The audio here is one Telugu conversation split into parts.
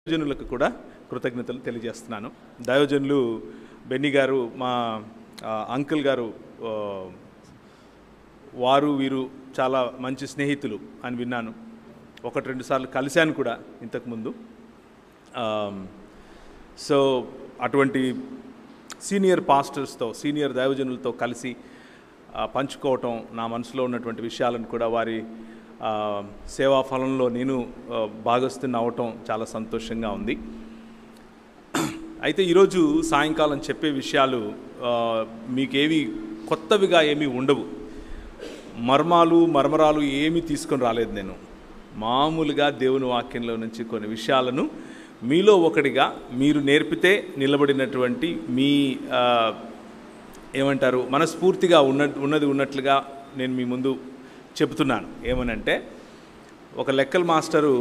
దైవజనులకు కూడా కృతజ్ఞతలు తెలియజేస్తున్నాను. దైవజనులు బెన్నీ గారు మా అంకుల్ గారు, వారు వీరు చాలా మంచి స్నేహితులు అని విన్నాను. ఒకటి రెండు సార్లు కలిశాను కూడా ఇంతకుముందు. సో అటువంటి సీనియర్ పాస్టర్స్తో, సీనియర్ దైవజనులతో కలిసి పంచుకోవటం, నా మనసులో ఉన్నటువంటి విషయాలను కూడా వారి సేవా ఫలంలో నేను భాగస్థుని అవటం చాలా సంతోషంగా ఉంది. అయితే ఈరోజు సాయంకాలం చెప్పే విషయాలు మీకేవి కొత్తవిగా ఏమీ ఉండవు. మర్మరాలు ఏమీ తీసుకొని రాలేదు. నేను మామూలుగా దేవుని వాక్యంలో నుంచి కొన్ని విషయాలను మీలో ఒకటిగా మీరు నేర్పితే నిలబడినటువంటి మీ ఏమంటారు మనస్ఫూర్తిగా ఉన్నది ఉన్నట్లుగా నేను మీ ముందు చెబుతున్నాను. ఏమనంటే, ఒక లెక్కల మాస్టరు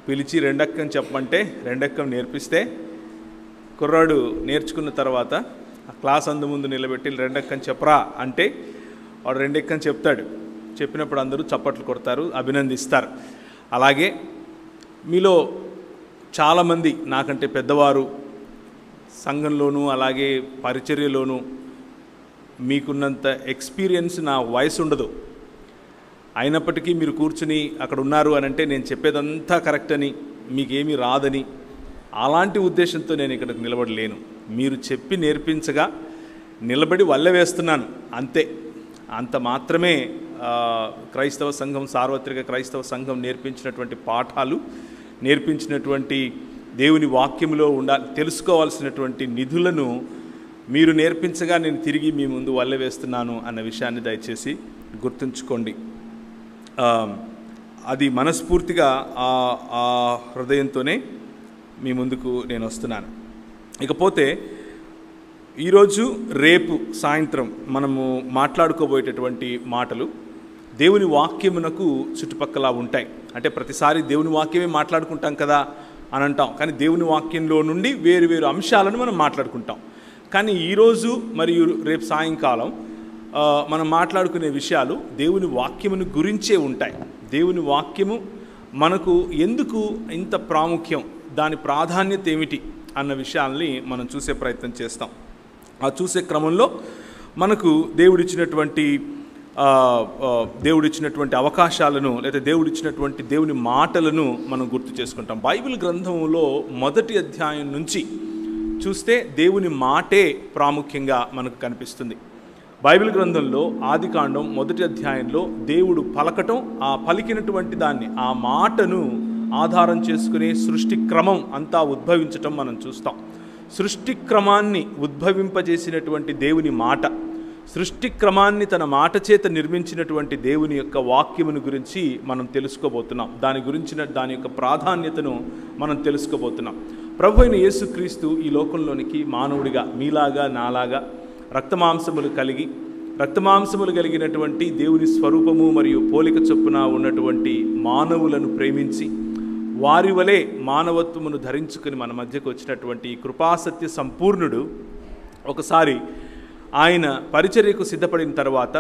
పిలిచి రెండెక్కం చెప్పమంటే రెండెక్కం నేర్పిస్తే, కుర్రాడు నేర్చుకున్న తర్వాత క్లాస్ ముందు నిలబెట్టి రెండెక్కం చెప్పరా అంటే వాడు రెండెక్కం చెప్తాడు. చెప్పినప్పుడు అందరూ చప్పట్లు కొడతారు, అభినందిస్తారు. అలాగే మీలో చాలామంది నాకంటే పెద్దవారు సంఘంలోనూ అలాగే పరిచర్యలోనూ మీకున్నంత ఎక్స్పీరియన్స్ నా వయసు ఉండదు. అయినప్పటికీ మీరు కూర్చుని అక్కడ ఉన్నారు అని అంటే నేను చెప్పేదంతా కరెక్ట్ అని, మీకేమీ రాదని, అలాంటి ఉద్దేశంతో నేను ఇక్కడికి నిలబడలేను. మీరు చెప్పి నేర్పించగా నిలబడి వల్లె వేస్తున్నాను అంతే. అంత మాత్రమే క్రైస్తవ సంఘం, సార్వత్రిక క్రైస్తవ సంఘం నేర్పించినటువంటి పాఠాలు, నేర్పించినటువంటి దేవుని వాక్యంలో తెలుసుకోవాల్సినటువంటి నిధులను మీరు నేర్పించగా నేను తిరిగి మీ ముందు వల్లె వేస్తున్నాను అన్న విషయాన్ని దయచేసి గుర్తుంచుకోండి. అది మనస్ఫూర్తిగా ఆ హృదయంతోనే మీ ముందుకు నేను వస్తున్నాను. ఇకపోతే ఈరోజు రేపు సాయంత్రం మనము మాట్లాడుకోబోయేటటువంటి మాటలు దేవుని వాక్యమునకు చుట్టుపక్కల ఉంటాయి. అంటే ప్రతిసారి దేవుని వాక్యమే మాట్లాడుకుంటాం కదా అని అంటాం, కానీ దేవుని వాక్యంలో నుండి వేరు వేరు అంశాలను మనం మాట్లాడుకుంటాం. కానీ ఈరోజు మరియు రేపు సాయంకాలం మనం మాట్లాడుకునే విషయాలు దేవుని వాక్యమును గురించే ఉంటాయి. దేవుని వాక్యము మనకు ఎందుకు ఇంత ప్రాముఖ్యం, దాని ప్రాధాన్యత ఏమిటి అన్న విషయాల్ని మనం చూసే ప్రయత్నం చేస్తాం. ఆ చూసే క్రమంలో మనకు దేవుడిచ్చినటువంటి అవకాశాలను లేదా దేవుడిచ్చినటువంటి దేవుని మాటలను మనం గుర్తు చేసుకుంటాం. బైబిల్ గ్రంథంలో మొదటి అధ్యాయం నుంచి చూస్తే దేవుని మాటే ప్రాముఖ్యంగా మనకు కనిపిస్తుంది. బైబిల్ గ్రంథంలో ఆదికాండం మొదటి అధ్యాయంలో దేవుడు పలకటం, ఆ పలికినటువంటి దాన్ని, ఆ మాటను ఆధారం చేసుకునే సృష్టి క్రమం అంతా ఉద్భవించటం మనం చూస్తాం. సృష్టి క్రమాన్ని ఉద్భవింపజేసినటువంటి దేవుని మాట, సృష్టి క్రమాన్ని తన మాట చేత నిర్మించినటువంటి దేవుని యొక్క వాక్యమును గురించి మనం తెలుసుకోబోతున్నాం. దాని యొక్క ప్రాధాన్యతను మనం తెలుసుకోబోతున్నాం. ప్రభు అయిన యేసుక్రీస్తు ఈ లోకంలోనికి మానవుడిగా, మీలాగా నాలాగా రక్తమాంసములు కలిగినటువంటి దేవుని స్వరూపము మరియు పోలిక చొప్పున ఉన్నటువంటి మానవులను ప్రేమించి వారి వలె మానవత్వమును ధరించుకుని మన మధ్యకు వచ్చినటువంటి కృపాసత్య సంపూర్ణుడు ఒకసారి ఆయన పరిచర్యకు సిద్ధపడిన తర్వాత,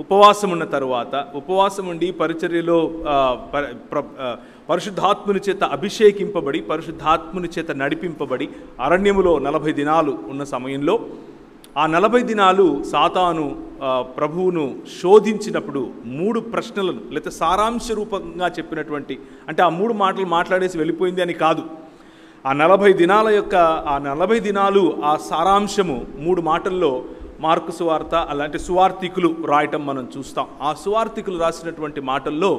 ఉపవాసం ఉండి పరిచర్యలో పరిశుద్ధాత్ముని చేత అభిషేకింపబడి, పరిశుద్ధాత్ముని చేత నడిపింపబడి అరణ్యములో 40 దినాలు ఉన్న సమయంలో, ఆ 40 దినాలు సాతాను ప్రభువును శోధించినప్పుడు 3 ప్రశ్నలను, లేకపోతే సారాంశ రూపంగా చెప్పినటువంటి, అంటే ఆ 3 మాటలు మాట్లాడేసి వెళ్ళిపోయింది అని కాదు. ఆ 40 దినాలు ఆ సారాంశము 3 మాటల్లో మార్కు సువార్త అలాంటి సువార్థికులు రాయటం మనం చూస్తాం. ఆ సువార్థికులు రాసినటువంటి మాటల్లో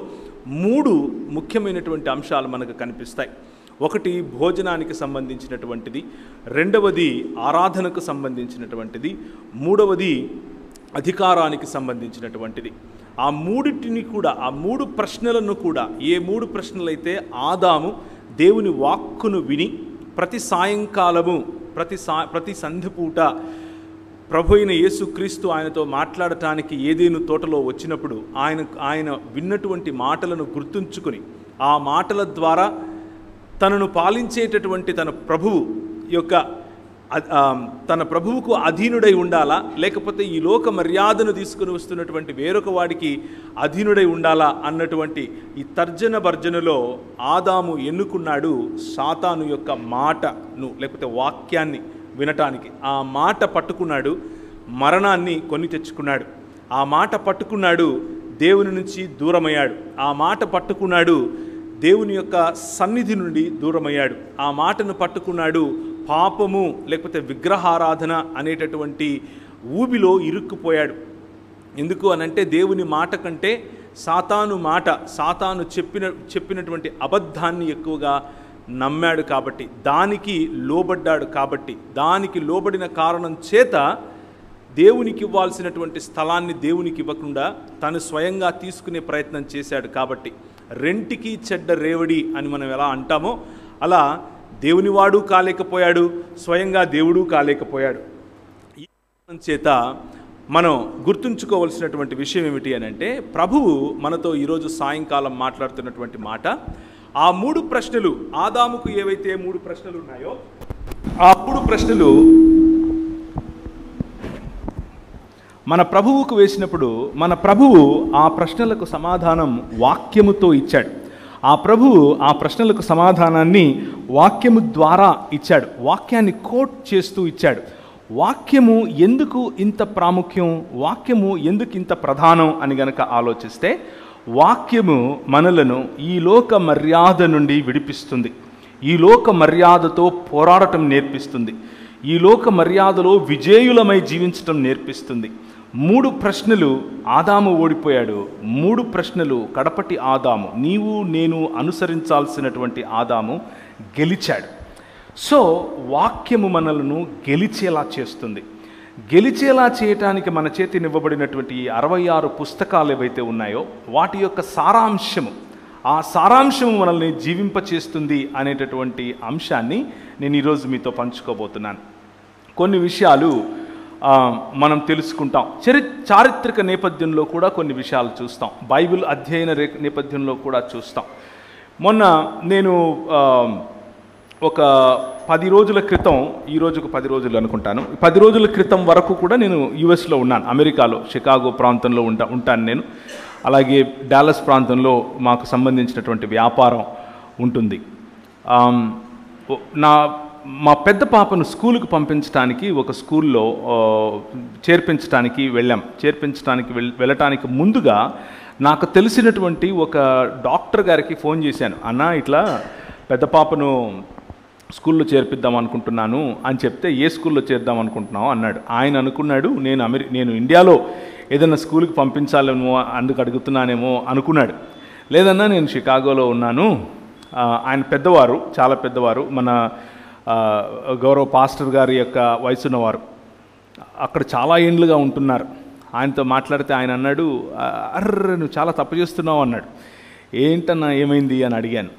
3 ముఖ్యమైనటువంటి అంశాలు మనకు కనిపిస్తాయి. ఒకటి భోజనానికి సంబంధించినటువంటిది, రెండవది ఆరాధనకు సంబంధించినటువంటిది, మూడవది అధికారానికి సంబంధించినటువంటిది. ఆ 3 ప్రశ్నలను కూడా, ఏ 3 ప్రశ్నలైతే ఆదాము దేవుని వాక్కును విని ప్రతి సాయంకాలము ప్రతి సంధిపూట ప్రభు అయిన యేసుక్రీస్తు ఆయనతో మాట్లాడటానికి ఏదేను తోటలో వచ్చినప్పుడు ఆయన విన్నటువంటి మాటలను గుర్తుంచుకుని, ఆ మాటల ద్వారా తనను పాలించేటటువంటి తన ప్రభువు యొక్క తన ప్రభువుకు అధీనుడై ఉండాలా, లేకపోతే ఈ లోక మర్యాదను తీసుకుని వస్తున్నటువంటి వేరొక వాడికి అధీనుడై ఉండాలా అన్నటువంటి ఈ తర్జన భర్జనలో ఆదాము ఎన్నుకున్నాడు సాతాను యొక్క మాటను, లేకపోతే వాక్యాన్ని వినటానికి. ఆ మాట పట్టుకున్నాడు, మరణాన్ని కొని తెచ్చుకున్నాడు. ఆ మాట పట్టుకున్నాడు, దేవుని నుంచి దూరమయ్యాడు. ఆ మాట పట్టుకున్నాడు, దేవుని యొక్క సన్నిధి నుండి దూరమయ్యాడు. ఆ మాటను పట్టుకున్నాడు, పాపము లేకపోతే విగ్రహారాధన అనేటటువంటి ఊబిలో ఇరుక్కుపోయాడు. ఎందుకు అనంటే దేవుని మాట కంటే సాతాను చెప్పినటువంటి అబద్ధాన్ని ఎక్కువగా నమ్మాడు కాబట్టి, దానికి లోబడ్డాడు కాబట్టి, దానికి లోబడిన కారణం చేత దేవునికి ఇవ్వాల్సినటువంటి స్థలాన్ని దేవునికి ఇవ్వకుండా తను స్వయంగా తీసుకునే ప్రయత్నం చేశాడు. కాబట్టి రెంటికి చెడ్డ రేవడి అని మనం ఎలా అంటామో అలా దేవునివాడు కాలేకపోయాడు, స్వయంగా దేవుడు కాలేకపోయాడు. ఈ కారణం చేత మనం గుర్తుంచుకోవలసినటువంటి విషయం ఏమిటి అని అంటే, ప్రభువు మనతో ఈరోజు సాయంకాలం మాట్లాడుతున్నటువంటి మాట, ఆ 3 ప్రశ్నలు, ఆదాముకు ఏవైతే 3 ప్రశ్నలు ఉన్నాయో ఆ 3 ప్రశ్నలు మన ప్రభువుకు వేసినప్పుడు మన ప్రభువు ఆ ప్రశ్నలకు సమాధానం వాక్యముతో ఇచ్చాడు. ఆ ప్రభువు ఆ ప్రశ్నలకు సమాధానాన్ని వాక్యము ద్వారా ఇచ్చాడు. వాక్యాన్ని కోట్ చేస్తూ ఇచ్చాడు. వాక్యము ఎందుకు ఇంత ప్రాముఖ్యం, వాక్యము ఎందుకు ఇంత ప్రధానం అని గనక ఆలోచిస్తే, వాక్యము మనలను ఈ లోక మర్యాద నుండి విడిపిస్తుంది. ఈ లోక మర్యాదతో పోరాడటం నేర్పిస్తుంది. ఈ లోక మర్యాదలో విజేయులమై జీవించటం నేర్పిస్తుంది. 3 ప్రశ్నలు ఆదాము ఓడిపోయాడు. 3 ప్రశ్నలు కడపటి ఆదాము, నీవు నేను అనుసరించాల్సినటువంటి ఆదాము గెలిచాడు. సో వాక్యము మనలను గెలిచేలా చేస్తుంది. గెలిచేలా చేయటానికి మన చేతినివ్వబడినటువంటి 66 పుస్తకాలు ఏవైతే ఉన్నాయో వాటి యొక్క సారాంశము, ఆ సారాంశము మనల్ని జీవింపచేస్తుంది అనేటటువంటి అంశాన్ని నేను ఈరోజు మీతో పంచుకోబోతున్నాను. కొన్ని విషయాలు మనం తెలుసుకుంటాం. చారిత్రక నేపథ్యంలో కూడా కొన్ని విషయాలు చూస్తాం. బైబిల్ అధ్యయన నేపథ్యంలో కూడా చూస్తాం. మొన్న నేను ఒక 10 రోజుల క్రితం, ఈ రోజుకు 10 రోజులు అనుకుంటాను, 10 రోజుల క్రితం వరకు కూడా నేను యుఎస్లో ఉన్నాను. అమెరికాలో షికాగో ప్రాంతంలో ఉంటాను నేను. అలాగే డాలస్ ప్రాంతంలో మాకు సంబంధించినటువంటి వ్యాపారం ఉంటుంది. మా పెద్ద పాపను స్కూలుకు పంపించడానికి ఒక స్కూల్లో చేర్పించడానికి వెళ్ళటానికి ముందుగా నాకు తెలిసినటువంటి ఒక డాక్టర్ గారికి ఫోన్ చేశాను. అన్న, ఇట్లా పెద్ద పాపను స్కూల్లో చేర్పిద్దాం అనుకుంటున్నాను అని చెప్తే, ఏ స్కూల్లో చేద్దాం అనుకుంటున్నావు అన్నాడు. ఆయన అనుకున్నాడు నేను ఇండియాలో ఏదైనా స్కూల్కి పంపించాలేమో అందుకు అడుగుతున్నానేమో అనుకున్నాడు. లేదన్నా, నేను షికాగోలో ఉన్నాను. ఆయన పెద్దవారు, చాలా పెద్దవారు, మన గౌరవ పాస్టర్ గారి యొక్క వయసున్నవారు, అక్కడ చాలా ఏండ్లుగా ఉంటున్నారు. ఆయనతో మాట్లాడితే ఆయన అన్నాడు, అర్రే నువ్వు చాలా తప్పు చేస్తున్నావు అన్నాడు. ఏంటన్నా ఏమైంది అని అడిగాను.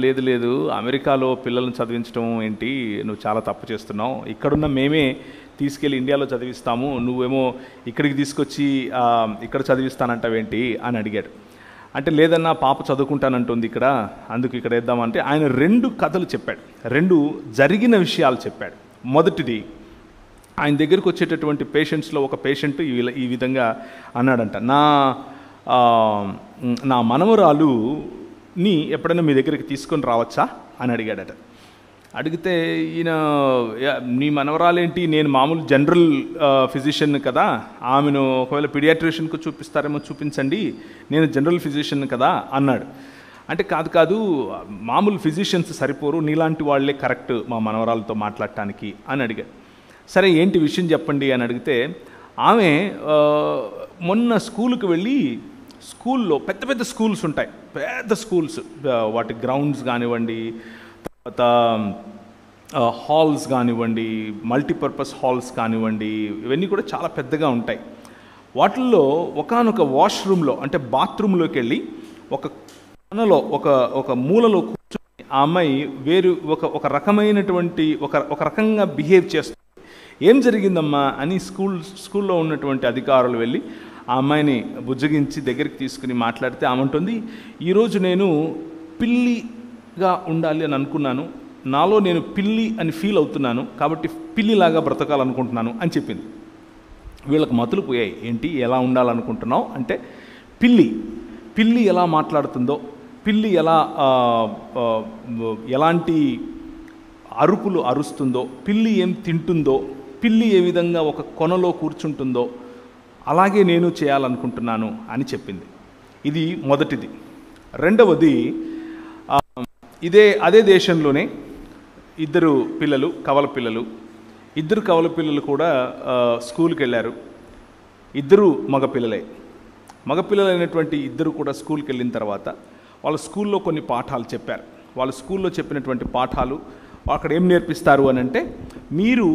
లేదు, అమెరికాలో పిల్లలను చదివించడం ఏంటి, నువ్వు చాలా తప్పు చేస్తున్నావు. ఇక్కడున్న మేమే తీసుకెళ్ళి ఇండియాలో చదివిస్తాము, నువ్వేమో ఇక్కడికి తీసుకొచ్చి ఇక్కడ చదివిస్తానంటావేంటి అని అడిగాడు. అంటే లేదన్నా, పాప చదువుకుంటానంటుంది ఇక్కడ, అందుకు ఇక్కడ వేద్దామంటే ఆయన 2 కథలు చెప్పాడు. 2 జరిగిన విషయాలు చెప్పాడు. మొదటిది, ఆయన దగ్గరికి వచ్చేటటువంటి పేషెంట్స్లో ఒక పేషెంట్ ఈ విధంగా అన్నాడంట, నా మనవరాలుని ఎప్పుడైనా మీ దగ్గరికి తీసుకొని రావచ్చా అని అడిగాడట. అడిగితే ఈయన, నీ మనవరాలేంటి, నేను మామూలు జనరల్ ఫిజిషియన్ కదా, ఆమెను ఒకవేళ పీడియాట్రిషియన్కు చూపిస్తారేమో చూపించండి, నేను జనరల్ ఫిజిషియన్ కదా అన్నాడు. అంటే కాదు, మామూలు ఫిజిషియన్స్ సరిపోరు, నీలాంటి వాళ్ళే కరెక్ట్ మా మనవరాలతో మాట్లాడటానికి అని అడిగాడు. సరే ఏంటి విషయం చెప్పండి అని అడిగితే, ఆమె మొన్న స్కూల్కి వెళ్ళి, స్కూల్లో పెద్ద స్కూల్స్ ఉంటాయి, పెద్ద స్కూల్స్, వాటి గ్రౌండ్స్ కానివ్వండి, తర్వాత హాల్స్ కానివ్వండి, మల్టీపర్పస్ హాల్స్ కానివ్వండి, ఇవన్నీ కూడా చాలా పెద్దగా ఉంటాయి. వాటిల్లో ఒకానొక వాష్రూమ్లో, అంటే బాత్రూంలోకి వెళ్ళి ఒక కొనలో ఒక మూలలో కూర్చొని ఆ అమ్మాయి ఒక రకమైనటువంటి ఒక రకంగా బిహేవ్ చేస్తుంది. ఏం జరిగిందమ్మా అని స్కూల్లో ఉన్నటువంటి అధికారులు వెళ్ళి ఆ అమ్మాయిని బుజ్జగించి దగ్గరికి తీసుకుని మాట్లాడితే, ఆమె ఉంటుంది, ఈరోజు నేను పిల్లిగా ఉండాలి అని అనుకున్నాను, నాలో నేను పిల్లి అని ఫీల్ అవుతున్నాను, కాబట్టి పిల్లిలాగా బ్రతకాలనుకుంటున్నాను అని చెప్పింది. వీళ్ళకి మతులు పోయాయి. ఏంటి, ఎలా ఉండాలనుకుంటున్నావు అంటే, పిల్లి ఎలా మాట్లాడుతుందో, పిల్లి ఎలాంటి అరుపులు అరుస్తుందో, పిల్లి ఏం తింటుందో, పిల్లి ఏ విధంగా ఒక కొనలో కూర్చుంటుందో అలాగే నేను చేయాలనుకుంటున్నాను అని చెప్పింది. ఇది మొదటిది. రెండవది, అదే దేశంలోనే ఇద్దరు కవల పిల్లలు కూడా స్కూల్కి వెళ్ళారు. ఇద్దరు మగపిల్లలైనటువంటి ఇద్దరు కూడా స్కూల్కి వెళ్ళిన తర్వాత వాళ్ళ స్కూల్లో కొన్ని పాఠాలు చెప్పారు. వాళ్ళ స్కూల్లో చెప్పినటువంటి పాఠాలు అక్కడ ఏం నేర్పిస్తారు అని అంటే, మీరు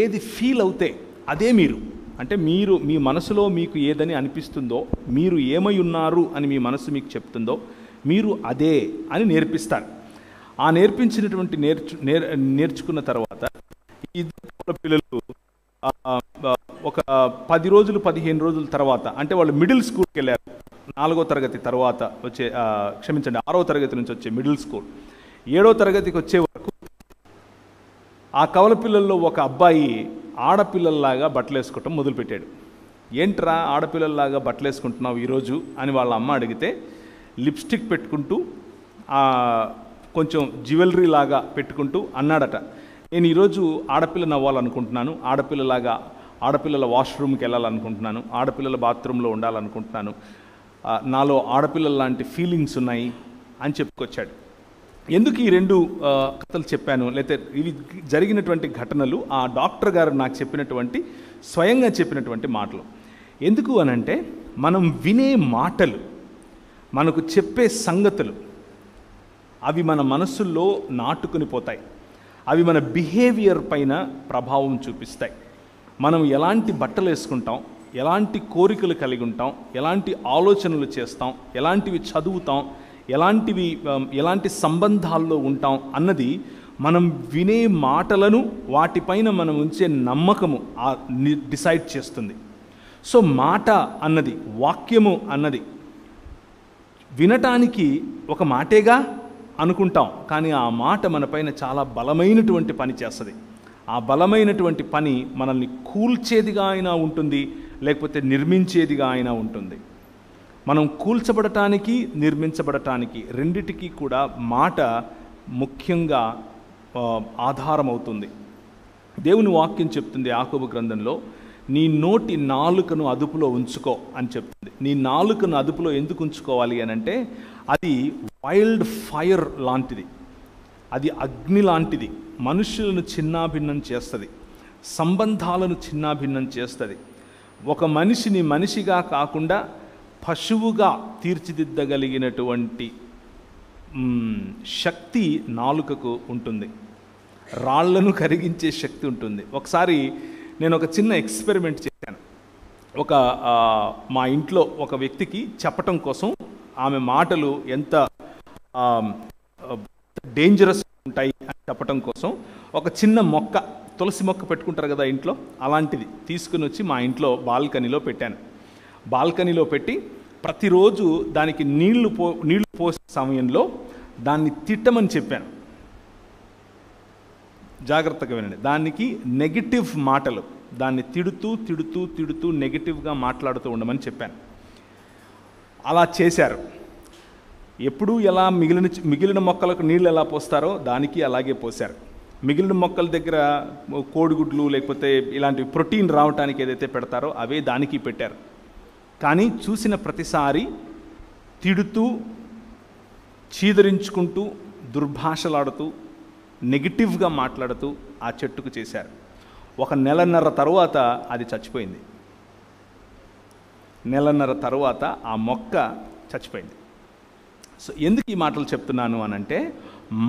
ఏది ఫీల్ అవుతే అదే మీరు, అంటే మీరు మీ మనసులో మీకు ఏదని అనిపిస్తుందో, మీరు ఏమై ఉన్నారు అని మీ మనసు మీకు చెప్తుందో మీరు అదే అని నేర్పిస్తారు. ఆ నేర్పించినటువంటి నేర్చుకున్న తర్వాత ఇద్దరు పిల్లలు ఒక 10 రోజులు 15 రోజుల తర్వాత, అంటే వాళ్ళు మిడిల్ స్కూల్కి వెళ్ళారు. 4వ తరగతి తర్వాత వచ్చే 6వ తరగతి నుంచి వచ్చే మిడిల్ స్కూల్, 7వ తరగతికి వచ్చే వరకు ఆ కవల పిల్లల్లో ఒక అబ్బాయి ఆడపిల్లల్లాగా బట్టలు వేసుకోవటం మొదలుపెట్టాడు. ఏంట్రా ఆడపిల్లల్లాగా బట్టలు వేసుకుంటున్నావు ఈరోజు అని వాళ్ళ అమ్మ అడిగితే, లిప్స్టిక్ పెట్టుకుంటూ కొంచెం జ్యువెలరీ లాగా పెట్టుకుంటూ అన్నాడట, నేను ఈరోజు ఆడపిల్లని అవ్వాలనుకుంటున్నాను, ఆడపిల్లల వాష్రూమ్కి వెళ్ళాలనుకుంటున్నాను, ఆడపిల్లల బాత్రూంలో ఉండాలనుకుంటున్నాను, నాలో ఆడపిల్లల లాంటి ఫీలింగ్స్ ఉన్నాయి అని చెప్పుకొచ్చాడు. ఎందుకు ఈ 2 కథలు చెప్పాను, లేకపోతే ఇవి జరిగినటువంటి ఘటనలు ఆ డాక్టర్ గారు నాకు స్వయంగా చెప్పినటువంటి మాటలు ఎందుకు అనంటే, మనం వినే మాటలు, మనకు చెప్పే సంగతులు అవి మన మనసుల్లో నాటుకుని పోతాయి. అవి మన బిహేవియర్ పైన ప్రభావం చూపిస్తాయి. మనం ఎలాంటి బట్టలు వేసుకుంటాం, ఎలాంటి కోరికలు కలిగి ఉంటాం, ఎలాంటి ఆలోచనలు చేస్తాం, ఎలాంటివి చదువుతాం, ఎలాంటి సంబంధాల్లో ఉంటాం అన్నది మనం వినే మాటలను, వాటిపైన మనం ఉంచే నమ్మకము డిసైడ్ చేస్తుంది. సో మాట అన్నది, వాక్యము అన్నది వినటానికి ఒక మాటేగా అనుకుంటాం, కానీ ఆ మాట మన పైన చాలా బలమైనటువంటి పని చేస్తుంది. ఆ బలమైనటువంటి పని మనల్ని కూల్చేదిగా అయినా ఉంటుంది, లేకపోతే నిర్మించేదిగా అయినా ఉంటుంది. మనం కూల్చబడటానికి, నిర్మించబడటానికి రెండిటికీ కూడా మాట ముఖ్యంగా ఆధారం అవుతుంది. దేవుని వాక్యం చెప్తుంది యాకోబు గ్రంథంలో, నీ నోటి నాలుకను అదుపులో ఉంచుకో అని చెప్తుంది. నీ నాలుకను అదుపులో ఎందుకు ఉంచుకోవాలి అని అంటే, అది వైల్డ్ ఫైర్ లాంటిది, అది అగ్ని లాంటిది. మనుషులను చిన్నాభిన్నం చేస్తుంది, సంబంధాలను చిన్నాభిన్నం చేస్తుంది. ఒక మనిషిని మనిషిగా కాకుండా పశువుగా తీర్చిదిద్దగలిగినటువంటి శక్తి నాలుకకు ఉంటుంది. రాళ్లను కరిగించే శక్తి ఉంటుంది. ఒకసారి నేను ఒక చిన్న ఎక్స్పెరిమెంట్ చేశాను. మా ఇంట్లో ఒక వ్యక్తికి చెప్పటం కోసం, ఆమె మాటలు ఎంత డేంజరస్ ఉంటాయి అని చెప్పటం కోసం, ఒక చిన్న మొక్క, తులసి మొక్క పెట్టుకుంటారు కదా ఇంట్లో, అలాంటిది తీసుకుని వచ్చి మా ఇంట్లో బాల్కనీలో పెట్టాను. బాల్కనీలో పెట్టి ప్రతిరోజు దానికి నీళ్లు పోసే సమయంలో దాన్ని తిట్టమని చెప్పాను. జాగ్రత్తగా వినండి. దానికి నెగిటివ్ మాటలు, దాన్ని తిడుతూ నెగిటివ్గా మాట్లాడుతూ ఉండమని చెప్పాను. అలా చేశారు. ఎప్పుడూ ఎలా మిగిలిన మొక్కలకు నీళ్ళు ఎలా పోస్తారో దానికి అలాగే పోశారు. మిగిలిన మొక్కల దగ్గర కోడిగుడ్లు లేకపోతే ఇలాంటి ప్రోటీన్ రావడానికి ఏదైతే పెడతారో అవే దానికి పెట్టారు. కానీ చూసిన ప్రతిసారి తిడుతూ, చీదరించుకుంటూ, దుర్భాషలాడుతూ, నెగిటివ్గా మాట్లాడుతూ ఆ చెట్టుకు చేశారు. 1 నెలన్నర తరువాత అది చచ్చిపోయింది. నెలన్నర తరువాత ఆ మొక్క చచ్చిపోయింది. సో ఎందుకు ఈ మాటలు చెప్తున్నాను అనంటే,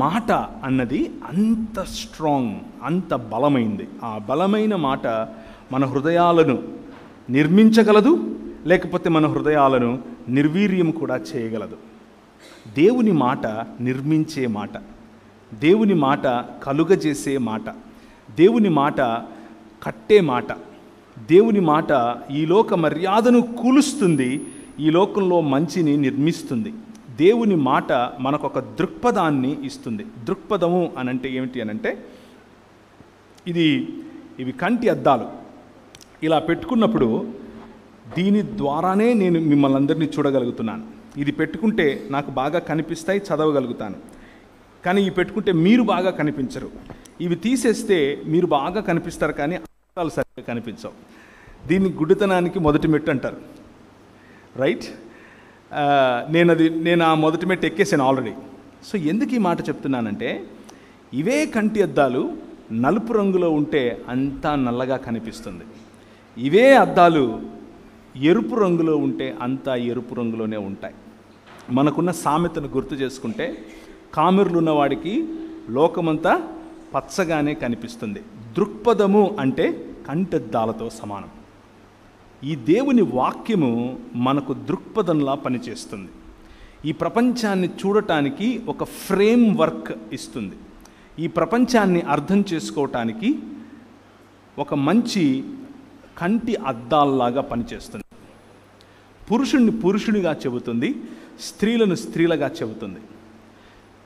మాట అన్నది అంత స్ట్రాంగ్, అంత బలమైంది. ఆ బలమైన మాట మన హృదయాలను నిర్మించగలదు, లేకపోతే మన హృదయాలను నిర్వీర్యం కూడా చేయగలదు. దేవుని మాట నిర్మించే మాట, దేవుని మాట కలుగజేసే మాట, దేవుని మాట కట్టే మాట, దేవుని మాట ఈ లోక మర్యాదను కూలుస్తుంది, ఈ లోకంలో మంచిని నిర్మిస్తుంది. దేవుని మాట మనకొక దృక్పథాన్ని ఇస్తుంది. దృక్పథము అనంటే ఏమిటి అనంటే, ఇవి కంటి అద్దాలు. ఇలా పెట్టుకున్నప్పుడు దీని ద్వారానే నేను మిమ్మల్ని అందరినీ చూడగలుగుతున్నాను. ఇది పెట్టుకుంటే నాకు బాగా కనిపిస్తాయి, చదవగలుగుతాను. కానీ ఇవి పెట్టుకుంటే మీరు బాగా కనిపించరు. ఇవి తీసేస్తే మీరు బాగా కనిపిస్తారు, కానీ అద్దాలు సరిగ్గా కనిపించవు. దీన్ని గుడ్డితనానికి మొదటి మెట్టు అంటారు, రైట్? నేను ఆ మొదటి మెట్టు ఎక్కేసాను ఆల్రెడీ. సో ఎందుకు ఈ మాట చెప్తున్నానంటే, ఇవే కంటి అద్దాలు నలుపు రంగులో ఉంటే అంతా నల్లగా కనిపిస్తుంది. ఇవే అద్దాలు ఎరుపు రంగులో ఉంటే అంతా ఎరుపు రంగులోనే ఉంటాయి. మనకున్న సామెతను గుర్తు చేసుకుంటే, కామెర్లు ఉన్నవాడికి లోకమంతా పచ్చగానే కనిపిస్తుంది. దృక్పథము అంటే కంటెద్దాలతో సమానం. ఈ దేవుని వాక్యము మనకు దృక్పథంలా పనిచేస్తుంది. ఈ ప్రపంచాన్ని చూడటానికి ఒక ఫ్రేమ్ వర్క్ ఇస్తుంది. ఈ ప్రపంచాన్ని అర్థం చేసుకోవటానికి ఒక మంచి కంటి అద్దాల్లాగా పనిచేస్తుంది. పురుషుణ్ణి పురుషునిగా చెబుతుంది, స్త్రీలను స్త్రీలుగా చెబుతుంది.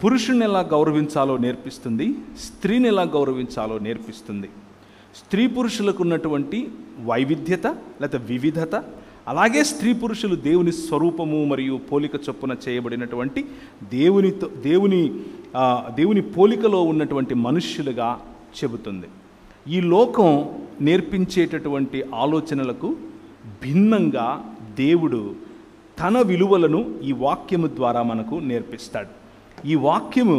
పురుషుణ్ణి ఎలా గౌరవించాలో నేర్పిస్తుంది, స్త్రీని ఎలా గౌరవించాలో నేర్పిస్తుంది. స్త్రీ పురుషులకు ఉన్నటువంటి వైవిధ్యత లేదా వివిధత, అలాగే స్త్రీ పురుషులు దేవుని స్వరూపము మరియు పోలిక చొప్పున చేయబడినటువంటి దేవుని పోలికలో ఉన్నటువంటి మనుష్యులుగా చెబుతుంది. ఈ లోకం నేర్పించేటటువంటి ఆలోచనలకు భిన్నంగా దేవుడు తన విలువలను ఈ వాక్యము ద్వారా మనకు నేర్పిస్తాడు. ఈ వాక్యము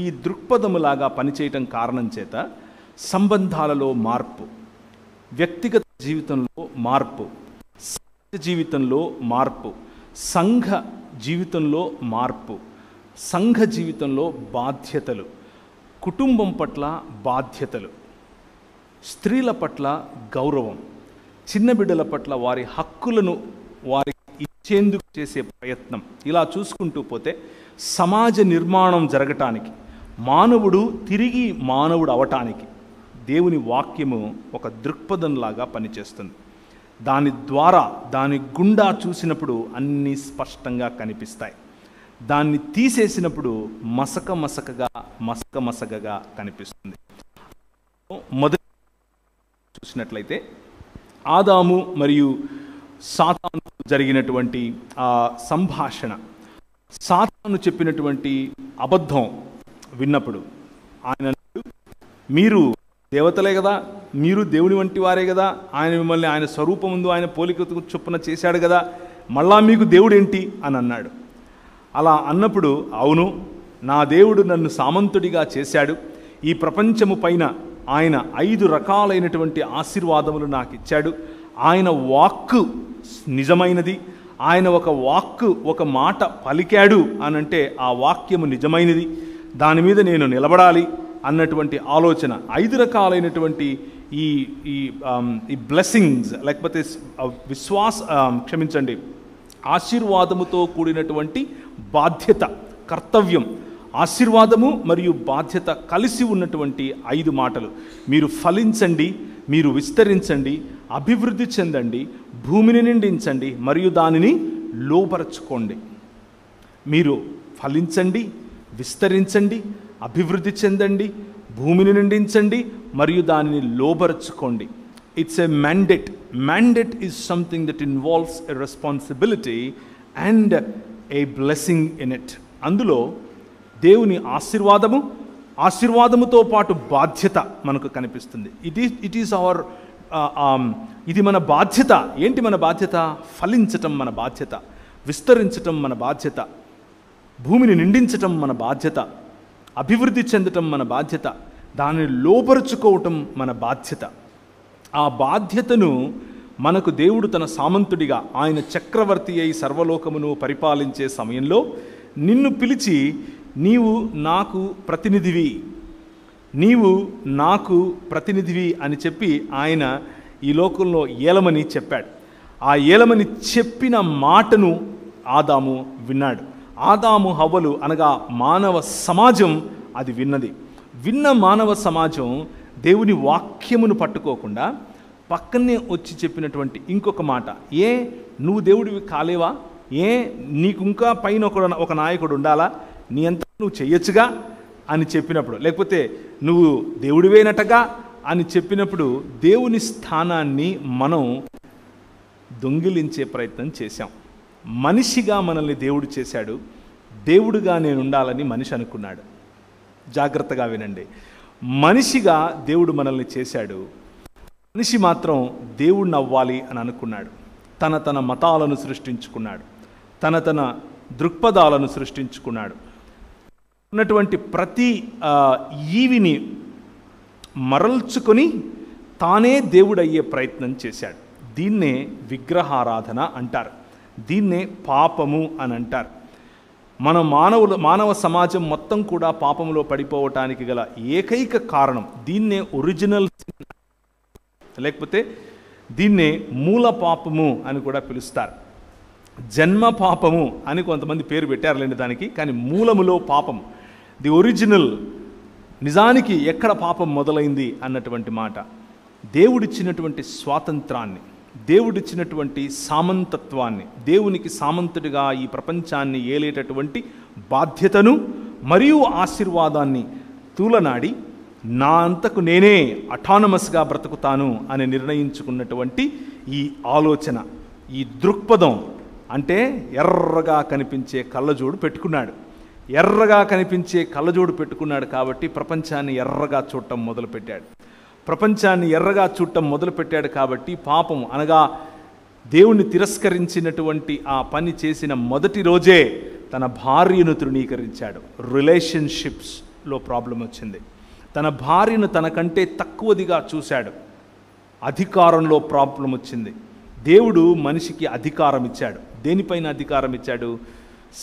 ఈ దృక్పథములాగా పనిచేయటం కారణం చేత సంబంధాలలో మార్పు, వ్యక్తిగత జీవితంలో మార్పు, సమాజ జీవితంలో మార్పు, సంఘ జీవితంలో మార్పు, సంఘ జీవితంలో బాధ్యతలు, కుటుంబం పట్ల బాధ్యతలు, స్త్రీల పట్ల గౌరవం, చిన్న బిడ్డల పట్ల వారి హక్కులను వారికి ఇచ్చేందుకు చేసే ప్రయత్నం, ఇలా చూసుకుంటూ పోతే సమాజ నిర్మాణం జరగటానికి, మానవుడు తిరిగి మానవుడు అవటానికి దేవుని వాక్యము ఒక దృక్పథంలాగా పనిచేస్తుంది. దాని ద్వారా, దాని గుండా చూసినప్పుడు అన్నీ స్పష్టంగా కనిపిస్తాయి. దాన్ని తీసేసినప్పుడు మసకగా కనిపిస్తుంది. మొదటి చూసినట్లయితే ఆదాము మరియు సాతాను జరిగినటువంటి ఆ సంభాషణ, సాతాను చెప్పినటువంటి అబద్ధం విన్నప్పుడు ఆయన, మీరు దేవతలే కదా, మీరు దేవుని వంటి వారే కదా, ఆయన మిమ్మల్ని ఆయన స్వరూపం ముందు ఆయన పోలిక చొప్పున చేశాడు కదా, మళ్ళా మీకు దేవుడేంటి అని అన్నాడు. అలా అన్నప్పుడు, అవును, నా దేవుడు నన్ను సామంతుడిగా చేశాడు, ఈ ప్రపంచము పైన ఆయన 5 రకాలైనటువంటి ఆశీర్వాదములు నాకు ఇచ్చాడు, ఆయన వాక్కు నిజమైనది, ఆయన ఒక మాట పలికాడు అనంటే ఆ వాక్యము నిజమైనది, దాని మీద నేను నిలబడాలి అన్నటువంటి ఆలోచన. 5 రకాలైనటువంటి ఈ బ్లెస్సింగ్స్, లేకపోతే ఆశీర్వాదముతో కూడినటువంటి బాధ్యత, కర్తవ్యం, ఆశీర్వాదము మరియు బాధ్యత కలిసి ఉన్నటువంటి 5 మాటలు. మీరు ఫలించండి, మీరు విస్తరించండి, అభివృద్ధి చెందండి, భూమిని నిండించండి మరియు దానిని లోపరచుకోండి. మీరు ఫలించండి, విస్తరించండి, అభివృద్ధి చెందండి, భూమిని నిండించండి మరియు దానిని లోపరచుకోండి. It's a mandate. Mandate is something that involves a responsibility and a blessing in it. అందులో దేవుని ఆశీర్వాదముతో పాటు బాధ్యత మనకు కనిపిస్తుంది. ఇది మన బాధ్యత. ఏంటి మన బాధ్యత? ఫలించటం మన బాధ్యత, విస్తరించటం మన బాధ్యత, భూమిని నిండించటం మన బాధ్యత, అభివృద్ధి చెందటం మన బాధ్యత, దానిని లోపరుచుకోవటం మన బాధ్యత. ఆ బాధ్యతను మనకు దేవుడు తన సామంతుడిగా, ఆయన చక్రవర్తి అయి సర్వలోకమును పరిపాలించే సమయంలో నిన్ను పిలిచి, నీవు నాకు ప్రతినిధివి అని చెప్పి ఆయన ఈ లోకంలో ఏలమని చెప్పాడు. ఆ ఏలమని చెప్పిన మాటను ఆదాము విన్నాడు. ఆదాము హవ్వలు అనగా మానవ సమాజం అది విన్నది. విన్న మానవ సమాజం దేవుని వాక్యమును పట్టుకోకుండా పక్కనే వచ్చి చెప్పినటువంటి ఇంకొక మాట, నువ్వు దేవుడివి కాలేవా, నీకు ఇంకా పైన ఒక నాయకుడు ఉండాలా, నీ అంతా నువ్వు చెయ్యొచ్చుగా అని చెప్పినప్పుడు, లేకపోతే నువ్వు దేవుడివేనటగా అని చెప్పినప్పుడు దేవుని స్థానాన్ని మనం దొంగిలించే ప్రయత్నం చేశాం. మనిషిగా మనల్ని దేవుడు చేశాడు, దేవుడుగా నేను ఉండాలని మనిషి అనుకున్నాడు. జాగ్రత్తగా వినండి, మనిషిగా దేవుడు మనల్ని చేశాడు, మనిషి మాత్రం దేవుడిని అవ్వాలి అని అనుకున్నాడు. తన మతాలను సృష్టించుకున్నాడు, తన దృక్పథాలను సృష్టించుకున్నాడు. ఉన్నటువంటి ప్రతి ఈవిని మరల్చుకొని తానే దేవుడయ్యే ప్రయత్నం చేశాడు. దీన్నే విగ్రహారాధన అంటారు, దీన్నే పాపము అని అంటారు. మానవ సమాజం మొత్తం కూడా పాపంలో పడిపోవటానికి గల ఏకైక కారణం దీన్నే ఒరిజినల్ లేకపోతే దీన్నే మూల పాపము అని కూడా పిలుస్తారు. జన్మ పాపము అని కొంతమంది పేరు పెట్టారులేండి దానికి, కానీ మూలములో పాపము, ది ఒరిజినల్, నిజానికి ఎక్కడ పాపం మొదలైంది అన్నటువంటి మాట. దేవుడిచ్చినటువంటి స్వాతంత్రాన్ని, దేవుడిచ్చినటువంటి సామంతత్వాన్ని, దేవునికి సామంతుడిగా ఈ ప్రపంచాన్ని ఏలేటటువంటి బాధ్యతను మరియు ఆశీర్వాదాన్ని తూలనాడి నా అంతకు నేనే అటానమస్గా బ్రతుకుతాను అని నిర్ణయించుకున్నటువంటి ఈ ఆలోచన, ఈ దృక్పథం, అంటే ఎర్రగా కనిపించే కళ్ళజోడు పెట్టుకున్నాడు. ఎర్రగా కనిపించే కళ్ళజోడు పెట్టుకున్నాడు కాబట్టి ప్రపంచాన్ని ఎర్రగా చూడటం మొదలుపెట్టాడు. ప్రపంచాన్ని ఎర్రగా చూడటం మొదలుపెట్టాడు కాబట్టి పాపం అనగా దేవుణ్ణి తిరస్కరించినటువంటి ఆ పని చేసిన మొదటి రోజే తన భార్యను తృణీకరించాడు. రిలేషన్షిప్స్లో ప్రాబ్లం వచ్చింది. తన భార్యను తనకంటే తక్కువదిగా చూశాడు. అధికారంలో ప్రాబ్లం వచ్చింది. దేవుడు మనిషికి అధికారం ఇచ్చాడు. దేనిపైన అధికారం ఇచ్చాడు?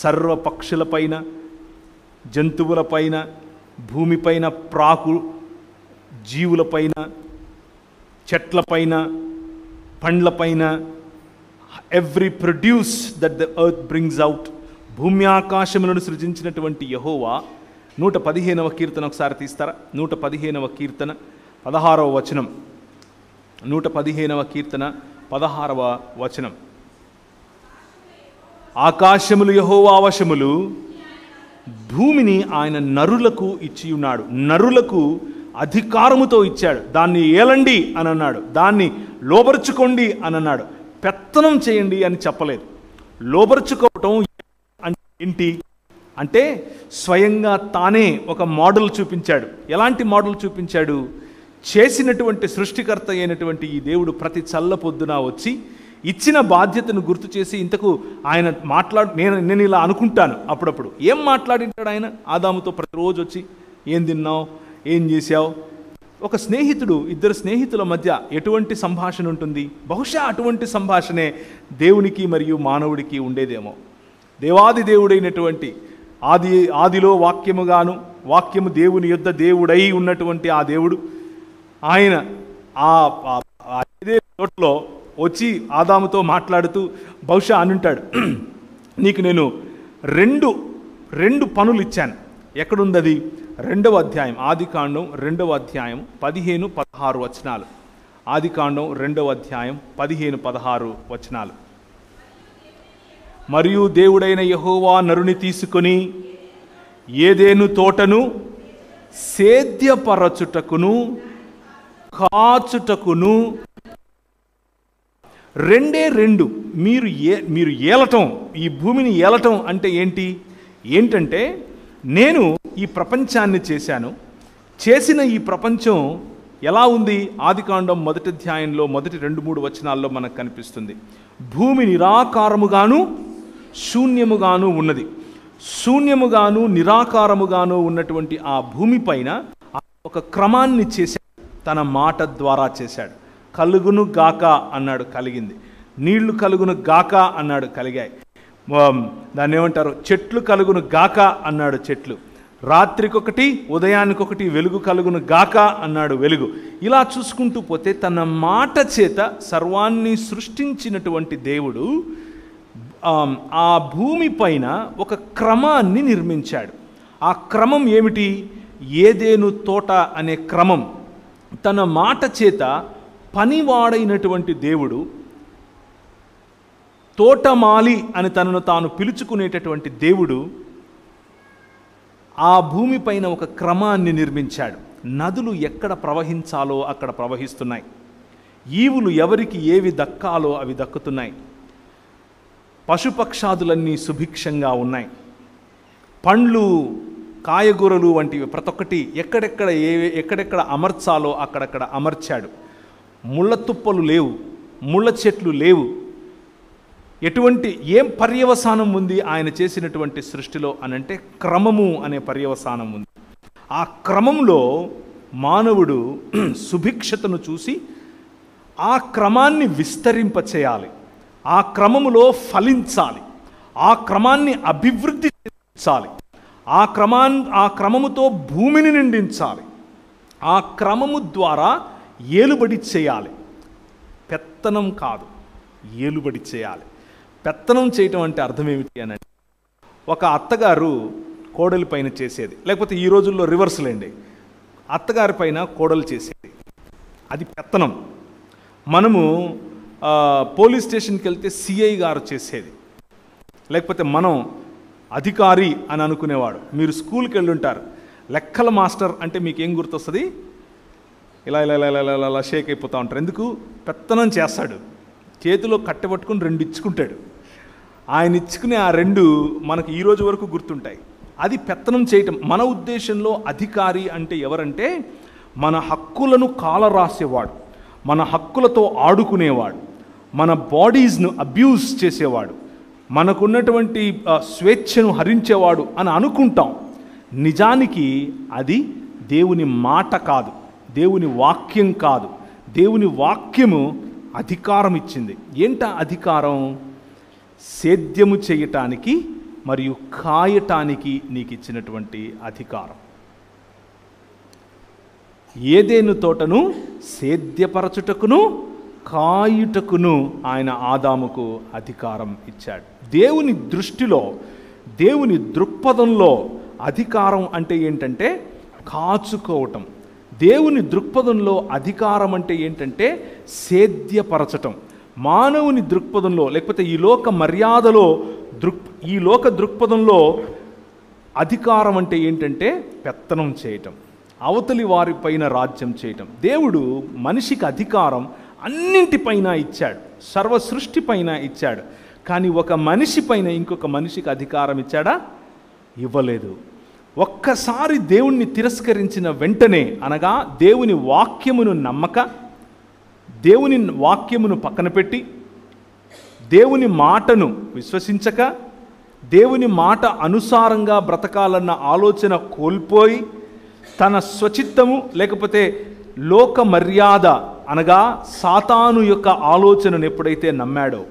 సర్వ పక్షులపైన, జంతువులపైన, భూమిపైన ప్రాకు జీవులపైన, చెట్లపైన, పండ్లపైన, every produce that the earth brings out. భూమి ఆకాశములను సృజించినటువంటి యెహోవా 115వ కీర్తన ఒకసారి తీస్తారా? 115వ కీర్తన 16వ వచనం. 115వ కీర్తన 16వ వచనం. ఆకాశములు యెహోవా వశములు, భూమిని ఆయన నరులకు ఇచ్చి ఉన్నాడు. నరులకు అధికారముతో ఇచ్చాడు. దాన్ని ఏలండి అని అన్నాడు, దాన్ని లోబరుచుకోండి అని అన్నాడు. పెత్తనం చేయండి అని చెప్పలేదు. లోబరుచుకోవటం అంటే ఏంటి అంటే స్వయంగా తానే ఒక మోడల్ చూపించాడు. ఎలాంటి మోడల్ చూపించాడు? చేసినటువంటి సృష్టికర్త అయినటువంటి ఈ దేవుడు ప్రతి చల్ల పొద్దున వచ్చి ఇచ్చిన బాధ్యతను గుర్తు చేసి, ఇంతకు ఆయన నేను ఇలా అనుకుంటాను అప్పుడప్పుడు, ఏం మాట్లాడింటాడు ఆయన ఆదాముతో? ప్రతిరోజు వచ్చి ఏం తిన్నావు, ఏం చేశావు? ఒక స్నేహితుడు, ఇద్దరు స్నేహితుల మధ్య ఎటువంటి సంభాషణ ఉంటుంది? బహుశా అటువంటి సంభాషణే దేవునికి మరియు మానవుడికి ఉండేదేమో. దేవాది దేవుడైనటువంటి ఆదిలో వాక్యముగాను, వాక్యము దేవుని యొద్ద దేవుడై ఉన్నటువంటి ఆ దేవుడు, ఆయన ఇదే చోట్లో వచ్చి ఆదాముతో మాట్లాడుతూ బహుశా అనుంటాడు, నీకు నేను రెండు పనులు ఇచ్చాను. ఎక్కడుంది అది? 2వ అధ్యాయం, ఆదికాండం 2వ అధ్యాయం 15-16 వచనాలు. ఆదికాండం 2వ అధ్యాయం 15-16 వచనాలు. మరియు దేవుడైన యెహోవా నరుని తీసుకొని ఏదేను తోటను సేద్యపరచుటకును కాచుటకును, రెండు మీరు ఏలటం, ఈ భూమిని ఏలటం అంటే ఏంటంటే నేను ఈ ప్రపంచాన్ని చేశాను. చేసిన ఈ ప్రపంచం ఎలా ఉంది? ఆదికాండం 1వ అధ్యాయంలో మొదటి 2-3 వచనాల్లో మనకు కనిపిస్తుంది. భూమి నిరాకారముగాను శూన్యముగాను ఉన్నది. శూన్యముగాను నిరాకారముగాను ఉన్నటువంటి ఆ భూమి పైన ఒక క్రమాన్ని చేశాడు, తన మాట ద్వారా చేశాడు. కలుగును గాక అన్నాడు, కలిగింది. నీళ్లు కలుగును గాక అన్నాడు, కలిగాయి. దాన్ని ఏమంటారు? చెట్లు కలుగును గాక అన్నాడు, చెట్లు. రాత్రికొకటి ఉదయానికొకటి వెలుగు కలుగును గాక అన్నాడు, వెలుగు. ఇలా చూసుకుంటూ పోతే తన మాట చేత సర్వాన్ని సృష్టించినటువంటి దేవుడు ఆ భూమి పైన ఒక క్రమాన్ని నిర్మించాడు. ఆ క్రమం ఏమిటి? ఏదేను తోట అనే క్రమం. తన మాట చేత పనివాడైనటువంటి దేవుడు తోటమాలి అని తనను తాను పిలుచుకునేటటువంటి దేవుడు ఆ భూమిపైన ఒక క్రమాన్ని నిర్మించాడు. నదులు ఎక్కడ ప్రవహించాలో అక్కడ ప్రవహిస్తున్నాయి. ఈవులు ఎవరికి ఏవి దక్కాలో అవి దక్కుతున్నాయి. పశుపక్షాదులన్నీ సుభిక్షంగా ఉన్నాయి. పండ్లు, కాయగూరలు వంటివి ప్రతి ఒక్కటి ఎక్కడెక్కడ అమర్చాలో అక్కడక్కడ అమర్చాడు. ముళ్ళ తుప్పలు లేవు, ముళ్ళ చెట్లు లేవు. ఏం పర్యవసానం ఉంది ఆయన చేసినటువంటి సృష్టిలో అనంటే క్రమము అనే పర్యవసానం ఉంది. ఆ క్రమంలో మానవుడు సుభిక్షతను చూసి ఆ క్రమాన్ని విస్తరింపచేయాలి, ఆ క్రమములో ఫలించాలి, ఆ క్రమాన్ని అభివృద్ధి చేయించాలి, ఆ క్రమముతో భూమిని నిండించాలి, ఆ క్రమము ద్వారా ఏలుబడి చేయాలి. పెత్తనం కాదు, ఏలుబడి చేయాలి. పెత్తనం చేయటం అంటే అర్థం ఏమిటి అని అంటే, ఒక అత్తగారు కోడలి పైన చేసేది, లేకపోతే ఈ రోజుల్లో రివర్స్లేండి, అత్తగారి పైన కోడలు చేసేది, అది పెత్తనం. మనము పోలీస్ స్టేషన్కి వెళ్తే సిఐ గారు చేసేది, లేకపోతే మనం అధికారి అని అనుకునేవాడు. మీరు స్కూల్కి వెళ్ళి ఉంటారు, లెక్కల మాస్టర్ అంటే మీకు ఏం గుర్తొస్తుంది? ఇలా ఇలా ఇలా ఇలా ఇలా షేక్ అయిపోతూ ఉంటారు. ఎందుకు? పెత్తనం చేస్తాడు, చేతిలో కట్టెపట్టుకుని 2 ఇచ్చుకుంటాడు. ఆయన ఇచ్చుకునే ఆ 2 మనకు ఈ రోజు వరకు గుర్తుంటాయి. అది పెత్తనం చేయటం. మన ఉద్దేశంలో అధికారి అంటే ఎవరంటే మన హక్కులను కాలరాసేవాడు, మన హక్కులతో ఆడుకునేవాడు, మన బాడీస్ను అబ్యూజ్ చేసేవాడు, మనకున్నటువంటి స్వేచ్ఛను హరించేవాడు అని అనుకుంటాం. నిజానికి అది దేవుని మాట కాదు, దేవుని వాక్యం కాదు. దేవుని వాక్యము అధికారం ఇచ్చింది. ఏంటా అధికారం? సేద్యము చేయటానికి మరియు కాయటానికి నీకు ఇచ్చినటువంటి అధికారం. ఏదేను తోటను సేద్యపరచుటకును కాయుటకును ఆయన ఆదాముకు అధికారం ఇచ్చాడు. దేవుని దృష్టిలో, దేవుని దృక్పథంలో అధికారం అంటే ఏంటంటే కాచుకోవటం. దేవుని దృక్పథంలో అధికారం అంటే ఏంటంటే సేద్యపరచటం. మానవుని దృక్పథంలో, లేకపోతే ఈ లోక మర్యాదలో, ఈ లోక దృక్పథంలో అధికారం అంటే ఏంటంటే పెత్తనం చేయటం, అవతలి వారిపైన రాజ్యం చేయటం. దేవుడు మనిషికి అధికారం అన్నింటిపైన ఇచ్చాడు, సర్వ సృష్టి పైన ఇచ్చాడు. కానీ ఒక మనిషి పైన ఇంకొక మనిషికి అధికారం ఇచ్చాడా? ఇవ్వలేదు. ఒక్కసారి దేవుణ్ణి తిరస్కరించిన వెంటనే, అనగా దేవుని వాక్యమును నమ్మక, దేవుని వాక్యమును పక్కన పెట్టి, దేవుని మాటను విశ్వసించక, దేవుని మాట అనుసారంగా బ్రతకాలన్న ఆలోచన కోల్పోయి, తన స్వచిత్తము లేకపోతే లోక మర్యాద అనగా సాతాను యొక్క ఆలోచనను ఎప్పుడైతే నమ్మాడో,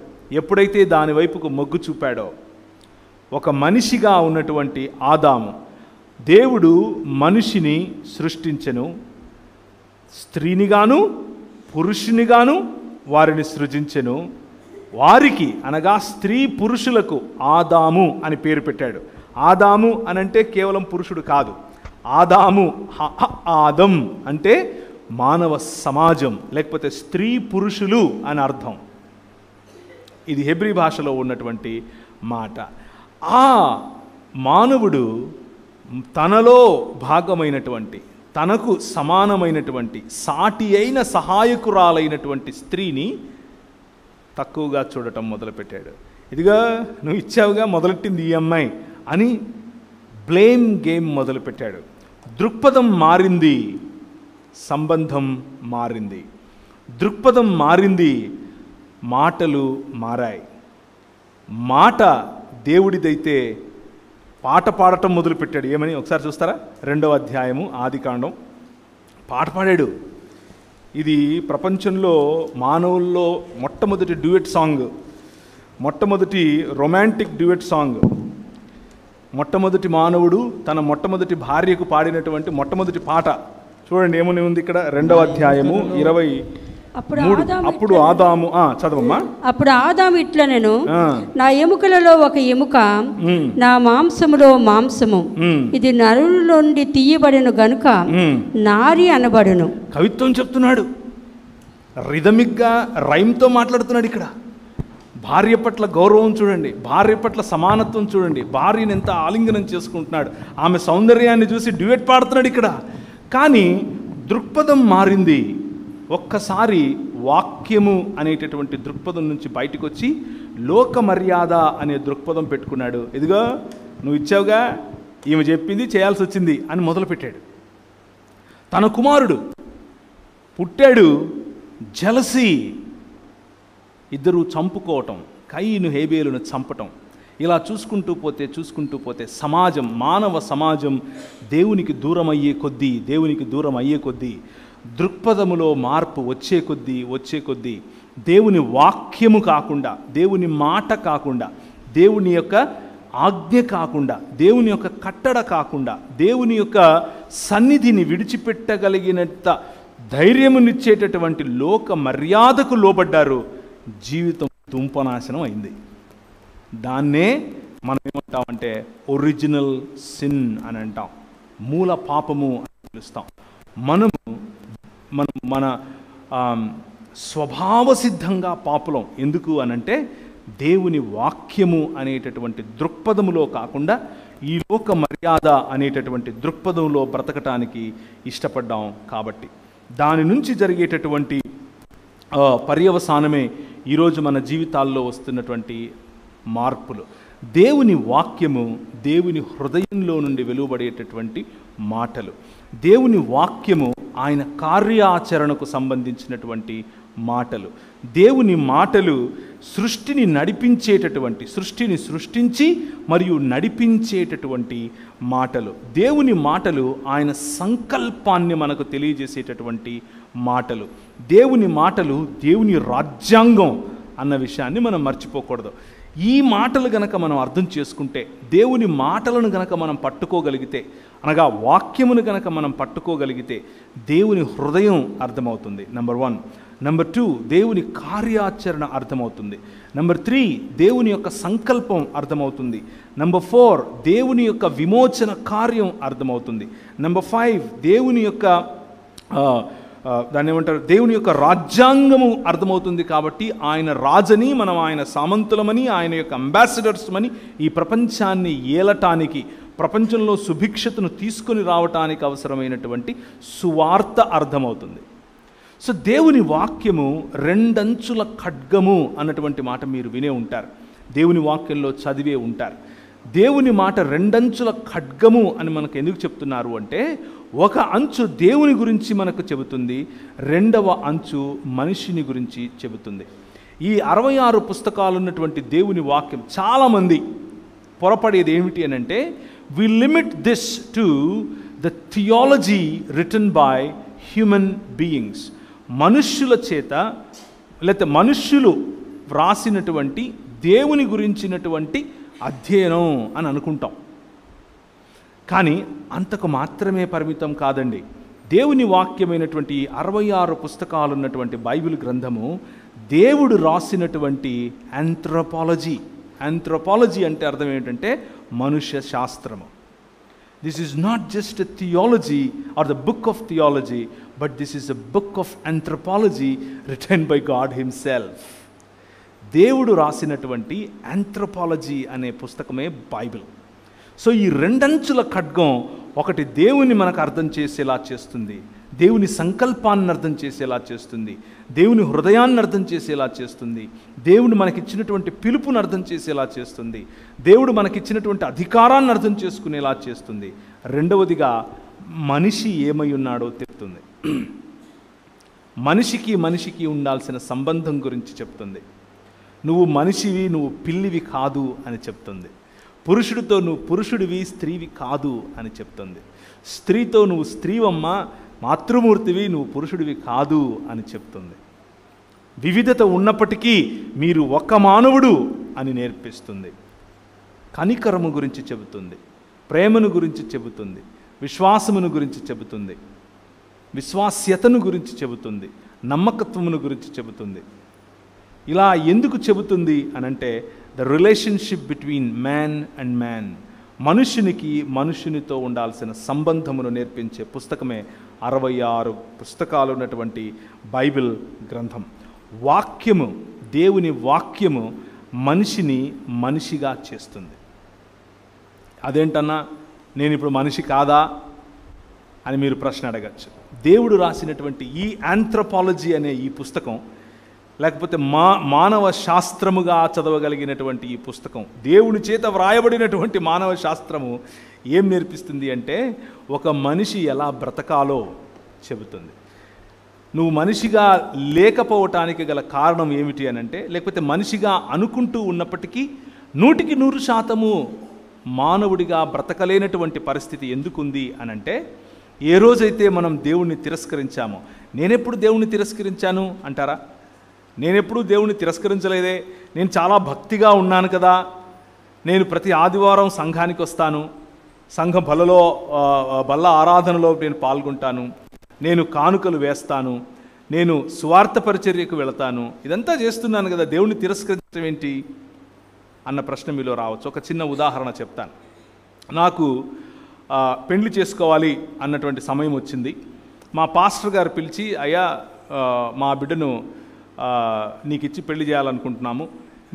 ఎప్పుడైతే దాని వైపుకు మొగ్గు చూపాడో, ఒక మనిషిగా ఉన్నటువంటి ఆదాము, దేవుడు మనిషిని సృష్టించెను, స్త్రీనిగాను పురుషునిగాను వారిని సృజించెను. వారికి అనగా స్త్రీ పురుషులకు ఆదాము అని పేరు పెట్టాడు. ఆదాము అనంటే కేవలం పురుషుడు కాదు. ఆదాము, ఆదం అంటే మానవ సమాజం, లేకపోతే స్త్రీ పురుషులు అని అర్థం. ఇది హెబ్రీ భాషలో ఉన్నటువంటి మాట. ఆ మానవుడు తనలో భాగమైనటువంటి, తనకు సమానమైనటువంటి, సాటి అయిన సహాయకురాలైనటువంటి స్త్రీని తక్కువగా చూడటం మొదలుపెట్టాడు. ఇదిగా నువ్వు ఇచ్చావుగా, మొదలెట్టింది ఈ అమ్మాయి అని బ్లేమ్ గేమ్ మొదలుపెట్టాడు. దృక్పథం మారింది, సంబంధం మారింది. దృక్పథం మారింది, మాటలు మారాయి. మాట దేవుడిదైతే పాట పాడటం మొదలుపెట్టాడు. ఏమని ఒకసారి చూస్తారా? 2వ అధ్యాయము ఆదికాండం. పాట పాడాడు. ఇది ప్రపంచంలో మానవుల్లో మొట్టమొదటి డ్యూయట్ సాంగ్, మొట్టమొదటి రొమాంటిక్ డ్యూయట్ సాంగ్. మొట్టమొదటి మానవుడు తన మొట్టమొదటి భార్యకు పాడినటువంటి మొట్టమొదటి పాట చూడండి ఏమని ఉంది ఇక్కడ. 2వ అధ్యాయము 23. అప్పుడు ఆదాము, చదవమ్మా. అప్పుడు ఆదాము ఇట్లా, నేను నా ఎముకలలో ఒక ఎముక, నా మాంసములో మాంసము, ఇది నరుల నుండి తీయబడిన గనుక నారి అనబడును. కవిత్వం చెప్తున్నాడు, రిథమిక్గా రైమ్తో మాట్లాడుతున్నాడు. ఇక్కడ భార్య పట్ల గౌరవం చూడండి, భార్య పట్ల సమానత్వం చూడండి, భార్యను ఎంత ఆలింగనం చేసుకుంటున్నాడు, ఆమె సౌందర్యాన్ని చూసి డ్యూయెట్ పాడుతున్నాడు ఇక్కడ. కానీ దృక్పథం మారింది. ఒక్కసారి వాక్యము అనేటటువంటి దృక్పథం నుంచి బయటకు వచ్చి లోక మర్యాద అనే దృక్పథం పెట్టుకున్నాడు. ఇదిగో నువ్వు ఇచ్చావుగా, ఈమె చెప్పింది చేయాల్సి వచ్చింది అని మొదలుపెట్టాడు. తన కుమారుడు పుట్టాడు, జలసి, ఇద్దరు చంపుకోవటం, కయీను హేబేలును చంపటం. ఇలా చూసుకుంటూ పోతే సమాజం, మానవ సమాజం దేవునికి దూరం అయ్యే కొద్దీ దృక్పథములో మార్పు వచ్చే కొద్దీ దేవుని వాక్యము కాకుండా, దేవుని మాట కాకుండా, దేవుని యొక్క ఆజ్ఞ కాకుండా, దేవుని యొక్క కట్టడ కాకుండా, దేవుని యొక్క సన్నిధిని విడిచిపెట్టగలిగినంత ధైర్యమునిచ్చేటటువంటి లోక మర్యాదకు లోబడ్డారు. జీవితం దుంపనాశనం అయింది. దాన్నే మనం ఏమంటామంటే ఒరిజినల్ సిన్ అని అంటాం, మూల పాపము అని పిలుస్తాం. మన స్వభావ సిద్ధంగా పాపులం. ఎందుకు అనంటే దేవుని వాక్యము అనేటటువంటి దృక్పథములో కాకుండా ఈ లోక మర్యాద అనేటటువంటి దృక్పథంలో బ్రతకటానికి ఇష్టపడ్డాం. కాబట్టి దాని నుంచి జరిగేటటువంటి పర్యవసానమే ఈరోజు మన జీవితాల్లో వస్తున్నటువంటి మార్పులు. దేవుని వాక్యము దేవుని హృదయంలో నుండి వెలువడేటటువంటి మాటలు. దేవుని వాక్యము ఆయన కార్యాచరణకు సంబంధించినటువంటి మాటలు. దేవుని మాటలు సృష్టిని సృష్టించి మరియు నడిపించేటటువంటి మాటలు. దేవుని మాటలు ఆయన సంకల్పాన్ని మనకు తెలియజేసేటటువంటి మాటలు. దేవుని మాటలు దేవుని రాజ్యాంగం అన్న విషయాన్ని మనం మర్చిపోకూడదు. ఈ మాటలు గనక మనం అర్థం చేసుకుంటే, దేవుని మాటలను గనక మనం పట్టుకోగలిగితే, అనగా వాక్యమును గనక మనం పట్టుకోగలిగితే దేవుని హృదయం అర్థమవుతుంది. నెంబర్ 1. నెంబర్ 2, దేవుని కార్యాచరణ అర్థమవుతుంది. నెంబర్ 3, దేవుని యొక్క సంకల్పం అర్థమవుతుంది. నెంబర్ 4, దేవుని యొక్క విమోచన కార్యం అర్థమవుతుంది. నెంబర్ 5, దేవుని యొక్క దాన్ని ఏమంటారు, దేవుని యొక్క రాజ్యాంగము అర్థమవుతుంది. కాబట్టి ఆయన రాజని, మనం ఆయన సామంతులమని, ఆయన యొక్క అంబాసిడర్స్మని, ఈ ప్రపంచాన్ని ఏలటానికి, ప్రపంచంలో సుభిక్షతను తీసుకొని రావటానికి అవసరమైనటువంటి సువార్త అర్థమవుతుంది. సో దేవుని వాక్యము రెండంచుల ఖడ్గము అన్నటువంటి మాట మీరు వినే ఉంటారు, దేవుని వాక్యంలో చదివే ఉంటారు. దేవుని మాట రెండంచుల ఖడ్గము అని మనకు ఎందుకు చెప్తున్నారు అంటే, ఒక అంచు దేవుని గురించి మనకు చెబుతుంది, రెండవ అంచు మనిషిని గురించి చెబుతుంది. ఈ 66 పుస్తకాలు ఉన్నటువంటి దేవుని వాక్యం చాలామంది పొరపడేది ఏమిటి అని అంటే, we limit this to the theology written by human beings. మనుష్యుల చేత లేకపోతే మనుష్యులు వ్రాసినటువంటి దేవుని గురించినటువంటి అధ్యయనం అని అనుకుంటాం. కానీ అంతకు మాత్రమే పరిమితం కాదండి. దేవుని వాక్యమైనటువంటి 66 పుస్తకాలు ఉన్నటువంటి బైబిల్ గ్రంథము దేవుడు రాసినటువంటి ఆంథ్రోపాలజీ అంటే అర్థం ఏంటంటే మనుష్య శాస్త్రము. This is not just a theology or the book of theology, but this is a book of anthropology written by God himself. దేవుడు రాసినటువంటి ఆంథ్రోపాలజీ అనే పుస్తకమే బైబిల్. సో ఈ రెండంచుల ఖడ్గం, ఒకటి దేవుని మనకు అర్థం చేసేలా చేస్తుంది, దేవుని సంకల్పాన్ని అర్థం చేసేలా చేస్తుంది, దేవుని హృదయాన్ని అర్థం చేసేలా చేస్తుంది, దేవుడు మనకిచ్చినటువంటి పిలుపుని అర్థం చేసేలా చేస్తుంది, దేవుడు మనకిచ్చినటువంటి అధికారాన్ని అర్థం చేసుకునేలా చేస్తుంది. రెండవదిగా మనిషి ఏమై ఉన్నాడో తెలుస్తుంది. మనిషికి ఉండాల్సిన సంబంధం గురించి చెప్తుంది. నువ్వు మనిషివి, నువ్వు పిల్లివి కాదు అని చెప్తుంది. పురుషుడితో నువ్వు పురుషుడివి, స్త్రీవి కాదు అని చెప్తుంది. స్త్రీతో నువ్వు స్త్రీవమ్మ, మాతృమూర్తివి, నువ్వు పురుషుడివి కాదు అని చెప్తుంది. వివిధత ఉన్నప్పటికీ మీరు ఒక్క మానవుడు అని నేర్పిస్తుంది. కనికరము గురించి చెబుతుంది, ప్రేమను గురించి చెబుతుంది, విశ్వాసమును గురించి చెబుతుంది, విశ్వాస్యతను గురించి చెబుతుంది, నమ్మకత్వమును గురించి చెబుతుంది. ఇలా ఎందుకు చెబుతుంది అనంటే, the relationship between man and man, మనుషునితో ఉండాల్సిన సంబంధమును నేర్పించే పుస్తకమే 66 పుస్తకాలు ఉన్నటువంటి బైబిల్ గ్రంథం. వాక్యము, దేవుని వాక్యము మనిషిని మనిషిగా చేస్తుంది. అదేంటన్నా, నేను ఇప్పుడు మనిషి కాదా అని మీరు ప్రశ్న అడగచ్చు. దేవుడు రాసినటువంటి ఈ ఆంథ్రోపాలజీ అనే ఈ పుస్తకం, లేకపోతే మానవ శాస్త్రముగా చదవగలిగినటువంటి ఈ పుస్తకం, దేవుని చేత వ్రాయబడినటువంటి మానవ శాస్త్రము ఏం నేర్పిస్తుంది అంటే, ఒక మనిషి ఎలా బ్రతకాలో చెబుతుంది. నువ్వు మనిషిగా లేకపోవటానికి గల కారణం ఏమిటి అని అంటే, లేకపోతే మనిషిగా అనుకుంటూ ఉన్నప్పటికీ 100% మానవుడిగా బ్రతకలేనటువంటి పరిస్థితి ఎందుకుంది అనంటే, ఏ రోజైతే మనం దేవుణ్ణి తిరస్కరించామో, నేనెప్పుడు దేవుణ్ణి తిరస్కరించాను అంటారా? నేనెప్పుడు దేవుణ్ణి తిరస్కరించలేదే, నేను చాలా భక్తిగా ఉన్నాను కదా, నేను ప్రతి ఆదివారం సంఘానికి వస్తాను, సంఘ బల్ల ఆరాధనలో నేను పాల్గొంటాను, నేను కానుకలు వేస్తాను, నేను సువార్త పరిచర్యకు వెళతాను, ఇదంతా చేస్తున్నాను కదా, దేవుణ్ణి తిరస్కరించడం ఏంటి అన్న ప్రశ్న మీలో రావచ్చు. ఒక చిన్న ఉదాహరణ చెప్తాను. నాకు పెళ్లి చేసుకోవాలి అన్నటువంటి సమయం వచ్చింది. మా పాస్టర్ గారు పిలిచి, అయ్యా మా బిడ్డను నీకు ఇచ్చి పెళ్లి చేయాలనుకుంటున్నాము,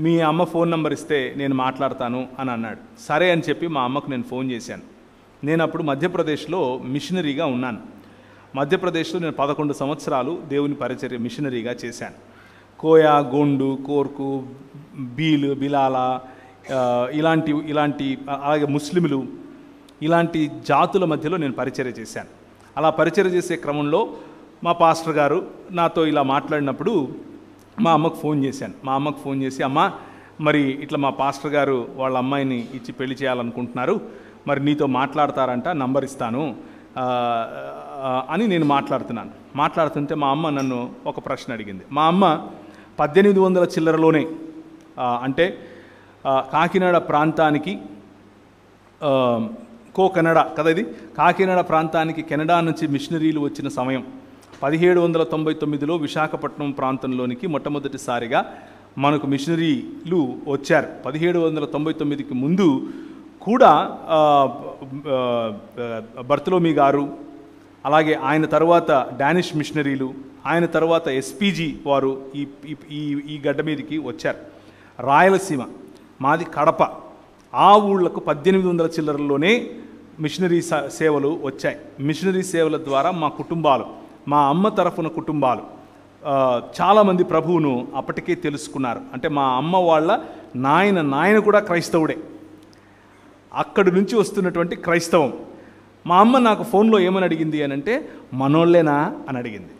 మీ అమ్మ ఫోన్ నెంబర్ ఇస్తే నేను మాట్లాడతాను అని అన్నాడు. సరే అని చెప్పి మా అమ్మకు నేను ఫోన్ చేశాను. నేను అప్పుడు మధ్యప్రదేశ్లో మిషనరీగా ఉన్నాను. మధ్యప్రదేశ్లో నేను 11 సంవత్సరాలు దేవుని పరిచర్య మిషనరీగా చేశాను. కోయా, గోండు, కోర్కు, బిలాల ఇలాంటి అలాగే ముస్లింలు ఇలాంటి జాతుల మధ్యలో నేను పరిచర్య చేశాను. అలా పరిచర్య చేసే క్రమంలో మా పాస్టర్ గారు నాతో ఇలా మాట్లాడినప్పుడు మా అమ్మకు ఫోన్ చేశాను. మా అమ్మకు ఫోన్ చేసి, అమ్మ మరి ఇట్లా మా పాస్టర్ గారు వాళ్ళ అమ్మాయిని ఇచ్చి పెళ్లి చేయాలనుకుంటున్నారు, మరి నీతో మాట్లాడతారంట, నంబర్ ఇస్తాను అని నేను మాట్లాడుతుంటే మా అమ్మ నన్ను ఒక ప్రశ్న అడిగింది. మా అమ్మ 1800 చిల్లరలోనే, అంటే కాకినాడ ప్రాంతానికి కెనడా కదా ఇది, కాకినాడ ప్రాంతానికి కెనడా నుంచి మిషనరీలు వచ్చిన సమయం 1799లో విశాఖపట్నం ప్రాంతంలోనికి మొట్టమొదటిసారిగా మనకు మిషనరీలు వచ్చారు. 1799కి ముందు కూడా బర్తలోమీ గారు, అలాగే ఆయన తర్వాత డానిష్ మిషనరీలు, ఆయన తర్వాత ఎస్పీజీ వారు ఈ గడ్డ మీదకి వచ్చారు. రాయలసీమ మాది కడప, ఆ ఊళ్ళకు 1800 చిల్లరలోనే మిషనరీ సేవలు వచ్చాయి. మిషనరీ సేవల ద్వారా మా కుటుంబాలు, మా అమ్మ తరఫున కుటుంబాలు చాలామంది ప్రభువును అప్పటికే తెలుసుకున్నారు. అంటే మా అమ్మ వాళ్ళ నాయన కూడా క్రైస్తవుడే, అక్కడి నుంచి వస్తున్నటువంటి క్రైస్తవం. మా అమ్మ నాకు ఫోన్లో ఏమని అడిగింది అని అంటే, మనోళ్ళేనా అని అడిగింది.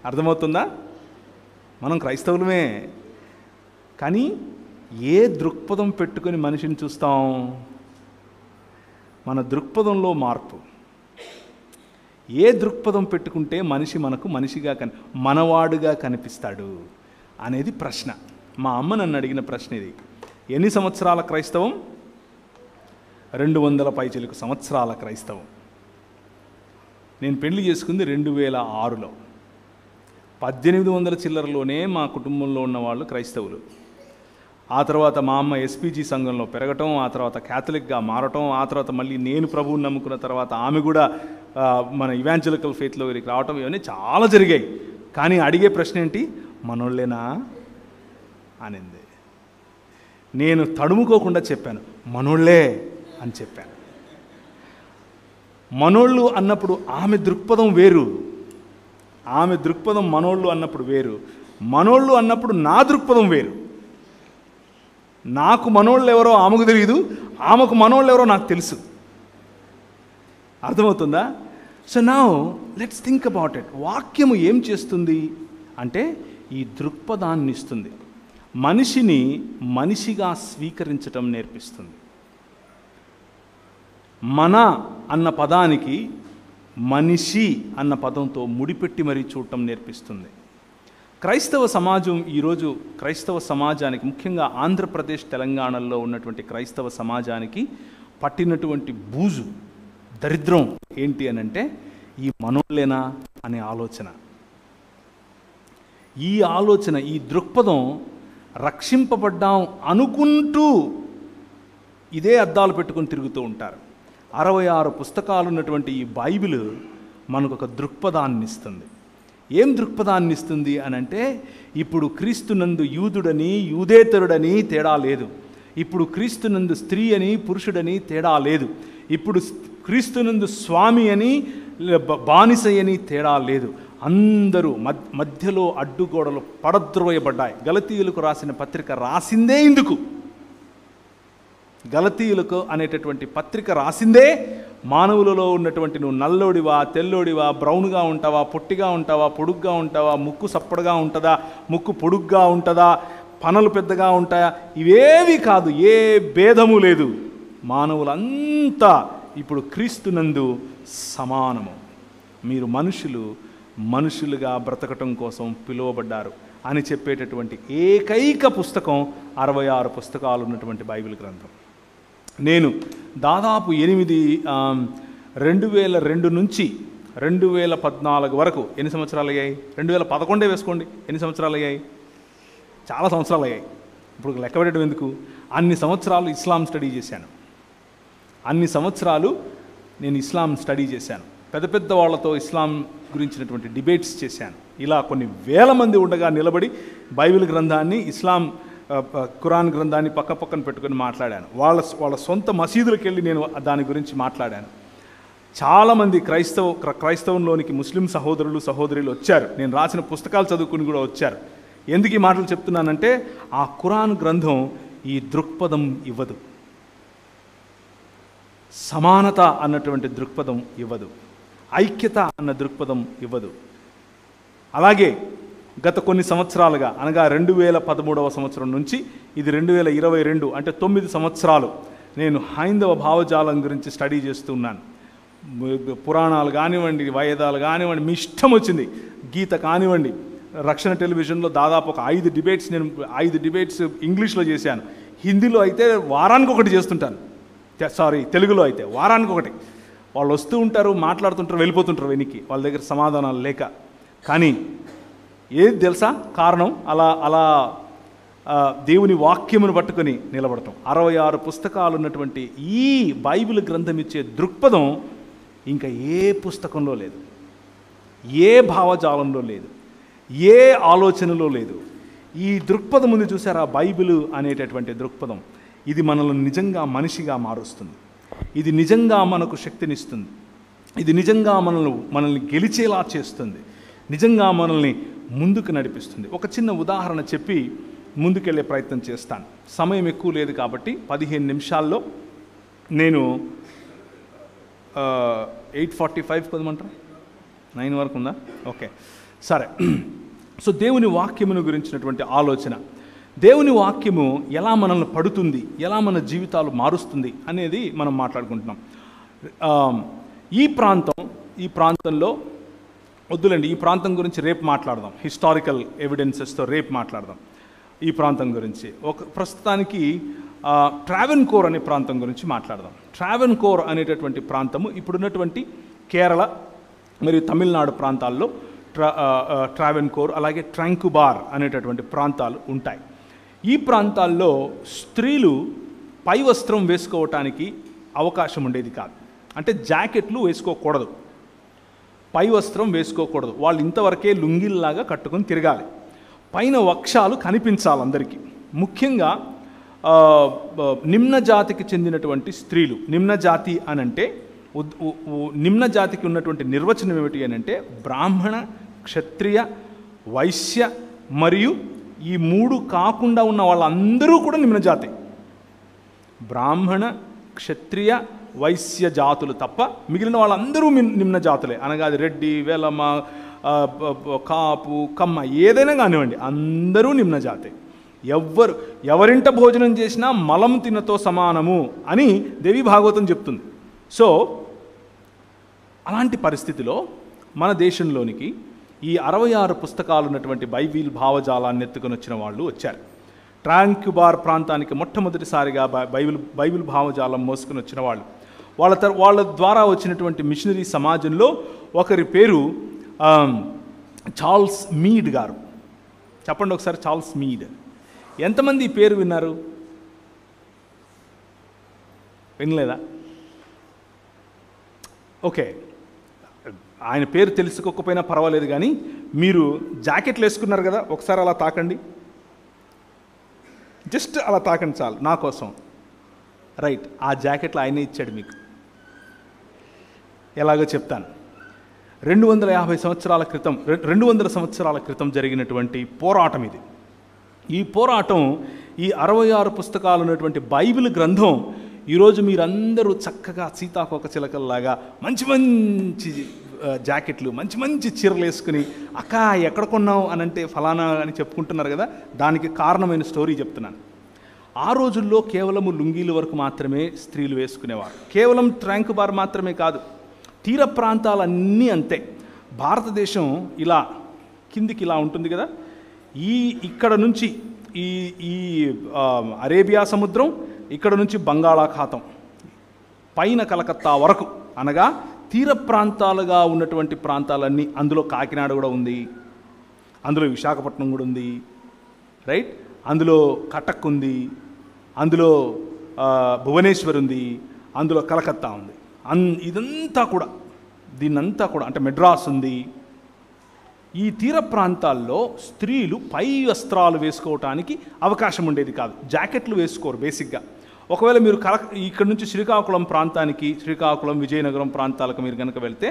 అర్థమవుతుందా? మనం క్రైస్తవులమే, కానీ ఏ దృక్పథం పెట్టుకొని మనిషిని చూస్తాం? మన దృక్పథంలో మార్పు. ఏ దృక్పథం పెట్టుకుంటే మనిషి మనకు మనిషిగా మనవాడుగా కనిపిస్తాడు అనేది ప్రశ్న. మా అమ్మ నన్ను అడిగిన ప్రశ్న ఇది. ఎన్ని సంవత్సరాల క్రైస్తవం? 200 పైచిలకు సంవత్సరాల క్రైస్తవం. నేను పెళ్లి చేసుకుంది 2006లో. 1800 చిల్లరలోనే మా కుటుంబంలో ఉన్నవాళ్ళు క్రైస్తవులు. ఆ తర్వాత మా అమ్మ ఎస్పీజీ సంఘంలో పెరగటం, ఆ తర్వాత క్యాథలిక్గా మారటం, ఆ తర్వాత మళ్ళీ నేను ప్రభువుని నమ్ముకున్న తర్వాత ఆమె కూడా మన ఇవాంజలికల్ ఫెయిత్లో వీరికి రావటం, ఇవన్నీ చాలా జరిగాయి. కానీ అడిగే ప్రశ్న ఏంటి? మనోళ్ళేనా అనింది. నేను తడుముకోకుండా చెప్పాను, మనోళ్ళే అని చెప్పాను. మనోళ్ళు అన్నప్పుడు ఆమె దృక్పథం వేరు, ఆమె దృక్పథం మనోళ్ళు అన్నప్పుడు వేరు, మనోళ్ళు అన్నప్పుడు నా దృక్పథం వేరు. నాకు మనోళ్ళు ఎవరో ఆమెకు తెలియదు, ఆమెకు మనోళ్ళు ఎవరో నాకు తెలుసు. అర్థమవుతుందా? So now let's think about it. వాక్యము ఏం చేస్తుంది అంటే ఈ దృక్పథాన్ని ఇస్తుంది, మనిషిని మనిషిగా స్వీకరించటం నేర్పిస్తుంది. మన అన్న పదానికి మనిషి అన్న పదంతో ముడిపెట్టి మరీ చూడటం నేర్పిస్తుంది. క్రైస్తవ సమాజం ఈరోజు, క్రైస్తవ సమాజానికి, ముఖ్యంగా ఆంధ్రప్రదేశ్ తెలంగాణలో ఉన్నటువంటి క్రైస్తవ సమాజానికి పట్టినటువంటి బూజు, దరిద్రం ఏంటి అని అంటే ఈ మనోళ్ళేనా అనే ఆలోచన. ఈ ఆలోచన, ఈ దృక్పథం రక్షింపబడ్డాం అనుకుంటూ ఇదే అద్దాలు పెట్టుకొని తిరుగుతూ ఉంటారు. 66 పుస్తకాలు ఉన్నటువంటి ఈ బైబిల్ మనకు ఒక దృక్పథాన్ని ఇస్తుంది. ఏం దృక్పథాన్ని ఇస్తుంది అని అంటే, ఇప్పుడు క్రీస్తునందు యూదుడని యూదేతరుడని తేడా లేదు, ఇప్పుడు క్రీస్తునందు స్త్రీ అని పురుషుడని తేడా లేదు, ఇప్పుడు క్రీస్తునందు స్వామి అని బానిస అని తేడా లేదు, అందరూ మధ్యలో అడ్డుగోడలు పడద్రోయబడ్డాయి. గలతీయులకు రాసిన పత్రిక రాసిందే ఇందుకు. గలతీయులకు అనేటటువంటి పత్రిక రాసిందే మానవులలో ఉన్నటువంటి నువ్వు నల్లోడివా, తెల్లోడివా, బ్రౌన్గా ఉంటావా, పొట్టిగా ఉంటావా, పొడుగ్గా ఉంటావా, ముక్కు సప్పడుగా ఉంటుందా, ముక్కు పొడుగ్గా ఉంటుందా, పనలు పెద్దగా ఉంటాయా, ఇవేవి కాదు, ఏ భేదము లేదు. మానవులంతా ఇప్పుడు క్రీస్తునందు సమానము. మీరు మనుషులుగా బ్రతకటం కోసం పిలువబడ్డారు అని చెప్పేటటువంటి ఏకైక పుస్తకం 66 పుస్తకాలు ఉన్నటువంటి బైబిల్ గ్రంథం. నేను దాదాపు 2002 నుంచి 2014 వరకు ఎన్ని సంవత్సరాలు అయ్యాయి? 2011 వేసుకోండి, ఎన్ని సంవత్సరాలు అయ్యాయి? చాలా సంవత్సరాలు అయ్యాయి. ఇప్పుడు లెక్క పెట్టడం ఎందుకు? అన్ని సంవత్సరాలు ఇస్లాం స్టడీ చేశాను. అన్ని సంవత్సరాలు నేను ఇస్లాం స్టడీ చేశాను. పెద్ద పెద్ద వాళ్ళతో ఇస్లాం గురించినటువంటి డిబేట్స్ చేశాను. ఇలా కొన్ని వేల మంది ఉండగా నిలబడి బైబిల్ గ్రంథాన్ని, ఇస్లాం ఖురాన్ గ్రంథాన్ని పక్కన పెట్టుకొని మాట్లాడాను. వాళ్ళ సొంత మసీదులకు వెళ్ళి నేను దాని గురించి మాట్లాడాను. చాలామంది క్రైస్తవంలోనికి ముస్లిం సహోదరులు సహోదరులు వచ్చారు. నేను రాసిన పుస్తకాలు చదువుకుని కూడా వచ్చారు. ఎందుకు ఈ మాటలు చెప్తున్నానంటే, ఆ ఖురాన్ గ్రంథం ఈ దృక్పథం ఇవ్వదు, సమానత అన్నటువంటి దృక్పథం ఇవ్వదు, ఐక్యత అన్న దృక్పథం ఇవ్వదు. అలాగే గత కొన్ని సంవత్సరాలుగా, అనగా 2013వ సంవత్సరం నుంచి ఇది 2022 అంటే 9 సంవత్సరాలు నేను హైందవ భావజాలం గురించి స్టడీ చేస్తున్నాను. పురాణాలు కానివ్వండి, వేదాలు కానివ్వండి, మీ ఇష్టం వచ్చింది, గీత కానివ్వండి. రక్షణ టెలివిజన్లో దాదాపు ఒక 5 డిబేట్స్ ఇంగ్లీష్లో చేశాను. హిందీలో అయితే వారానికి ఒకటి చేస్తుంటాను. తెలుగులో అయితే వారానికి ఒకటి. వాళ్ళు వస్తూ ఉంటారు, మాట్లాడుతుంటారు, వెళ్ళిపోతుంటారు వెనక్కి, వాళ్ళ దగ్గర సమాధానాలు లేక. కానీ ఏది తెలుసా కారణం? అలా దేవుని వాక్యమును పట్టుకొని నిలబడటం. 66 పుస్తకాలు ఉన్నటువంటి ఈ బైబిల్ గ్రంథం ఇచ్చే దృక్పథం ఇంకా ఏ పుస్తకంలో లేదు, ఏ భావజాలంలో లేదు, ఏ ఆలోచనలో లేదు. ఈ దృక్పథం ఉంది చూసారా, బైబిల్ అనేటటువంటి దృక్పథం. ఇది మనల్ని నిజంగా మనిషిగా మారుస్తుంది. ఇది నిజంగా మనకు శక్తినిస్తుంది. ఇది నిజంగా మనల్ని గెలిచేలా చేస్తుంది. నిజంగా మనల్ని ముందుకు నడిపిస్తుంది. ఒక చిన్న ఉదాహరణ చెప్పి ముందుకెళ్ళే ప్రయత్నం చేస్తాను. సమయం ఎక్కువ లేదు కాబట్టి 15 నిమిషాల్లో నేను 8:45 కొదమంటారా? 9 వరకు ఉందా? ఓకే, సరే. సో దేవుని వాక్యమును గురించినటువంటి ఆలోచన, దేవుని వాక్యము ఎలా మనల్ని పడుతుంది, ఎలా మన జీవితాలు మారుస్తుంది అనేది మనం మాట్లాడుకుంటున్నాం. ఈ ప్రాంతంలో వద్దులేండి, ఈ ప్రాంతం గురించి రేపు మాట్లాడదాం. హిస్టారికల్ ఎవిడెన్సెస్తో రేపు మాట్లాడదాం ఈ ప్రాంతం గురించి. ప్రస్తుతానికి ట్రావెన్కోర్ అనే ప్రాంతం గురించి మాట్లాడదాం. ట్రావెన్కోర్ అనేటటువంటి ప్రాంతము ఇప్పుడున్నటువంటి కేరళ మరియు తమిళనాడు ప్రాంతాల్లో ట్రావెన్కోర్, అలాగే ట్రాంకుబార్ అనేటటువంటి ప్రాంతాలు ఉంటాయి. ఈ ప్రాంతాల్లో స్త్రీలు పై వస్త్రం వేసుకోవటానికి అవకాశం ఉండేది కాదు. అంటే జాకెట్లు వేసుకోకూడదు, పై వస్త్రం వేసుకోకూడదు. వాళ్ళు ఇంతవరకే లుంగిల్లాగా కట్టుకొని తిరగాలి. పైన వక్షాలు కనిపించాలి అందరికీ. ముఖ్యంగా నిమ్న జాతికి చెందినటువంటి స్త్రీలు, నిమ్న జాతి అనంటే నిమ్న జాతికి ఉన్నటువంటి నిర్వచనం ఏమిటి అనంటే, బ్రాహ్మణ, క్షత్రియ, వైశ్య మరియు ఈ 3 కాకుండా ఉన్న వాళ్ళందరూ కూడా నిమ్న జాతి. బ్రాహ్మణ, క్షత్రియ, వైశ్య జాతులు తప్ప మిగిలిన వాళ్ళందరూ నిమ్న జాతులే. అనగా అది రెడ్డి, వెలమ, కాపు, కమ్మ ఏదైనా కానివ్వండి, అందరూ నిమ్న జాతే. ఎవరింట భోజనం చేసినా మలం తినతో సమానము అని దేవి భాగవతం చెప్తుంది. సో అలాంటి పరిస్థితిలో మన దేశంలోనికి ఈ 66 పుస్తకాలు ఉన్నటువంటి బైబిల్ భావజాలాన్ని ఎత్తుకొని వచ్చిన వాళ్ళు వచ్చారు. ట్రాంకుబార్ ప్రాంతానికి మొట్టమొదటిసారిగా బైబిల్ భావజాలం మోసుకొని వచ్చిన వాళ్ళు. వాళ్ళ ద్వారా వచ్చినటువంటి మిషనరీ సమాజంలో ఒకరి పేరు చార్ల్స్ మీడ్ గారు. చెప్పండి ఒకసారి, చార్ల్స్ మీడ్. ఎంతమంది ఈ పేరు విన్నారు? వినలేదా? ఓకే, ఆయన పేరు తెలుసుకోకపోయినా పర్వాలేదు, కానీ మీరు జాకెట్లు వేసుకున్నారు కదా, ఒకసారి అలా తాకండి, జస్ట్ అలా తాకండి చాలు నా కోసం. రైట్, ఆ జాకెట్లు ఆయనే ఇచ్చాడు మీకు. ఎలాగో చెప్తాను. 200 సంవత్సరాల క్రితం జరిగినటువంటి పోరాటం ఇది. ఈ పోరాటం, ఈ 66 పుస్తకాలు ఉన్నటువంటి బైబిల్ గ్రంథం ఈరోజు మీరందరూ చక్కగా సీతాకోక చిలకల్లాగా మంచి మంచి జాకెట్లు, మంచి మంచి చీరలు వేసుకుని అక్క ఎక్కడ కొన్నావు అని అంటే ఫలానా అని చెప్పుకుంటున్నారు కదా. దానికి కారణమైన స్టోరీ చెప్తున్నాను. ఆ రోజుల్లో కేవలము లుంగీల వరకు మాత్రమే స్త్రీలు వేసుకునేవారు. కేవలం ట్రంక్ బార్ మాత్రమే కాదు, తీర ప్రాంతాలన్నీ అంతే. భారతదేశం ఇలా కిందికి ఇలా ఉంటుంది కదా, ఇక్కడ నుంచి ఈ అరేబియా సముద్రం, ఇక్కడ నుంచి బంగాళాఖాతం, పైన కలకత్తా వరకు, అనగా తీర ప్రాంతాలుగా ఉన్నటువంటి ప్రాంతాలన్నీ. అందులో కాకినాడ కూడా ఉంది, అందులో విశాఖపట్నం కూడా ఉంది, రైట్, అందులో కటక్ ఉంది, అందులో భువనేశ్వర్ ఉంది, అందులో కలకత్తా ఉంది. ఇదంతా కూడా, దీన్నంతా కూడా అంటే మెడ్రాస్ ఉంది. ఈ తీర ప్రాంతాల్లో స్త్రీలు పై వస్త్రాలు వేసుకోవటానికి అవకాశం ఉండేది కాదు, జాకెట్లు వేసుకోరు బేసిక్గా. ఒకవేళ మీరు ఇక్కడ నుంచి శ్రీకాకుళం ప్రాంతానికి, శ్రీకాకుళం విజయనగరం ప్రాంతాలకు మీరు కనుక వెళ్తే,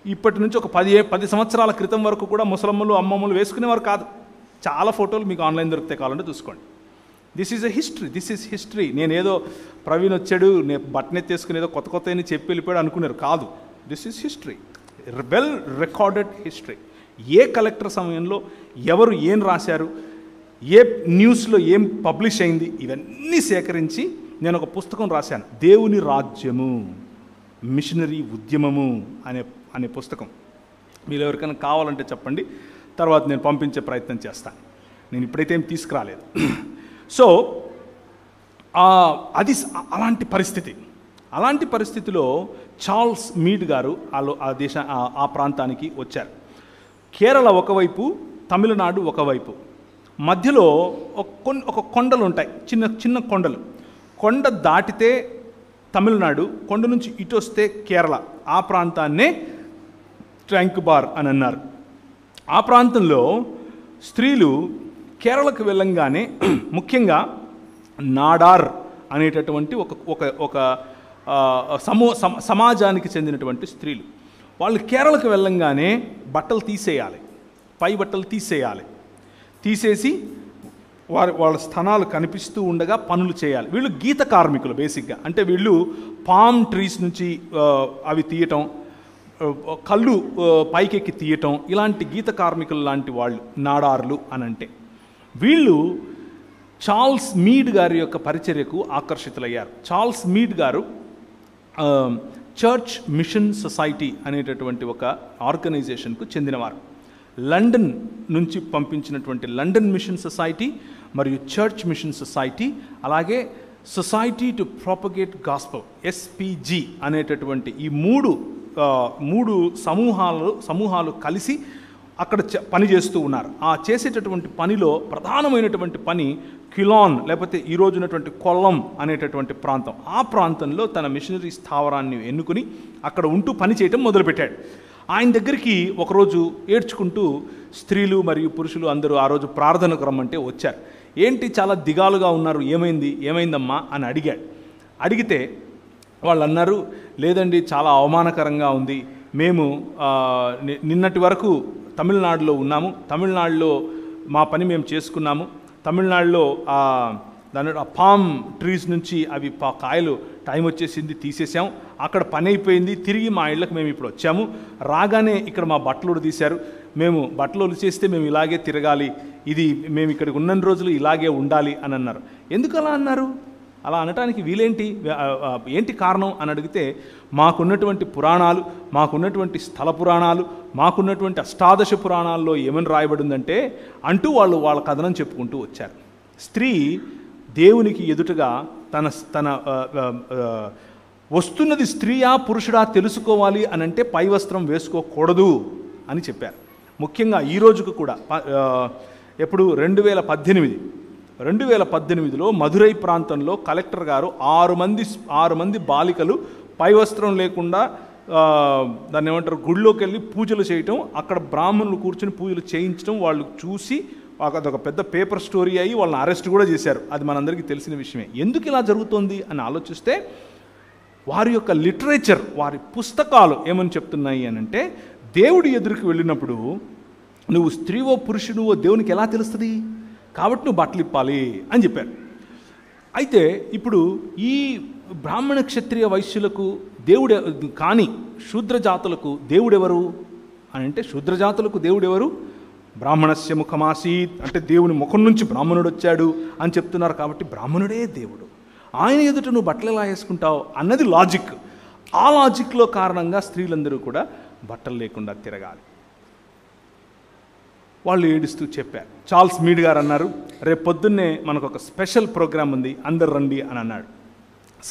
ఇప్పటి నుంచి ఒక 10 సంవత్సరాల క్రితం వరకు కూడా ముసలమ్మలు అమ్మమ్మలు వేసుకునేవారు కాదు. చాలా ఫోటోలు మీకు ఆన్లైన్ దొరికితే కావాలంటే చూసుకోండి. This is history. నేనేదో ప్రవీణ్ వచ్చాడు, నేను బట్టనెత్తేసుకుని ఏదో కొత్త అని చెప్పి వెళ్ళిపోయాడు అనుకున్నారు, కాదు. This is history, well recorded history. A collector సమయంలో ఎవరు ఏం రాశారు, ఏ న్యూస్లో ఏం పబ్లిష్ అయింది, ఇవన్నీ సేకరించి నేను ఒక పుస్తకం రాశాను, దేవుని రాజ్యము, మిషనరీ ఉద్యమము అనే పుస్తకం. మీరు ఎవరికైనా కావాలంటే చెప్పండి, తర్వాత నేను పంపించే ప్రయత్నం చేస్తాను. నేను ఇప్పుడైతే ఏం తీసుకురాలేదు. సో అది అలాంటి పరిస్థితిలో చార్ల్స్ మీడ్ గారు ఆ ప్రాంతానికి వచ్చారు. కేరళ ఒకవైపు, తమిళనాడు ఒకవైపు, మధ్యలో ఒక కొండలు ఉంటాయి, చిన్న చిన్న కొండలు. కొండ దాటితే తమిళనాడు, కొండ నుంచి ఇటు వస్తే కేరళ. ఆ ప్రాంతాన్నే ట్రంక్ బార్ అని అన్నారు. ఆ ప్రాంతంలో స్త్రీలు కేరళకు వెళ్ళంగానే ముఖ్యంగా నాడార్ అనేటటువంటి ఒక సమాజానికి చెందినటువంటి స్త్రీలు, వాళ్ళు కేరళకు వెళ్ళంగానే బట్టలు తీసేయాలి, పై బట్టలు తీసేసి వాళ్ళ స్థనాలు కనిపిస్తూ ఉండగా పనులు చేయాలి. వీళ్ళు గీత కార్మికులు బేసిక్గా. అంటే వీళ్ళు పామ్ ట్రీస్ నుంచి అవి తీయటం, కళ్ళు పైకెక్కి తీయటం, ఇలాంటి గీత కార్మికులు లాంటి వాళ్ళు నాడార్లు అనంటే. వీళ్ళు చార్ల్స్ మీడ్ గారి యొక్క పరిచర్యకు ఆకర్షితులయ్యారు. చార్ల్స్ మీడ్ గారు చర్చ్ మిషన్ సొసైటీ అనేటటువంటి ఒక ఆర్గనైజేషన్కు చెందినవారు. లండన్ నుంచి పంపించినటువంటి లండన్ మిషన్ సొసైటీ మరియు చర్చ్ మిషన్ సొసైటీ, అలాగే society to propagate gospel SPG అనేటటువంటి ఈ మూడు సమూహాలు కలిసి అక్కడ పనిచేస్తూ ఉన్నారు. ఆ చేసేటటువంటి పనిలో ప్రధానమైనటువంటి పని క్యులాన్, లేకపోతే ఈరోజు ఉన్నటువంటి కొల్లం అనేటటువంటి ప్రాంతం. ఆ ప్రాంతంలో తన మిషనరీ స్థావరాన్ని ఎన్నుకుని అక్కడ ఉంటూ పని చేయటం మొదలుపెట్టాడు. ఆయన దగ్గరికి ఒకరోజు ఏడ్చుకుంటూ స్త్రీలు మరియు పురుషులు అందరూ ఆ రోజు ప్రార్థనకు రమ్మంటే వచ్చారు. ఏంటి చాలా దిగాలుగా ఉన్నారు, ఏమైందమ్మా అని అడిగితే వాళ్ళు అన్నారు, లేదండి చాలా అవమానకరంగా ఉంది, మేము నిన్నటి వరకు తమిళనాడులో ఉన్నాము, తమిళనాడులో మా పని మేము చేసుకున్నాము, తమిళనాడులో దాని పామ్ ట్రీస్ నుంచి అవి కాయలు టైం వచ్చేసింది తీసేసాం, అక్కడ పని అయిపోయింది, తిరిగి మా ఇళ్ళకి మేము ఇప్పుడు వచ్చాము, రాగానే ఇక్కడ మా బట్టలు తీశారు, మేము బట్టలు చేస్తే మేము ఇలాగే తిరగాలి, ఇది మేము ఇక్కడికి ఉన్న రోజులు ఇలాగే ఉండాలి అని అన్నారు. ఎందుకు అలా అన్నారు? అలా అనటానికి ఏంటి కారణం అని అడిగితే, మాకున్నటువంటి పురాణాలు, మాకున్నటువంటి స్థల పురాణాలు, మాకున్నటువంటి అష్టాదశ పురాణాల్లో ఏమని రాయబడిందంటే అంటూ వాళ్ళ కథనం చెప్పుకుంటూ వచ్చారు. స్త్రీ దేవునికి ఎదుటగా తన వస్తున్నది స్త్రీయా పురుషుడా తెలుసుకోవాలి అని అంటే పై వస్త్రం వేసుకోకూడదు అని చెప్పారు. ముఖ్యంగా ఈ రోజుకు కూడా ఎప్పుడు 2018లో మధురై ప్రాంతంలో కలెక్టర్ గారు 6 మంది బాలికలు పై వస్త్రం లేకుండా దాన్ని ఏమంటారు, గుడిలోకి వెళ్ళి పూజలు చేయటం, అక్కడ బ్రాహ్మణులు కూర్చొని పూజలు చేయించడం, వాళ్ళు చూసి అదొక పెద్ద పేపర్ స్టోరీ అయ్యి వాళ్ళని అరెస్ట్ కూడా చేశారు. అది మనందరికీ తెలిసిన విషయమే. ఎందుకు ఇలా జరుగుతోంది అని ఆలోచిస్తే వారి యొక్క లిటరేచర్, వారి పుస్తకాలు ఏమని చెప్తున్నాయి అని అంటే, దేవుడి ఎదురుకు వెళ్ళినప్పుడు నువ్వు స్త్రీవో పురుషుడువో దేవునికి ఎలా తెలుస్తుంది, కాబట్టి నువ్వు బట్టలు ఇప్పాలి అని చెప్పారు. అయితే ఇప్పుడు ఈ బ్రాహ్మణ క్షత్రియ వైశ్యులకు దేవుడు కానీ శూద్రజాతులకు దేవుడెవరు అని అంటే, శూద్రజాతులకు దేవుడెవరు? బ్రాహ్మణస్య ముఖమాసీత్ అంటే దేవుని ముఖం నుంచి బ్రాహ్మణుడు వచ్చాడు అని చెప్తున్నారు. కాబట్టి బ్రాహ్మణుడే దేవుడు, ఆయన ఎదుట నువ్వు బట్టలు ఎలా వేసుకుంటావు అన్నది లాజిక్. ఆ లాజిక్లో కారణంగా స్త్రీలందరూ కూడా బట్టలు లేకుండా తిరగాలి. వాళ్ళు ఏడుస్తూ చెప్పారు. చార్ల్స్ మీడ్ గారు అన్నారు, రేపు పొద్దున్నే మనకు ఒక స్పెషల్ ప్రోగ్రాం ఉంది, అందరు రండి అని అన్నాడు.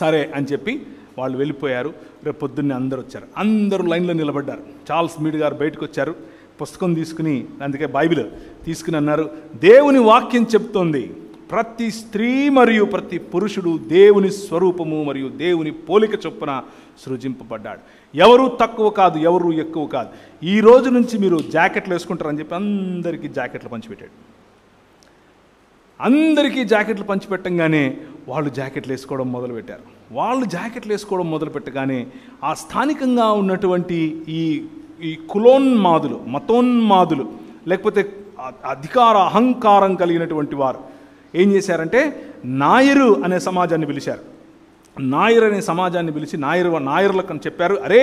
సరే అని చెప్పి వాళ్ళు వెళ్ళిపోయారు. రేపు పొద్దున్నే అందరూ వచ్చారు. అందరూ లైన్లో నిలబడ్డారు. చార్ల్స్ మీడ్ గారు బయటకు వచ్చారు, పుస్తకం తీసుకుని, అందుకే బైబిల్ తీసుకుని అన్నారు, దేవుని వాక్యం చెప్తోంది, ప్రతి స్త్రీ మరియు ప్రతి పురుషుడు దేవుని స్వరూపము మరియు దేవుని పోలిక చొప్పున సృజింపబడ్డాడు. ఎవరు తక్కువ కాదు, ఎవరు ఎక్కువ కాదు. ఈ రోజు నుంచి మీరు జాకెట్లు వేసుకుంటారని చెప్పి అందరికీ జాకెట్లు పంచిపెట్టాడు. అందరికీ జాకెట్లు పంచిపెట్టంగానే వాళ్ళు జాకెట్లు వేసుకోవడం మొదలుపెట్టారు. వాళ్ళు జాకెట్లు వేసుకోవడం మొదలుపెట్టగానే ఆ స్థానికంగా ఉన్నటువంటి ఈ కులోన్మాదులు, మతోన్మాదులు, లేకపోతే అధికార అహంకారం కలిగినటువంటి వారు ఏం చేశారంటే, నాయరు అనే సమాజాన్ని పిలిచారు. నాయర్ అనే సమాజాన్ని పిలిచి నాయరులకు అని చెప్పారు, అరే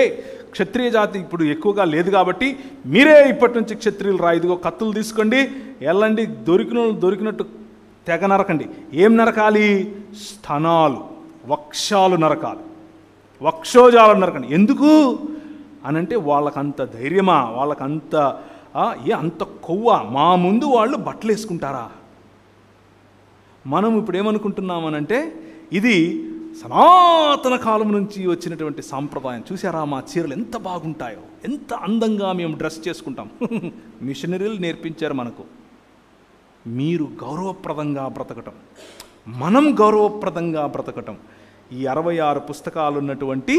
క్షత్రియ జాతి ఇప్పుడు ఎక్కువగా లేదు కాబట్టి మీరే ఇప్పటి నుంచి క్షత్రియులు రా, ఇదిగో కత్తులు తీసుకోండి, వెళ్ళండి, దొరికినట్టు తెగ నరకండి. ఏం నరకాలి? స్తనాలు, వక్షాలు నరకాలి, వక్షోజాలు నరకండి. ఎందుకు అనంటే వాళ్ళకంత ధైర్యమా, వాళ్ళకంత అంత కొవ్వా, మా ముందు వాళ్ళు బట్టలు వేసుకుంటారా? మనం ఇప్పుడు ఏమనుకుంటున్నామనంటే, ఇది సనాతన కాలం నుంచి వచ్చినటువంటి సాంప్రదాయం. చూసారా మా చీరలు ఎంత బాగుంటాయో, ఎంత అందంగా మేము డ్రెస్ చేసుకుంటాం. మిషనరీలు నేర్పించారు మనకు. మీరు గౌరవప్రదంగా బ్రతకటం, మనం గౌరవప్రదంగా బ్రతకటం ఈ 66 పుస్తకాలు ఉన్నటువంటి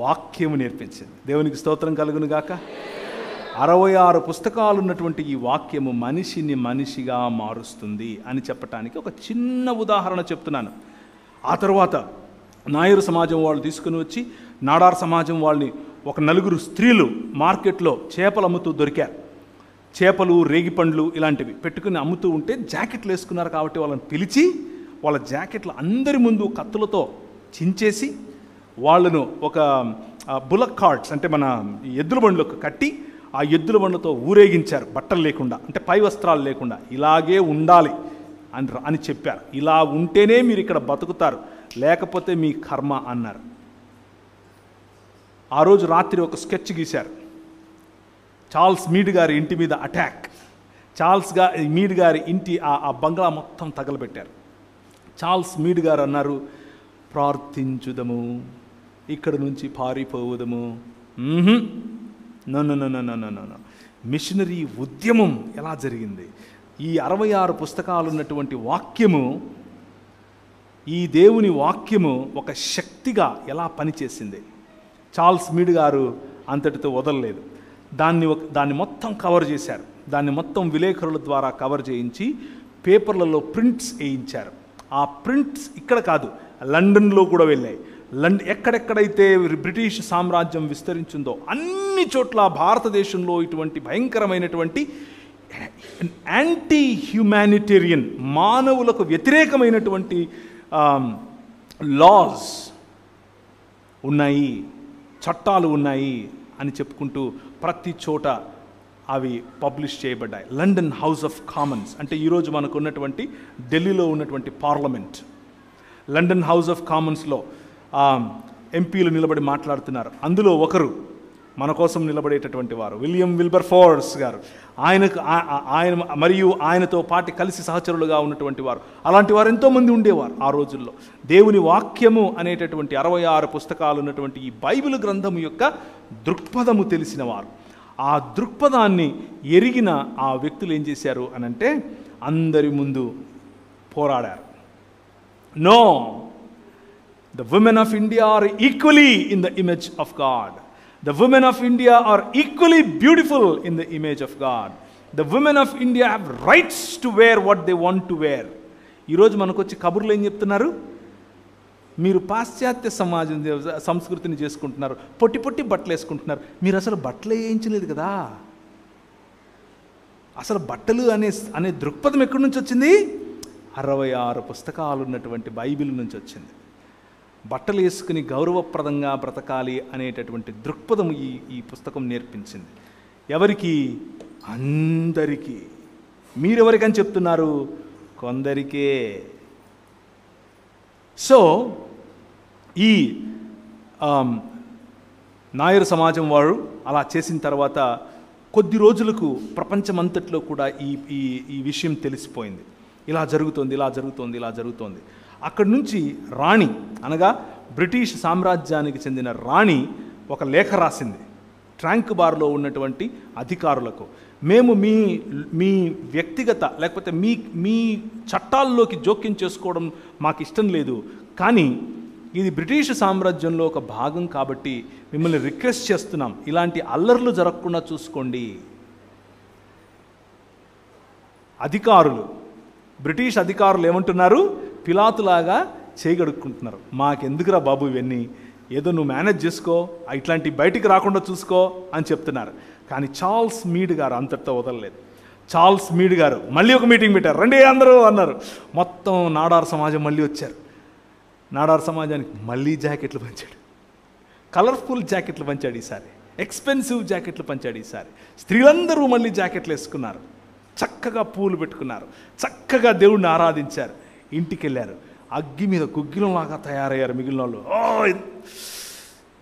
వాక్యము నేర్పించింది. దేవునికి స్తోత్రం కలుగును గాక. 66 పుస్తకాలు ఉన్నటువంటి ఈ వాక్యము మనిషిని మనిషిగా మారుస్తుంది అని చెప్పటానికి ఒక చిన్న ఉదాహరణ చెప్తున్నాను. ఆ తర్వాత నాయరు సమాజం వాళ్ళు తీసుకుని వచ్చి నాడార్ సమాజం వాళ్ళని ఒక 4 స్త్రీలు మార్కెట్లో చేపలు అమ్ముతూ దొరికారు. చేపలు, రేగిపండ్లు ఇలాంటివి పెట్టుకుని అమ్ముతూ ఉంటే జాకెట్లు వేసుకున్నారు కాబట్టి వాళ్ళని పిలిచి వాళ్ళ జాకెట్లు అందరి ముందు కత్తులతో చించేసి వాళ్ళను ఒక బులక్ కార్ట్స్ అంటే మన ఎద్దుల బండ్లకు కట్టి ఆ ఎద్దుల బండ్లతో ఊరేగించారు, బట్టలు లేకుండా, అంటే పై వస్త్రాలు లేకుండా. ఇలాగే ఉండాలి అని చెప్పారు. ఇలా ఉంటేనే మీరు ఇక్కడ బతుకుతారు, లేకపోతే మీ కర్మ అన్నారు. ఆ రోజు రాత్రి ఒక స్కెచ్ గీశారు. చార్ల్స్ మీడ్ గారి ఇంటి మీద అటాక్. మీడ్ గారి ఇంటి ఆ బంగ్లా మొత్తం తగలబెట్టారు. చార్ల్స్ మీడ్ గారు అన్నారు, ప్రార్థించుదము, ఇక్కడ నుంచి పారిపోవుదము. నో. మిషనరీ ఉద్యమం ఎలా జరిగింది? ఈ 66 పుస్తకాలు ఉన్నటువంటి వాక్యము, ఈ దేవుని వాక్యము ఒక శక్తిగా ఎలా పనిచేసింది. చార్ల్స్ మీడ్ గారు అంతటితో వదలలేదు. దాన్ని మొత్తం కవర్ చేశారు. దాన్ని మొత్తం విలేకరుల ద్వారా కవర్ చేయించి పేపర్లలో ప్రింట్స్ వేయించారు. ఆ ప్రింట్స్ ఇక్కడ కాదు, లండన్లో కూడా వెళ్ళాయి. ఎక్కడెక్కడైతే బ్రిటిష్ సామ్రాజ్యం విస్తరించిందో అన్ని చోట్ల భారతదేశంలో ఇటువంటి భయంకరమైనటువంటి యాంటీ హ్యూమానిటేరియన్, మానవులకు వ్యతిరేకమైనటువంటి లాస్ ఉన్నాయి, చట్టాలు ఉన్నాయి అని చెప్పుకుంటూ ప్రతి చోట అవి పబ్లిష్ చేయబడ్డాయి. లండన్ హౌస్ ఆఫ్ కామన్స్ అంటే ఈరోజు మనకు ఉన్నటువంటి ఢిల్లీలో ఉన్నటువంటి పార్లమెంట్. లండన్ హౌస్ ఆఫ్ కామన్స్లో ఎంపీలు నిలబడి మాట్లాడుతున్నారు. అందులో ఒకరు మన కోసం నిలబడేటటువంటి వారు విలియం విల్బర్ఫోర్స్ గారు. ఆయన మరియు ఆయనతో పాటు కలిసి సహచరులుగా ఉన్నటువంటి వారు, అలాంటి వారు ఎంతోమంది ఉండేవారు ఆ రోజుల్లో. దేవుని వాక్యము అనేటటువంటి 66 పుస్తకాలు ఉన్నటువంటి ఈ బైబిల్ గ్రంథము యొక్క దృక్పథము తెలిసిన వారు. ఆ దృక్పథాన్ని ఎరిగిన ఆ వ్యక్తులు ఏం చేశారు అనంటే, అందరి ముందు పోరాడారు. No, the women of India are equally in the image of God. The women of India are equally beautiful in the image of God. The women of India have rights to wear what they want to wear. ఈరోజు మనకు వచ్చి కబుర్లు ఏం చెప్తున్నారు? మీరు పాశ్చాత్య సమాజం సంస్కృతిని చేసుకుంటున్నారు, పొట్టి పొట్టి బట్టలు వేసుకుంటున్నారు. మీరు అసలు బట్టలు వేయించలేదు కదా. అసలు బట్టలు అనే దృక్పథం ఎక్కడి నుంచి వచ్చింది? 66 పుస్తకాలు ఉన్నటువంటి బైబిల్ నుంచి వచ్చింది. బట్టలు వేసుకుని గౌరవప్రదంగా బ్రతకాలి అనేటటువంటి దృక్పథం ఈ పుస్తకం నేర్పించింది. ఎవరికి? అందరికీ. మీరెవరికని చెప్తున్నారు? కొందరికే. సో ఈ నాయర్ సమాజం వారు అలా చేసిన తర్వాత కొద్ది రోజులకు ప్రపంచమంతట్లో కూడా ఈ విషయం తెలిసిపోయింది. ఇలా జరుగుతోంది. అక్కడి నుంచి రాణి, అనగా బ్రిటిష్ సామ్రాజ్యానికి చెందిన రాణి ఒక లేఖ రాసింది ట్రాంక్ బార్లో ఉన్నటువంటి అధికారులకు. మేము మీ వ్యక్తిగత లేకపోతే మీ చట్టాల్లోకి జోక్యం చేసుకోవడం మాకు ఇష్టం లేదు, కానీ ఇది బ్రిటిష్ సామ్రాజ్యంలో ఒక భాగం కాబట్టి మిమ్మల్ని రిక్వెస్ట్ చేస్తున్నాం, ఇలాంటి అల్లర్లు జరగకుండా చూసుకోండి. అధికారులు, బ్రిటిష్ అధికారులు ఏమంటున్నారు? పిలాతులాగా చేయగడుక్కుంటున్నారు. మాకెందుకురా బాబు ఇవన్నీ, ఏదో నువ్వు మేనేజ్ చేసుకో, ఇట్లాంటి బయటికి రాకుండా చూసుకో అని చెప్తున్నారు. కానీ చార్ల్స్ మీడ్ గారు అంతటితో వదలలేదు. చార్ల్స్ మీడ్ గారు మళ్ళీ ఒక మీటింగ్ పెట్టారు. రండి అందరూ అన్నారు. మొత్తం నాడార్ సమాజం మళ్ళీ వచ్చారు. నాడార్ సమాజానికి మళ్ళీ జాకెట్లు పంచాడు, కలర్ఫుల్ జాకెట్లు పంచాడు ఈసారి, ఎక్స్పెన్సివ్ జాకెట్లు పంచాడు ఈసారి. స్త్రీలందరూ మళ్ళీ జాకెట్లు వేసుకున్నారు, చక్కగా పూలు పెట్టుకున్నారు, చక్కగా దేవుణ్ణి ఆరాధించారు. ఇంటికి వెళ్ళారు, అగ్గి మీద గుగ్గిలంలాగా తయారయ్యారు మిగిలిన వాళ్ళు.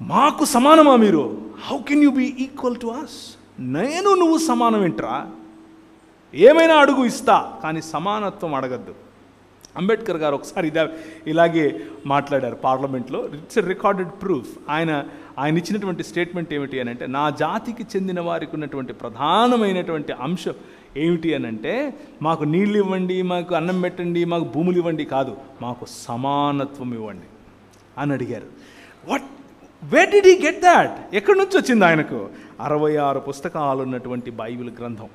మాకు సమానమా మీరు? How can you be equal to us? నేను నువ్వు సమానం ఏంట్రా? ఏమైనా అడుగు ఇస్తా, కానీ సమానత్వం అడగద్దు. అంబేద్కర్ గారు ఒకసారి ఇలాగే మాట్లాడారు పార్లమెంట్లో. It's a recorded proof. ఆయన ఇచ్చినటువంటి స్టేట్మెంట్ ఏమిటి అని అంటే, నా జాతికి చెందిన వారికి ఉన్నటువంటి ప్రధానమైనటువంటి అంశం ఏమిటి అని అంటే, మాకు నీళ్ళు ఇవ్వండి, మాకు అన్నం పెట్టండి, మాకు భూములు ఇవ్వండి కాదు, మాకు సమానత్వం ఇవ్వండి అని అడిగారు. Where did he get that? ఎక్కడి నుంచి వచ్చింది ఆయనకు? 66 పుస్తకాలు ఉన్నటువంటి బైబిల్ గ్రంథం.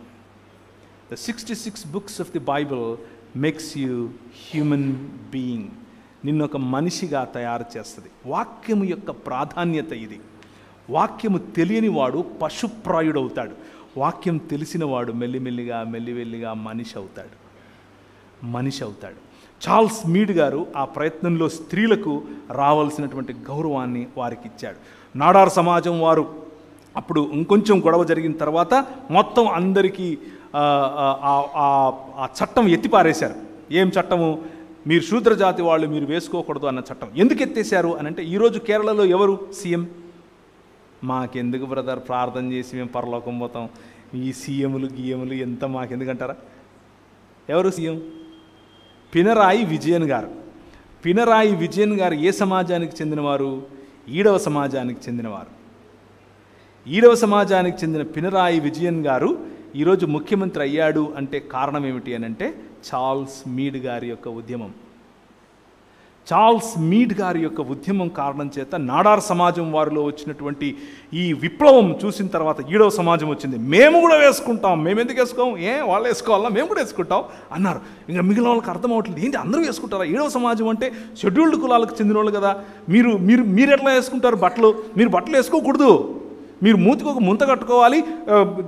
The 66 books of the Bible makes you human being. నిన్ను ఒక మనిషిగా తయారు చేస్తుంది. వాక్యము యొక్క ప్రాధాన్యత ఇది. వాక్యము తెలియని వాడు పశుప్రాయుడవుతాడు, వాక్యం తెలిసిన వాడు మెల్లిమెల్లిగా మనిషి అవుతాడు. చార్ల్స్ మీడ్ గారు ఆ ప్రయత్నంలో స్త్రీలకు రావాల్సినటువంటి గౌరవాన్ని వారికి ఇచ్చాడు. నాడార్ సమాజం వారు అప్పుడు ఇంకొంచెం గొడవ జరిగిన తర్వాత మొత్తం అందరికీ ఆ చట్టం ఎత్తిపారేశారు. ఏం చట్టము? మీరు శూద్రజాతి వాళ్ళు మీరు వేసుకోకూడదు అన్న చట్టం. ఎందుకు ఎత్తేసారు అని అంటే, ఈరోజు కేరళలో ఎవరు సీఎం? మాకెందుకు బ్రదర్, ప్రార్థన చేసి మేము పరలోకం పోతాం, ఈ సీఎంలు గీఎంలు ఎంత మాకెందుకంటారా? ఎవరు సీఎం? పినరాయి విజయన్ గారు. పినరాయి విజయన్ గారు ఏ సమాజానికి చెందినవారు? ఈడవ సమాజానికి చెందినవారు. ఈడవ సమాజానికి చెందిన పినరాయి విజయన్ గారు ఈరోజు ముఖ్యమంత్రి అయ్యాడు అంటే కారణం ఏమిటి అని అంటే, చార్ల్స్ మీడ్ గారి యొక్క ఉద్యమం. చార్ల్స్ మీడ్ గారి యొక్క ఉద్యమం కారణం చేత నాడార్ సమాజం వారిలో వచ్చినటువంటి ఈ విప్లవం చూసిన తర్వాత ఈడవ సమాజం వచ్చింది. మేము కూడా వేసుకుంటాం, మేము ఎందుకు వేసుకోం, వాళ్ళు వేసుకోవాలా, మేము కూడా వేసుకుంటాం అన్నారు. ఇంకా మిగిలిన వాళ్ళకి అర్థం అవ్వట్లేదు, ఏంటి అందరూ వేసుకుంటారా? ఈడవ సమాజం అంటే షెడ్యూల్డ్ కులాలకు చెందిన వాళ్ళు కదా, మీరు ఎట్లా వేసుకుంటారు బట్టలు? మీరు బట్టలు వేసుకోకూడదు, మీరు మూతికి ఒక ముంత కట్టుకోవాలి,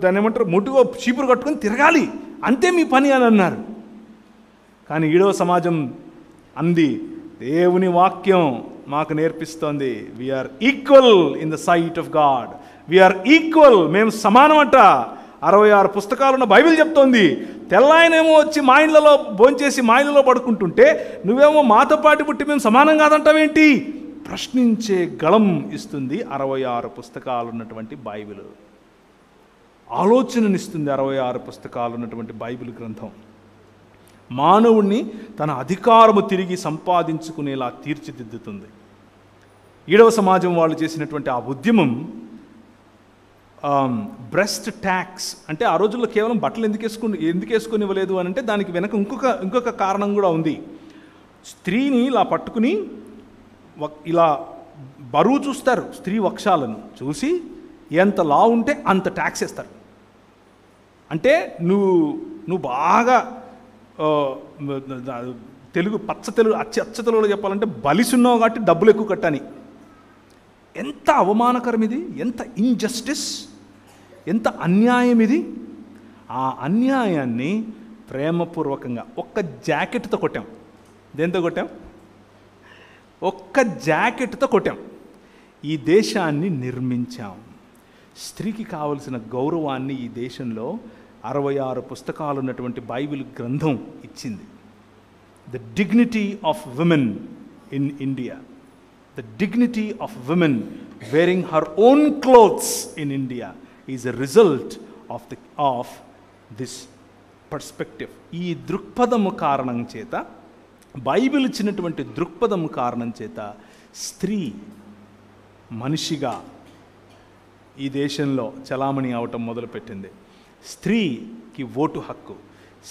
దాన్ని ఏమంటారు, ముట్టుకో చీపురు కట్టుకొని తిరగాలి, అంతే మీ పని అని అన్నారు. కానీ ఈడవ సమాజం అంది, దేవుని వాక్యం మాకు నేర్పిస్తోంది, we are equal in the sight of God, we are equal, మేము సమానమంట. 66 పుస్తకాలున్న బైబిల్ చెప్తోంది. తెల్లాయనేమో వచ్చి మా ఇళ్లలో భోంచేసి మా ఇళ్లలో పడుకుంటుంటే నువ్వేమో మాతో పాటు పుట్టి మేము సమానం కాదంటావేంటి? ప్రశ్నించే గళం ఇస్తుంది 66 పుస్తకాలు ఉన్నటువంటి బైబిల్. ఆలోచననిస్తుంది 66 పుస్తకాలు ఉన్నటువంటి బైబిల్ గ్రంథం. మానవుణ్ణి తన అధికారము తిరిగి సంపాదించుకునేలా తీర్చిదిద్దుతుంది. ఈడవ సమాజం వాళ్ళు చేసినటువంటి ఆ ఉద్యమం బ్రెస్ట్ ట్యాక్స్ అంటే, ఆ రోజుల్లో కేవలం బట్టలు ఎందుకు వేసుకునివ్వలేదు అని అంటే, దానికి వెనక ఇంకొక కారణం కూడా ఉంది. స్త్రీని ఇలా పట్టుకుని ఇలా బరువు చూస్తారు, స్త్రీ వక్షాలను చూసి ఎంత లా ఉంటే అంత ట్యాక్స్ వేస్తారు. అంటే నువ్వు బాగా తెలుగు పచ్చ తెలుగు అచ్చ తెలుగులో చెప్పాలంటే బలిసున్నావు కాబట్టి డబ్బులు ఎక్కువ కట్టని. ఎంత అవమానకరం ఇది, ఎంత ఇన్జస్టిస్, ఎంత అన్యాయం ఇది. ఆ అన్యాయాన్ని ప్రేమపూర్వకంగా ఒక్క జాకెట్తో కొట్టాం. దేంతో కొట్టాం? ఒక్క జాకెట్తో కొట్టాం. ఈ దేశాన్ని నిర్మించాం. స్త్రీకి కావలసిన గౌరవాన్ని ఈ దేశంలో 66 పుస్తకాలు ఉన్నటువంటి బైబిల్ గ్రంథం ఇచ్చింది. The dignity of women in India, the dignity of women wearing her own clothes in India is a result of this perspective. ఈ దృక్పథము కారణం చేత, బైబిల్ ఇచ్చినటువంటి దృక్పథము కారణం చేత స్త్రీ మనిషిగా ఈ దేశంలో చలామణి అవటం మొదలుపెట్టింది. స్త్రీకి ఓటు హక్కు,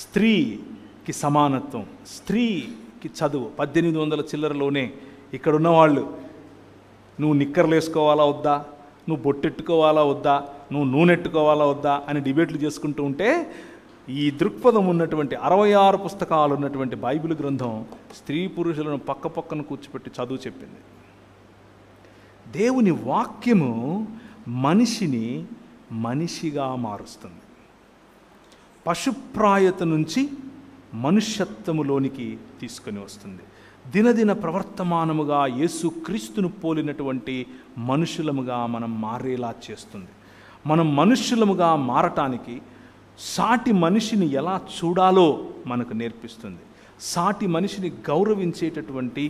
స్త్రీకి సమానత్వం, స్త్రీకి చదువు. 1800 చిల్లరలోనే ఇక్కడ ఉన్నవాళ్ళు నువ్వు నిక్కర్లు వేసుకోవాలా వద్దా, నువ్వు బొట్టెట్టుకోవాలా వద్దా, నువ్వు నూనెట్టుకోవాలా వద్దా అని డిబేట్లు చేసుకుంటూ ఉంటే ఈ దృక్పథం ఉన్నటువంటి 66 పుస్తకాలు ఉన్నటువంటి బైబిల్ గ్రంథం స్త్రీ పురుషులను పక్క పక్కన కూర్చోపెట్టి చదువు చెప్పింది. దేవుని వాక్యము మనిషిని మనిషిగా మారుస్తుంది. పశుప్రాయత నుంచి మనుష్యత్వములోనికి తీసుకొని వస్తుంది. దినదిన ప్రవర్తమానముగా యేసు క్రీస్తును పోలినటువంటి మనుషులముగా మనం మారేలా చేస్తుంది. మనం మనుష్యులముగా మారటానికి సాటి మనిషిని ఎలా చూడాలో మనకు నేర్పిస్తుంది. సాటి మనిషిని గౌరవించేటటువంటి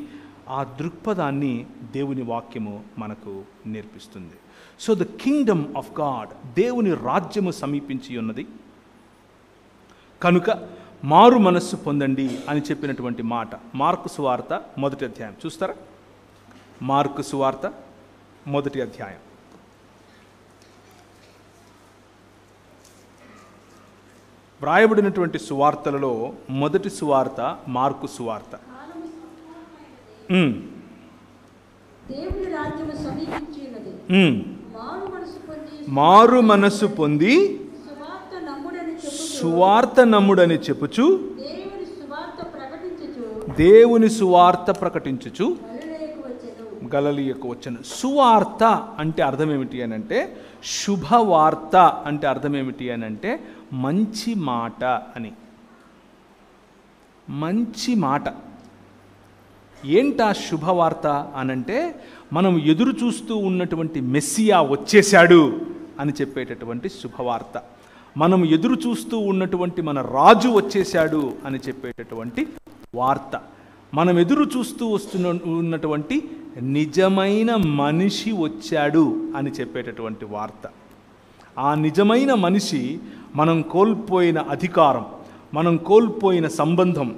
ఆ దృక్పథాన్ని దేవుని వాక్యము మనకు నేర్పిస్తుంది. So the Kingdom of God, దేవుని రాజ్యము సమీపించి ఉన్నది కనుక మారు మనస్సు పొందండి అని చెప్పినటువంటి మాట మార్కు సువార్త 1వ అధ్యాయం చూస్తారా? మార్కు సువార్త 1వ అధ్యాయం. వ్రాయబడినటువంటి సువార్తలలో మొదటి సువార్త మార్కు సువార్త. మారు మనస్సు పొంది సువార్త నమ్ముడని చెప్పుచు దేవుని సువార్త ప్రకటించుచు గలిలయకు వచ్చెను. సువార్త అంటే అర్థం ఏమిటి అని అంటే, శుభవార్త అంటే అర్థం ఏమిటి అని అంటే మంచి మాట అని. మంచి మాట ఏంటా శుభవార్త అనంటే, మనం ఎదురు చూస్తూ ఉన్నటువంటి మెస్సియా వచ్చేశాడు అని చెప్పేటటువంటి శుభవార్త. మనం ఎదురు చూస్తూ ఉన్నటువంటి మన రాజు వచ్చేశాడు అని చెప్పేటటువంటి వార్త. మనం ఎదురు చూస్తూ ఉన్నటువంటి నిజమైన మనిషి వచ్చాడు అని చెప్పేటటువంటి వార్త. ఆ నిజమైన మనిషి మనం కోల్పోయిన అధికారం, మనం కోల్పోయిన సంబంధం,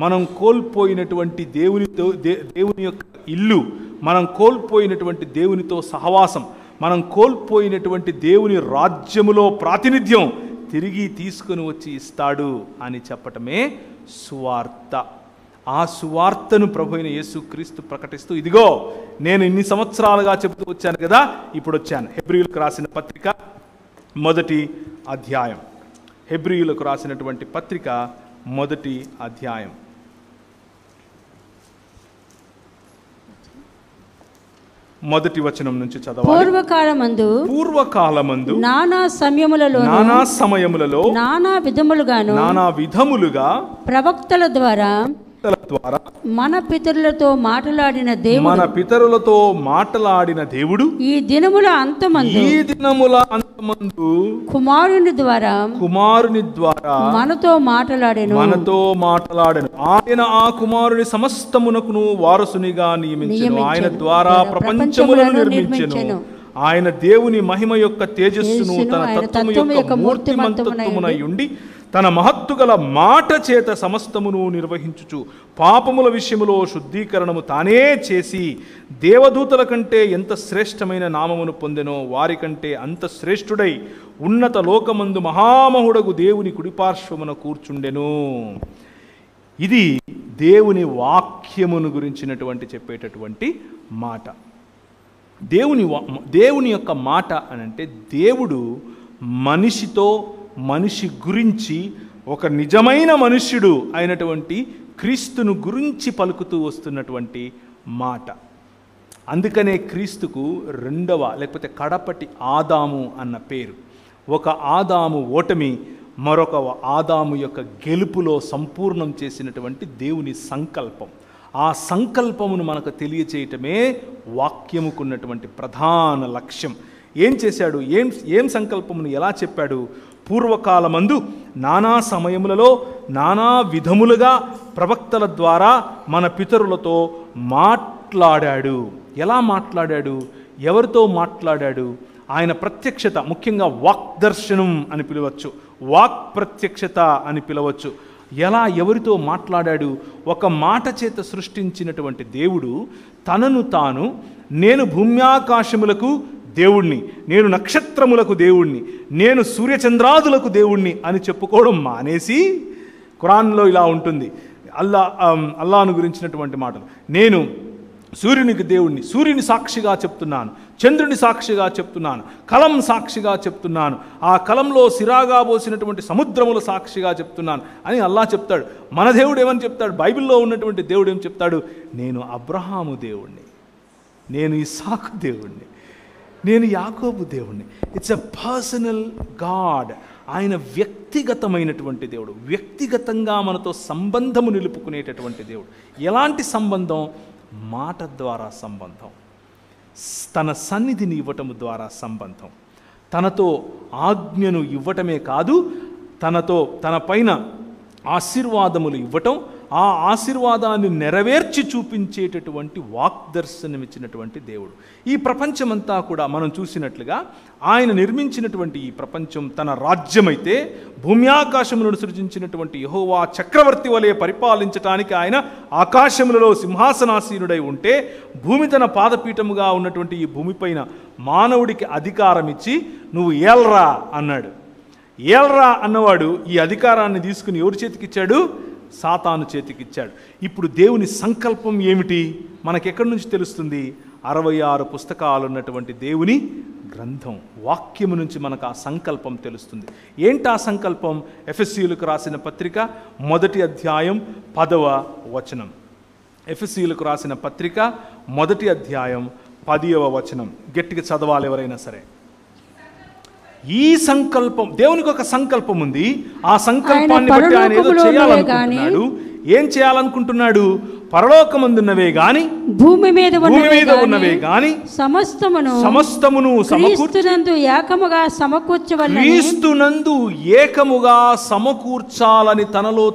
మనం కోల్పోయినటువంటి దేవుని యొక్క ఇల్లు, మనం కోల్పోయినటువంటి దేవునితో సహవాసం, మనం కోల్పోయినటువంటి దేవుని రాజ్యములో ప్రాతినిధ్యం తిరిగి తీసుకొని వచ్చి ఇస్తాడు అని చెప్పటమే సువార్త. ఆ సువార్తను ప్రభువైన యేసుక్రీస్తు ప్రకటిస్తూ, ఇదిగో నేను ఇన్ని సంవత్సరాలుగా చెబుతూ వచ్చాను కదా, ఇప్పుడు వచ్చాను. హెబ్రీయులకు రాసిన పత్రిక 1వ అధ్యాయం. హెబ్రీయులకు రాసినటువంటి పత్రిక 1వ అధ్యాయం. మొదటి వచనం నుంచి చదవాలి. పూర్వకాలమందు నానా సమయములలో నానా విధములుగా ప్రవక్తల ద్వారా మన పితరులతో మాటలాడిన దేవుడు ఈ దినముల అంతమందు కుమారుని ద్వారా మనతో మాటలాడెను. ఆయన ఆ కుమారుని సమస్తమునకును వారసునిగా నియమించెను. ఆయన ద్వారా ప్రపంచములను నిర్మించెను. ఆయన దేవుని మహిమ యొక్క తేజస్సును తన తత్వము యొక్క మూర్తిమంతత్వమునై ఉండి తన మహత్తుగల మాట చేత సమస్తమును నిర్వహించుచు పాపముల విషయములో శుద్ధీకరణము తానే చేసి దేవదూతల కంటే ఎంత శ్రేష్టమైన నామమును పొందెనో వారికంటే అంత శ్రేష్ఠుడై ఉన్నత లోకమందు మహామహుడగు దేవుని కుడిపార్శ్వమున కూర్చుండెను. ఇది దేవుని వాక్యమును గురించినటువంటి చెప్పేటటువంటి మాట. దేవుని యొక్క మాట అని అంటే దేవుడు మనిషితో, మనిషి గురించి, ఒక నిజమైన మనుష్యుడు అయినటువంటి క్రీస్తును గురించి పలుకుతూ వస్తున్నటువంటి మాట. అందుకనే క్రీస్తుకు రెండవ లేకపోతే కడపటి ఆదాము అన్న పేరు. ఒక ఆదాము ఓటమి మరొక ఆదాము యొక్క గెలుపులో సంపూర్ణం చేసినటువంటి దేవుని సంకల్పం. ఆ సంకల్పమును మనకు తెలియచేయటమే వాక్యముకున్నటువంటి ప్రధాన లక్ష్యం. ఏం చేశాడు, ఏం సంకల్పమును ఎలా చెప్పాడు? పూర్వకాలమందు నానా సమయములలో నానా విధములుగా ప్రవక్తల ద్వారా మన పితరులతో మాట్లాడాడు. ఎలా మాట్లాడాడు? ఎవరితో మాట్లాడాడు? ఆయన ప్రత్యక్షత, ముఖ్యంగా వాక్దర్శనం అని పిలవచ్చు, వాక్ ప్రత్యక్షత అని పిలవచ్చు. ఎలా, ఎవరితో మాట్లాడాడు? ఒక మాట చేత సృష్టించినటువంటి దేవుడు తనను తాను, నేను భూమ్యాకాశములకు దేవుణ్ణి, నేను నక్షత్రములకు దేవుణ్ణి, నేను సూర్యచంద్రాదులకు దేవుణ్ణి అని చెప్పుకోవడం మానేసి, ఖురాన్లో ఇలా ఉంటుంది, అల్లాను గురించినటువంటి మాటలు, నేను సూర్యునికి దేవుణ్ణి, సూర్యుని సాక్షిగా చెప్తున్నాను, చంద్రుని సాక్షిగా చెప్తున్నాను, కలం సాక్షిగా చెప్తున్నాను, ఆ కలంలో సిరాగా పోసినటువంటి సముద్రముల సాక్షిగా చెప్తున్నాను అని అల్లా చెప్తాడు. మన దేవుడు ఏమని చెప్తాడు? బైబిల్లో ఉన్నటువంటి దేవుడు ఏం చెప్తాడు? నేను అబ్రహాము దేవుణ్ణి, నేను ఇస్సాకు దేవుణ్ణి, నేను యాకోబు దేవుణ్ణి. It's a personal God. ఆయన వ్యక్తిగతమైనటువంటి దేవుడు, వ్యక్తిగతంగా మనతో సంబంధము నిలుపుకునేటటువంటి దేవుడు. ఎలాంటి సంబంధం? మాట ద్వారా సంబంధం, తన సన్నిధిని ఇవ్వటము ద్వారా సంబంధం, తనతో ఆజ్ఞను ఇవ్వటమే కాదు, తన పైన ఆశీర్వాదములు ఇవ్వటం, ఆ ఆశీర్వాదాన్ని నెరవేర్చి చూపించేటటువంటి వాగ్దర్శనమిచ్చినటువంటి దేవుడు. ఈ ప్రపంచమంతా కూడా మనం చూసినట్లుగా ఆయన నిర్మించినటువంటి ఈ ప్రపంచం తన రాజ్యమైతే, భూమ్యాకాశములను సృజించినటువంటి యెహోవా చక్రవర్తి వలె పరిపాలించటానికి ఆయన ఆకాశములలో సింహాసనాసీనుడై ఉంటే, భూమి తన పాదపీఠముగా ఉన్నటువంటి ఈ భూమిపైన మానవుడికి అధికారం ఇచ్చి నువ్వు ఏల్రా అన్నాడు. ఏల్రా అన్నవాడు ఈ అధికారాన్ని తీసుకుని ఎవరి చేతికిచ్చాడు? సాతాను చేతికిచ్చాడు. ఇప్పుడు దేవుని సంకల్పం ఏమిటి మనకెక్కడి నుంచి తెలుస్తుంది? 66 పుస్తకాలు ఉన్నటువంటి దేవుని గ్రంథం, వాక్యము నుంచి మనకు ఆ సంకల్పం తెలుస్తుంది. ఏంటి ఆ సంకల్పం? ఎఫెసీయులకు రాసిన పత్రిక 1వ అధ్యాయం 10వ వచనం. ఎఫెసీయులకు రాసిన పత్రిక 1వ అధ్యాయం 10వ వచనం. గట్టిగా చదవాలి ఎవరైనా సరే. ఈ సంకల్పం, దేవునికి ఒక సంకల్పం ఉంది. ఆ సంకల్పాన్ని బట్టి ఆయన ఏదో చేయాలనుకుంటున్నాడు. ఏం చేయాలనుకుంటున్నాడు? పరలోకమందున్నవే గాని, భూమి మీద ఉన్నవే గాని సమస్తమును క్రీస్తునందు ఏకముగా సమకూర్చాలని తనలో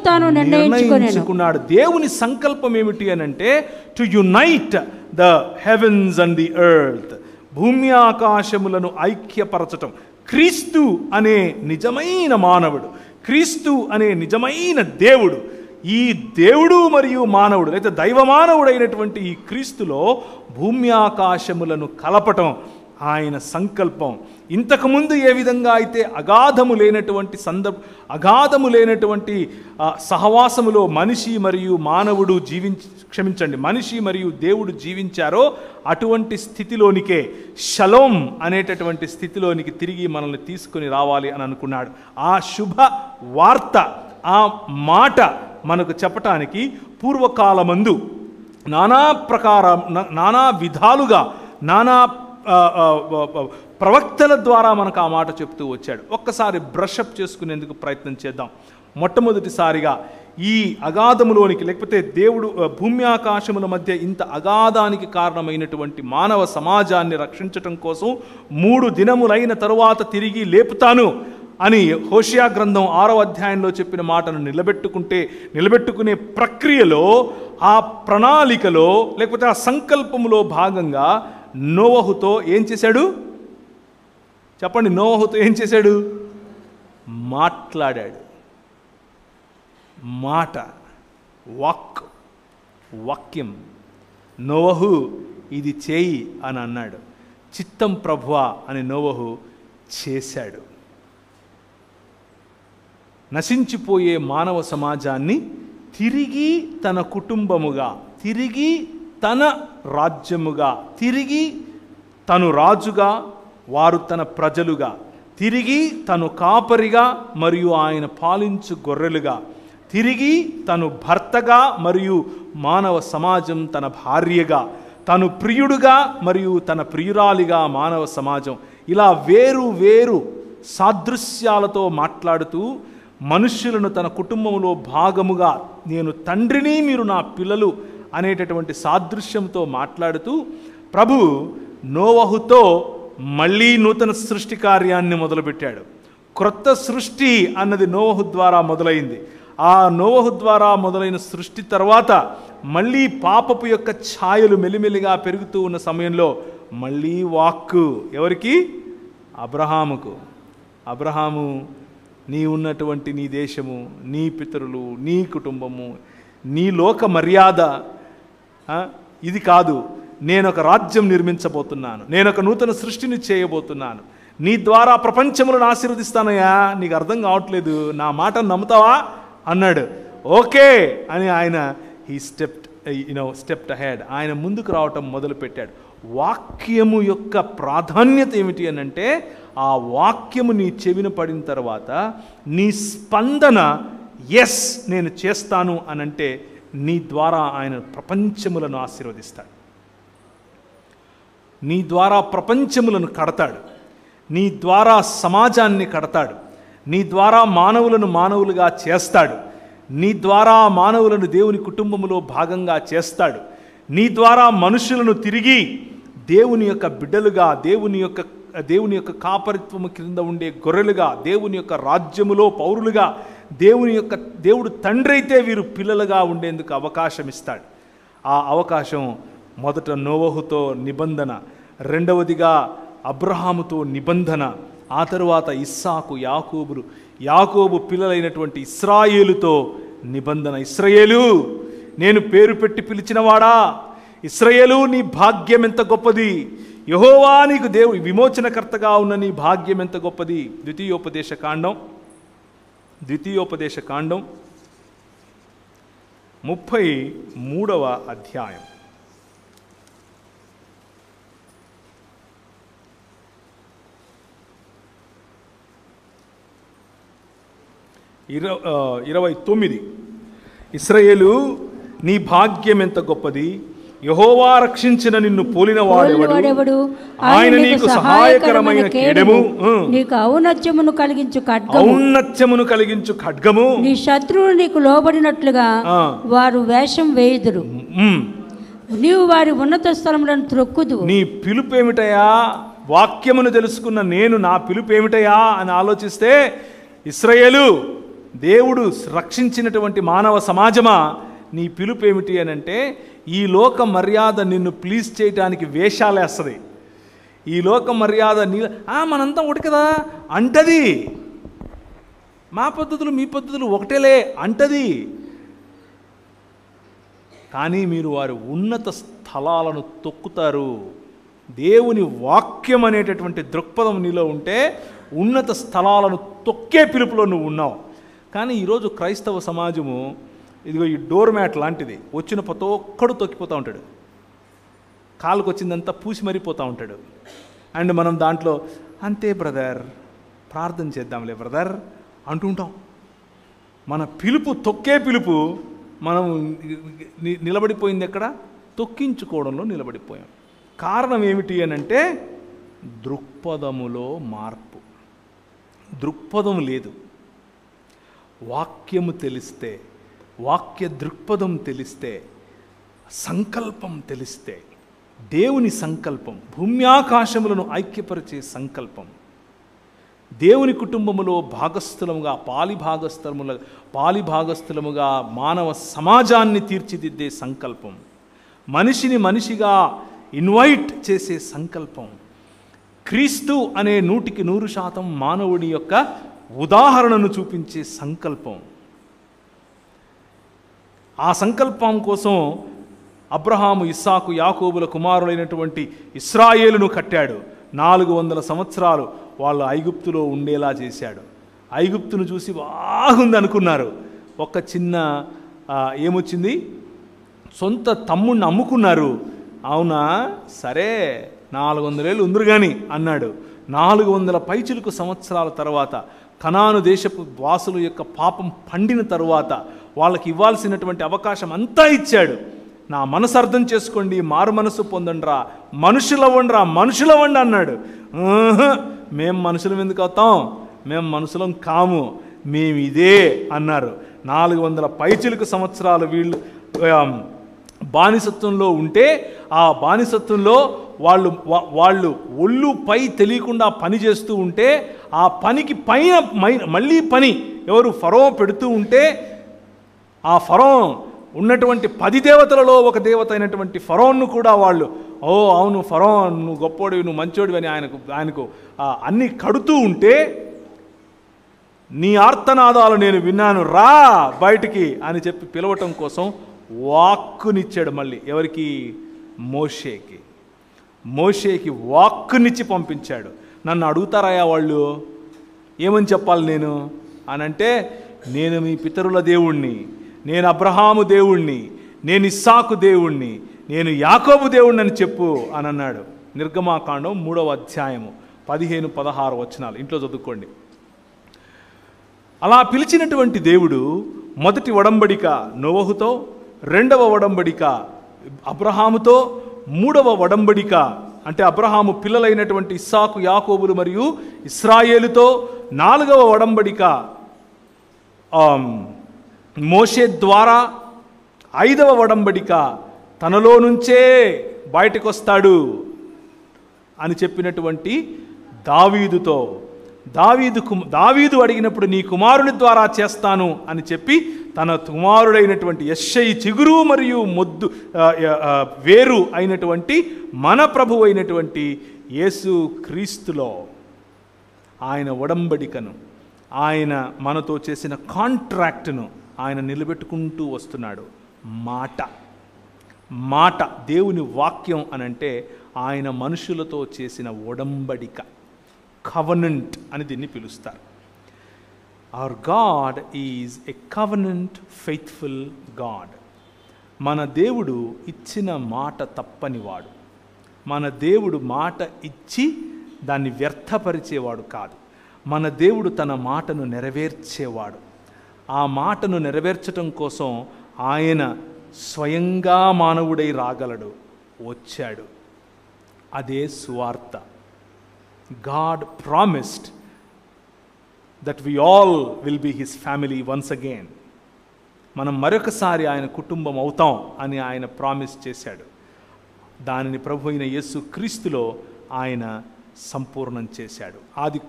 తాను నిర్ణయించుకున్నాడు. దేవుని సంకల్పం ఏమిటి అని అంటే, to unite the heavens and the earth, భూమి ఆకాశములను ఐక్యపరచటం. క్రీస్తు అనే నిజమైన మానవుడు, క్రీస్తు అనే నిజమైన దేవుడు, ఈ దేవుడు మరియు మానవుడు లేదా దైవమానవుడైనటువంటి ఈ క్రీస్తులో భూమి ఆకాశములను కలపటం ఆయన సంకల్పం. ఇంతకుముందు ఏ విధంగా అయితే అగాధము లేనటువంటి సహవాసములో మనిషి మరియు మానవుడు మనిషి మరియు దేవుడు జీవించారో అటువంటి స్థితిలోనికే, షలోం అనేటటువంటి స్థితిలోనికి తిరిగి మనల్ని తీసుకొని రావాలి అని అనుకున్నాడు. ఆ శుభ వార్త, ఆ మాట మనకు చెప్పటానికి పూర్వకాలమందు నానా విధాలుగా ప్రవక్తల ద్వారా మనకు ఆ మాట చెప్తూ వచ్చాడు. ఒక్కసారి బ్రషప్ చేసుకునేందుకు ప్రయత్నం చేద్దాం. మొట్టమొదటిసారిగా ఈ అగాధములోనికి, లేకపోతే దేవుడు భూమి ఆకాశముల మధ్య ఇంత అగాధానికి కారణమైనటువంటి మానవ సమాజాన్ని రక్షించటం కోసం 3 దినములైన తరువాత తిరిగి లేపుతాను అని హోషియా గ్రంథం 6వ అధ్యాయంలో చెప్పిన మాటను నిలబెట్టుకునే ప్రక్రియలో, ఆ ప్రణాళికలో లేకపోతే ఆ సంకల్పములో భాగంగా నోవహుతో ఏం చేశాడు? చెప్పండి. నోవహుతో ఏం చేశాడు? మాట్లాడాడు. మాట, వాక్యం. నోవహు ఇది చేయి అని అన్నాడు. చిత్తం ప్రభువా అని నోవహు చేశాడు. నశించిపోయే మానవ సమాజాన్ని తిరిగి తన కుటుంబముగా, తిరిగి తన రాజ్యముగా, తిరిగి తను రాజుగా, వారు తన ప్రజలుగా, తిరిగి తను కాపరిగా మరియు ఆయన పాలించు గొర్రెలుగా, తిరిగి తను భర్తగా మరియు మానవ సమాజం తన భార్యగా, తను ప్రియుడుగా మరియు తన ప్రియురాలిగా మానవ సమాజం, ఇలా వేరు వేరు సాదృశ్యాలతో మాట్లాడుతూ మనుష్యులను తన కుటుంబంలో భాగముగా, నేను తండ్రిని మీరు నా పిల్లలు అనేటటువంటి సాదృశ్యంతో మాట్లాడుతూ ప్రభు నోవహుతో మళ్ళీ నూతన సృష్టి కార్యాన్ని మొదలుపెట్టాడు. క్రొత్త సృష్టి అన్నది నోవహు ద్వారా మొదలైంది. ఆ నోవహు ద్వారా మొదలైన సృష్టి తర్వాత మళ్ళీ పాపపు యొక్క ఛాయలు మెల్లిమెల్లిగా పెరుగుతూ ఉన్న సమయంలో మళ్ళీ వాక్కు ఎవరికి? అబ్రహాముకు. అబ్రహాము, నీ ఉన్నటువంటి నీ దేశము, నీ పితరులు, నీ కుటుంబము, నీ లోక మర్యాద ఇది కాదు. నేను ఒక రాజ్యం నిర్మించబోతున్నాను, నేను ఒక నూతన సృష్టిని చేయబోతున్నాను, నీ ద్వారా ప్రపంచములను ఆశీర్వదిస్తానయ్యా, నీకు అర్థం కావట్లేదు, నా మాట నమ్ముతావా అన్నాడు. ఓకే అని ఆయన స్టెప్డ్ అహెడ్, ఆయన ముందుకు రావటం మొదలుపెట్టాడు. వాక్యము యొక్క ప్రాధాన్యత ఏమిటి అని అంటే, ఆ వాక్యము నీ చెవిన పడిన తర్వాత నీ స్పందన ఎస్ నేను చేస్తాను అనంటే నీ ద్వారా ఆయన ప్రపంచములను ఆశీర్వదిస్తాడు, నీ ద్వారా ప్రపంచములను కడతాడు, నీ ద్వారా సమాజాన్ని కడతాడు, నీ ద్వారా మానవులను మానవులుగా చేస్తాడు, నీ ద్వారా మానవులను దేవుని కుటుంబములో భాగంగా చేస్తాడు, నీ ద్వారా మనుషులను తిరిగి దేవుని యొక్క బిడ్డలుగా, దేవుని యొక్క కాపరిత్వము క్రింద ఉండే గొర్రెలుగా, దేవుని యొక్క రాజ్యములో పౌరులుగా, దేవుడు తండ్రి అయితే వీరు పిల్లలుగా ఉండేందుకు అవకాశం ఇస్తాడు. ఆ అవకాశం మొదట నోవహుతో నిబంధన, రెండవదిగా అబ్రహాముతో నిబంధన, ఆ తరువాత ఇస్సాకు, యాకోబు పిల్లలైనటువంటి ఇశ్రాయేలుతో నిబంధన. ఇశ్రాయేలు, నేను పేరు పెట్టి పిలిచినవాడా, ఇశ్రాయేలు నీ భాగ్యం ఎంత గొప్పది, యెహోవా నీకు విమోచనకర్తగా ఉన్న నీ భాగ్యం ఎంత గొప్పది. ద్వితీయోపదేశ కాండం 33వ అధ్యాయం 29. ఇశ్రాయేలు నీ భాగ్యం ఎంత గొప్పది, యెహోవా రక్షించిన నిన్ను పోలిన వాడెవడు, ఆయన నీకు సహాయకరమైన కేడెము, నీకు ఔన్నత్యమును కలిగించు ఖడ్గము, నీ శత్రువులు నీకు లోబడినట్లుగా వారు వేషం వేయుదురు, నీవు వారి ఉన్నత స్థలములను త్రొక్కుదు. నీ పిలుపేమిటయా? వాక్యమును తెలుసుకున్న నేను నా పిలుపేమిటయా అని ఆలోచిస్తే, ఇశ్రాయేలు, దేవుడు రక్షించినటువంటి మానవ సమాజమా, నీ పిలుపేమిటి అని అంటే, ఈ లోక మర్యాద నిన్ను ప్లీజ్ చేయటానికి వేషాలేస్తుంది. ఈ లోక మర్యాద మనంతా ఒకటి కదా అంటది, మా పద్ధతులు మీ పద్ధతులు ఒకటేలే అంటది. కానీ మీరు వారి ఉన్నత స్థలాలను తొక్కుతారు. దేవుని వాక్యం అనేటటువంటి దృక్పథం నీలో ఉంటే ఉన్నత స్థలాలను తొక్కే పిలుపులో నువ్వు ఉన్నావు. కానీ ఈరోజు క్రైస్తవ సమాజము ఇదిగో ఈ డోర్ మ్యాట్ లాంటిది, వచ్చిన ప్రతి ఒక్కడు తొక్కిపోతూ ఉంటాడు, కాలుకు వచ్చిందంతా పూసి మరిపోతూ ఉంటాడు. అండ్ మనం దాంట్లో అంతే బ్రదర్, ప్రార్థన చేద్దాంలే బ్రదర్ అంటుంటాం. మన పిలుపు తొక్కే పిలుపు మనం నిలబడిపోయింది ఎక్కడ? తొక్కించుకోవడంలో నిలబడిపోయాం. కారణం ఏమిటి అని అంటే దృక్పథములో మార్పు. దృక్పథం లేదు. వాక్యము తెలిస్తే, వాక్య దృక్పథం తెలిస్తే, సంకల్పం తెలిస్తే, దేవుని సంకల్పం, భూమ్యాకాశములను ఐక్యపరిచే సంకల్పం, దేవుని కుటుంబములో భాగస్థులముగా పాలిభాగస్థులముగా మానవ సమాజాన్ని తీర్చిదిద్దే సంకల్పం, మనిషిని మనిషిగా ఇన్వైట్ చేసే సంకల్పం, క్రీస్తు అనే 100% మానవుడి యొక్క ఉదాహరణను చూపించే సంకల్పం. ఆ సంకల్పం కోసం అబ్రహాము, ఇస్సాకు, యాకోబుల కుమారులైనటువంటి ఇశ్రాయేలును కట్టాడు. 400 సంవత్సరాలు వాళ్ళు ఐగుప్తులో ఉండేలా చేశాడు. ఐగుప్తును చూసి బాగుంది అనుకున్నారు. ఒక చిన్న ఏమొచ్చింది? సొంత తమ్ముడిని అమ్ముకున్నారు. అవునా, సరే 400 ఏళ్ళు ఉందరు కానీ అన్నాడు. 400 పైచిలుకు సంవత్సరాల తర్వాత కనాను దేశపు వాసుల యొక్క పాపం పండిన తరువాత వాళ్ళకి ఇవ్వాల్సినటువంటి అవకాశం అంతా ఇచ్చాడు. నా మనసు అర్థం చేసుకోండి, మారు మనసు పొందండిరా, మనుషులవ్వండి అన్నాడు. మేము మనుషులం ఎందుకు అవుతాం, మేము మనుషులం కాము, మేము ఇదే అన్నారు. 400 పైచిలుకు సంవత్సరాలు వీళ్ళు బానిసత్వంలో ఉంటే, ఆ బానిసత్వంలో వాళ్ళు ఒళ్ళు పై తెలియకుండా పని చేస్తూ ఉంటే, ఆ పనికి పైన మళ్ళీ పని ఎవరు ఫరో పెడుతూ ఉంటే, ఆ ఫరో ఉన్నటువంటి 10 దేవతలలో ఒక దేవత అయినటువంటి ఫరోన్ను కూడా వాళ్ళు, ఓ అవును ఫరో నువ్వు గొప్పోడివి, నువ్వు మంచోడివి అని ఆయనకు అన్నీ కడుతూ ఉంటే, నీ ఆర్తనాదాలు నేను విన్నాను, రా బయటికి అని చెప్పి పిలవటం కోసం వాక్కునిచ్చాడు. మళ్ళీ ఎవరికి? మోషేకి వాక్కునిచ్చి పంపించాడు. నన్ను అడుగుతారయ్యా వాళ్ళు, ఏమని చెప్పాలి నేను అనంటే, నేను మీ పితరుల దేవుణ్ణి, నేను అబ్రహాము దేవుణ్ణి, నేను ఇస్సాకు దేవుణ్ణి, నేను యాకోబు దేవుణ్ణి అని చెప్పు అని అన్నాడు. నిర్గమాకాండం 3వ అధ్యాయము 15-16 వచనాలు ఇంట్లో చదువుకోండి. అలా పిలిచినటువంటి దేవుడు మొదటి ఒడంబడిక నోవహుతో, 2వ ఒడంబడిక అబ్రహాముతో, 3వ ఒడంబడిక అంటే అబ్రహాము పిల్లలైనటువంటి ఇస్సాకు, యాకోబులు మరియు ఇశ్రాయేలుతో, 4వ ఒడంబడిక మోషే ద్వారా, 5వ ఒడంబడిక తనలో నుంచే బయటకు వస్తాడు అని చెప్పినటువంటి దావీదుతో, దావీదు అడిగినప్పుడు నీ కుమారుని ద్వారా చేస్తాను అని చెప్పి తన కుమారుడైనటువంటి యెష్షయి చిగురు మరియు మొద్దు వేరు అయినటువంటి మన ప్రభు అయినటువంటి యేసు క్రీస్తులో ఆయన ఒడంబడికను, ఆయన మనతో చేసిన కాంట్రాక్ట్ను ఆయన నిలబెట్టుకుంటూ వస్తున్నాడు. మాట దేవుని వాక్యం అనంటే ఆయన మనుషులతో చేసిన ఒడంబడిక, కవనెంట్ అని దీన్ని పిలుస్తారు. Hour God is a covenant faithful God. మన దేవుడు ఇచ్చిన మాట తప్పనివాడు. మన దేవుడు మాట ఇచ్చి దాన్ని వ్యర్థపరిచేవాడు కాదు. మన దేవుడు తన మాటను నెరవేర్చేవాడు. ఆ మాటను నెరవేర్చటం కోసం ఆయన స్వయంగా మానవుడై రాగలడు, వచ్చాడు. అదే సువార్త. God promised that we all will be his family once again. మనం మరొకసారి ఆయన కుటుంబం అవుతాం అని ఆయన ప్రామిస్ చేశాడు. దానిని ప్రభు అయిన యేసు క్రీస్తులో ఆయన సంపూర్ణం చేశాడు. ఆది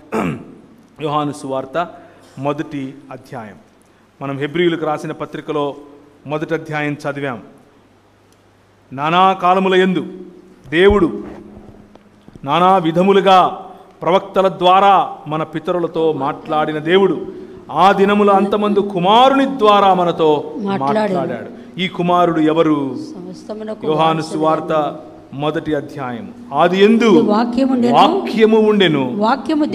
యోహాను సువార్త 1వ అధ్యాయం. మనం హెబ్రీయులకు రాసిన పత్రికలో 1వ అధ్యాయం చదివాం. నానా కాలముల యందు దేవుడు నానా విధములుగా ప్రవక్తల ద్వారా మన పితరులతో మాట్లాడిన దేవుడు ఆ దినముల అంతమందు కుమారుని ద్వారా మనతో మాట్లాడాడు. ఈ కుమారుడు ఎవరు? యోహాను సువార్త 1వ అధ్యాయం. ఆదియందు వాక్యము ఉండెను, వాక్యము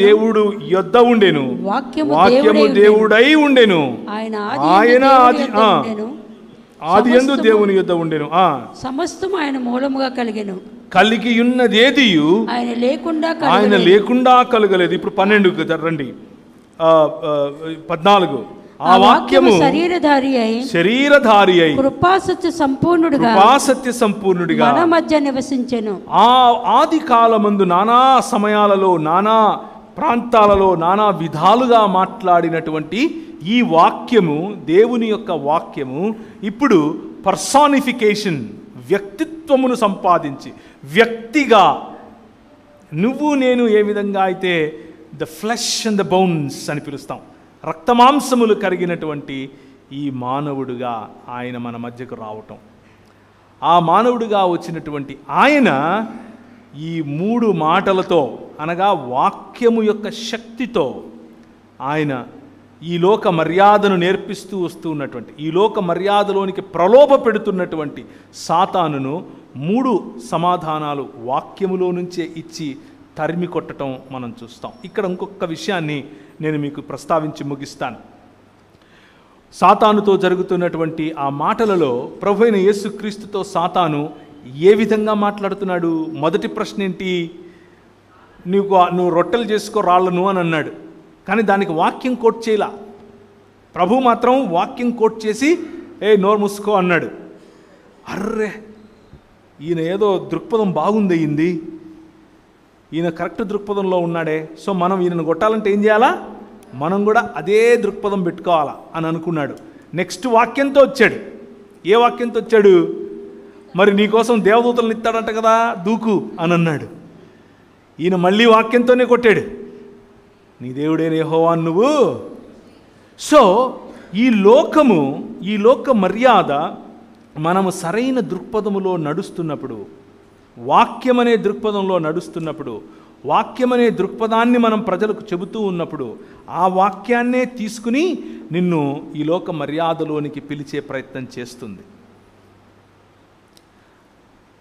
దేవుడు యొద్ద ఉండెను, వాక్యము దేవుడై ఉండెను, ఆయన ఆదియందు దేవుని యొద్ద ఉండెను, సమస్తము ఆయన మూలముగా కలిగెను, కలిగి ఉన్నదేదియు ఆయన లేకుండా కలగలేదు. ఇప్పుడు 12 రండి, 14. ఆ వాక్యము శరీరధారి అయి కృపాసత్య సంపూర్ణుడిగా మన మధ్య నివసించెను. ఆది కాలమందు నానా సమయాలలో, నానా ప్రాంతాలలో, నానా విధాలుగా మాట్లాడినటువంటి ఈ వాక్యము, దేవుని యొక్క వాక్యము ఇప్పుడు పర్సానిఫికేషన్, వ్యక్తిత్వమును సంపాదించి వ్యక్తిగా, నువ్వు నేను ఏ విధంగా అయితే the flesh and the bones అని పిలుస్తాం, రక్తమాంసములు కరిగినటువంటి ఈ మానవుడుగా ఆయన మన మధ్యకు రావటం. ఆ మానవుడిగా వచ్చినటువంటి ఆయన ఈ 3 మాటలతో, అనగా వాక్యము యొక్క శక్తితో ఆయన ఈ లోక మర్యాదను నేర్పిస్తూ వస్తూ ఉన్నటువంటి, ఈ లోక మర్యాదలోనికి ప్రలోభ పెడుతున్నటువంటి సాతానును 3 సమాధానాలు వాక్యములో నుంచే ఇచ్చి తరిమి కొట్టడం మనం చూస్తాం. ఇక్కడ ఇంకొక విషయాన్ని నేను మీకు ప్రస్తావించి ముగిస్తాను. సాతానుతో జరుగుతున్నటువంటి ఆ మాటలలో ప్రభువైన యేసుక్రీస్తుతో సాతాను ఏ విధంగా మాట్లాడుతున్నాడు? మొదటి ప్రశ్న ఏంటి? నువ్వు రొట్టెలు చేసుకో రాళ్ళను అని అన్నాడు. కానీ దానికి వాక్యం కోట్ చేయలా. ప్రభు మాత్రం వాక్యం కోట్ చేసి నోరు మూసుకో అన్నాడు. అర్రే, ఈయన ఏదో దృక్పథం బాగుంది అయ్యింది, ఈయన కరెక్ట్ దృక్పథంలో ఉన్నాడే, సో మనం ఈయనను కొట్టాలంటే ఏం చేయాలా? మనం కూడా అదే దృక్పథం పెట్టుకోవాలా అని అనుకున్నాడు. నెక్స్ట్ వాక్యంతో వచ్చాడు. ఏ వాక్యంతో వచ్చాడు? మరి నీకోసం దేవదూతలను ఇస్తాడంట కదా, దూకు అని అన్నాడు. ఈయన మళ్ళీ వాక్యంతోనే కొట్టాడు, నీ దేవుడే యెహోవా నువ్వు. సో ఈ లోక మర్యాద మనము సరైన దృక్పథములో నడుస్తున్నప్పుడు, వాక్యం అనే దృక్పథంలో నడుస్తున్నప్పుడు, వాక్యం అనే దృక్పథాన్ని మనం ప్రజలకు చెబుతూ ఉన్నప్పుడు, ఆ వాక్యాన్నే తీసుకుని నిన్ను ఈ లోక మర్యాదలోనికి పిలిచే ప్రయత్నం చేస్తుంది.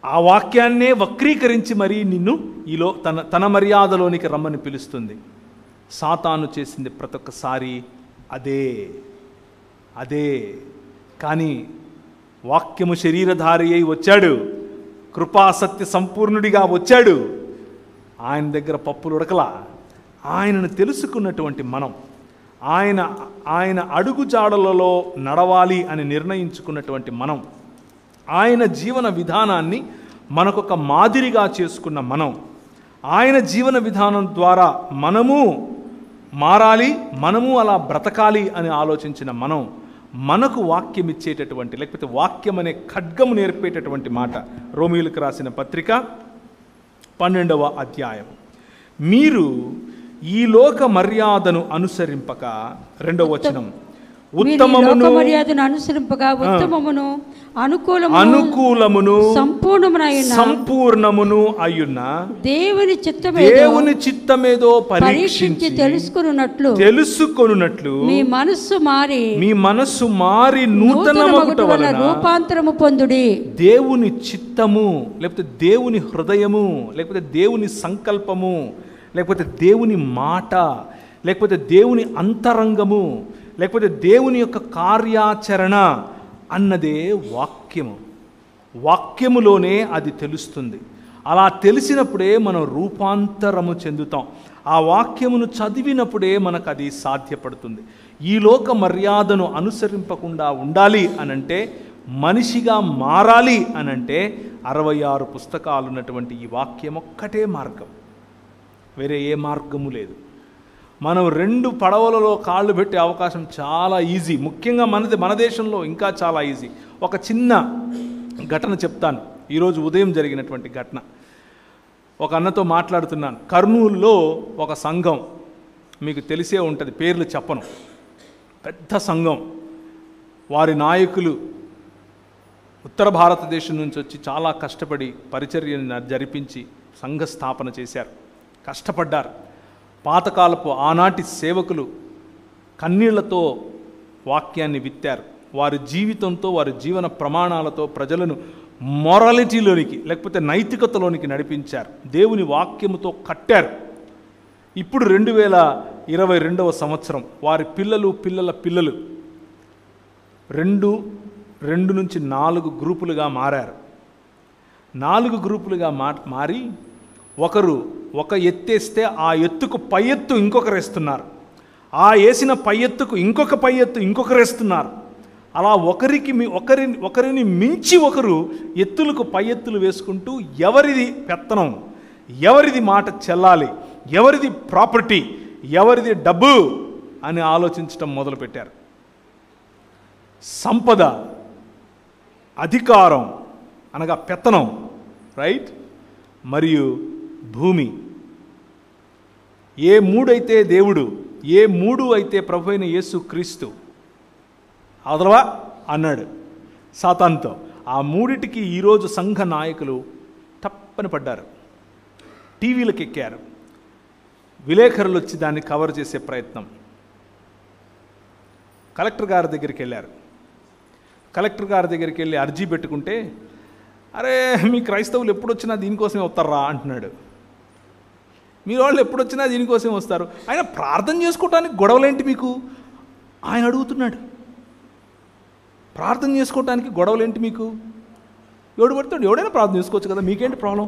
ఆ వాక్యాన్నే వక్రీకరించి మరీ నిన్ను తన మర్యాదలోనికి రమ్మని పిలుస్తుంది. సాతాను చేసింది ప్రతి ఒక్కసారి అదే. కానీ వాక్యము శరీరధారి అయి వచ్చాడు, కృపాసత్య సంపూర్ణుడిగా వచ్చాడు. ఆయన దగ్గర పప్పులు ఉడకలా. ఆయనను తెలుసుకున్నటువంటి మనం, ఆయన అడుగుజాడలలో నడవాలి అని నిర్ణయించుకున్నటువంటి మనం, ఆయన జీవన విధానాన్ని మనకొక మాదిరిగా చేసుకున్న మనం, ఆయన జీవన విధానం ద్వారా మనము మారాలి, మనము అలా బ్రతకాలి అని ఆలోచించిన మనం, మనకు వాక్యం ఇచ్చేటటువంటి, లేకపోతే వాక్యం అనే ఖడ్గము నేర్పేటటువంటి మాట. రోమీయులకు రాసిన పత్రిక 12వ అధ్యాయం. మీరు ఈ లోక మర్యాదను అనుసరింపక, 2వ వచనం, ఉత్తమమును మర్యాదను అనుసరింపగా ఉత్తమమును అనుకూలమును సంపూర్ణమును అయ్యున్న దేవుని చిత్తమేదో పరీక్షించి తెలుసుకొనున్నట్లు మీ మనస్సు మారి నూతనమగుట వలన రూపాంతరము పొందుడి. దేవుని చిత్తము, లేకపోతే దేవుని హృదయము, లేకపోతే దేవుని సంకల్పము, లేకపోతే దేవుని మాట, లేకపోతే దేవుని అంతరంగము, లేకపోతే దేవుని యొక్క కార్యాచరణ అన్నదే వాక్యము. వాక్యములోనే అది తెలుస్తుంది. అలా తెలిసినప్పుడే మనం రూపాంతరము చెందుతాం. ఆ వాక్యమును చదివినప్పుడే మనకు అది సాధ్యపడుతుంది. ఈ లోక మర్యాదను అనుసరింపకుండా ఉండాలి అనంటే, మనిషిగా మారాలి అనంటే 66 పుస్తకాలు ఉన్నటువంటి ఈ వాక్యం ఒక్కటే మార్గం, వేరే ఏ మార్గము లేదు. మనం 2 పడవలలో కాళ్ళు పెట్టే అవకాశం చాలా ఈజీ. ముఖ్యంగా మన దేశంలో ఇంకా చాలా ఈజీ. ఒక చిన్న ఘటన చెప్తాను. ఈరోజు ఉదయం జరిగినటువంటి ఘటన. ఒక అన్నతో మాట్లాడుతున్నాను. కర్నూలులో ఒక సంఘం, మీకు తెలిసే ఉంటుంది, పేర్లు చెప్పను, పెద్ద సంఘం. వారి నాయకులు ఉత్తర భారతదేశం నుంచి వచ్చి చాలా కష్టపడి పరిచర్యను జరిపించి సంఘ స్థాపన చేశారు, కష్టపడ్డారు. పాతకాలపు ఆనాటి సేవకులు కన్నీళ్లతో వాక్యాన్ని విత్తారు. వారి జీవితంతో, వారి జీవన ప్రమాణాలతో ప్రజలను మొరాలిటీలోనికి, లేకపోతే నైతికతలోనికి నడిపించారు. దేవుని వాక్యముతో కట్టారు. ఇప్పుడు 2022వ సంవత్సరం వారి పిల్లల పిల్లలు 2 నుంచి 4 గ్రూపులుగా మారారు. 4 గ్రూపులుగా మారి ఒక ఎత్తేస్తే ఆ ఎత్తుకు పై ఎత్తు ఇంకొకరు వేస్తున్నారు, ఆ వేసిన పై ఎత్తుకు ఇంకొక పై ఎత్తు ఇంకొకరు వేస్తున్నారు. అలా ఒకరిని మించి ఒకరు ఎత్తులకు పై ఎత్తులు వేసుకుంటూ ఎవరిది పెత్తనం, ఎవరిది మాట చెల్లాలి, ఎవరిది ప్రాపర్టీ, ఎవరిది డబ్బు అని ఆలోచించటం మొదలుపెట్టారు. సంపద, అధికారం అనగా పెత్తనం, రైట్, మరియు భూమి. ఏ 3 అయితే దేవుడు, ఏ 3 అయితే ప్రభు అయిన యేసు క్రీస్తు అదలవా అన్నాడు సాతానుతో. ఆ 3టికి ఈరోజు సంఘ నాయకులు తప్పని పడ్డారు, టీవీలకు ఎక్కారు, విలేకరులు వచ్చి దాన్ని కవర్ చేసే ప్రయత్నం. కలెక్టర్ గారి దగ్గరికి వెళ్ళారు. కలెక్టర్ గారి దగ్గరికి వెళ్ళి అర్జీ పెట్టుకుంటే, అరే మీ క్రైస్తవులు ఎప్పుడొచ్చినా దీనికోసమే వస్తారా అంటున్నాడు. మీ వాళ్ళు ఎప్పుడొచ్చినా దీనికోసమే వస్తారు, ఆయన ప్రార్థన చేసుకోవటానికి గొడవలేంటి మీకు ఆయన అడుగుతున్నాడు. ప్రార్థన చేసుకోవటానికి గొడవలు ఏంటి మీకు? ఎవడు పడతాడు? ఎవడైనా ప్రార్థన చేసుకోవచ్చు కదా, మీకేంటి ప్రాబ్లం?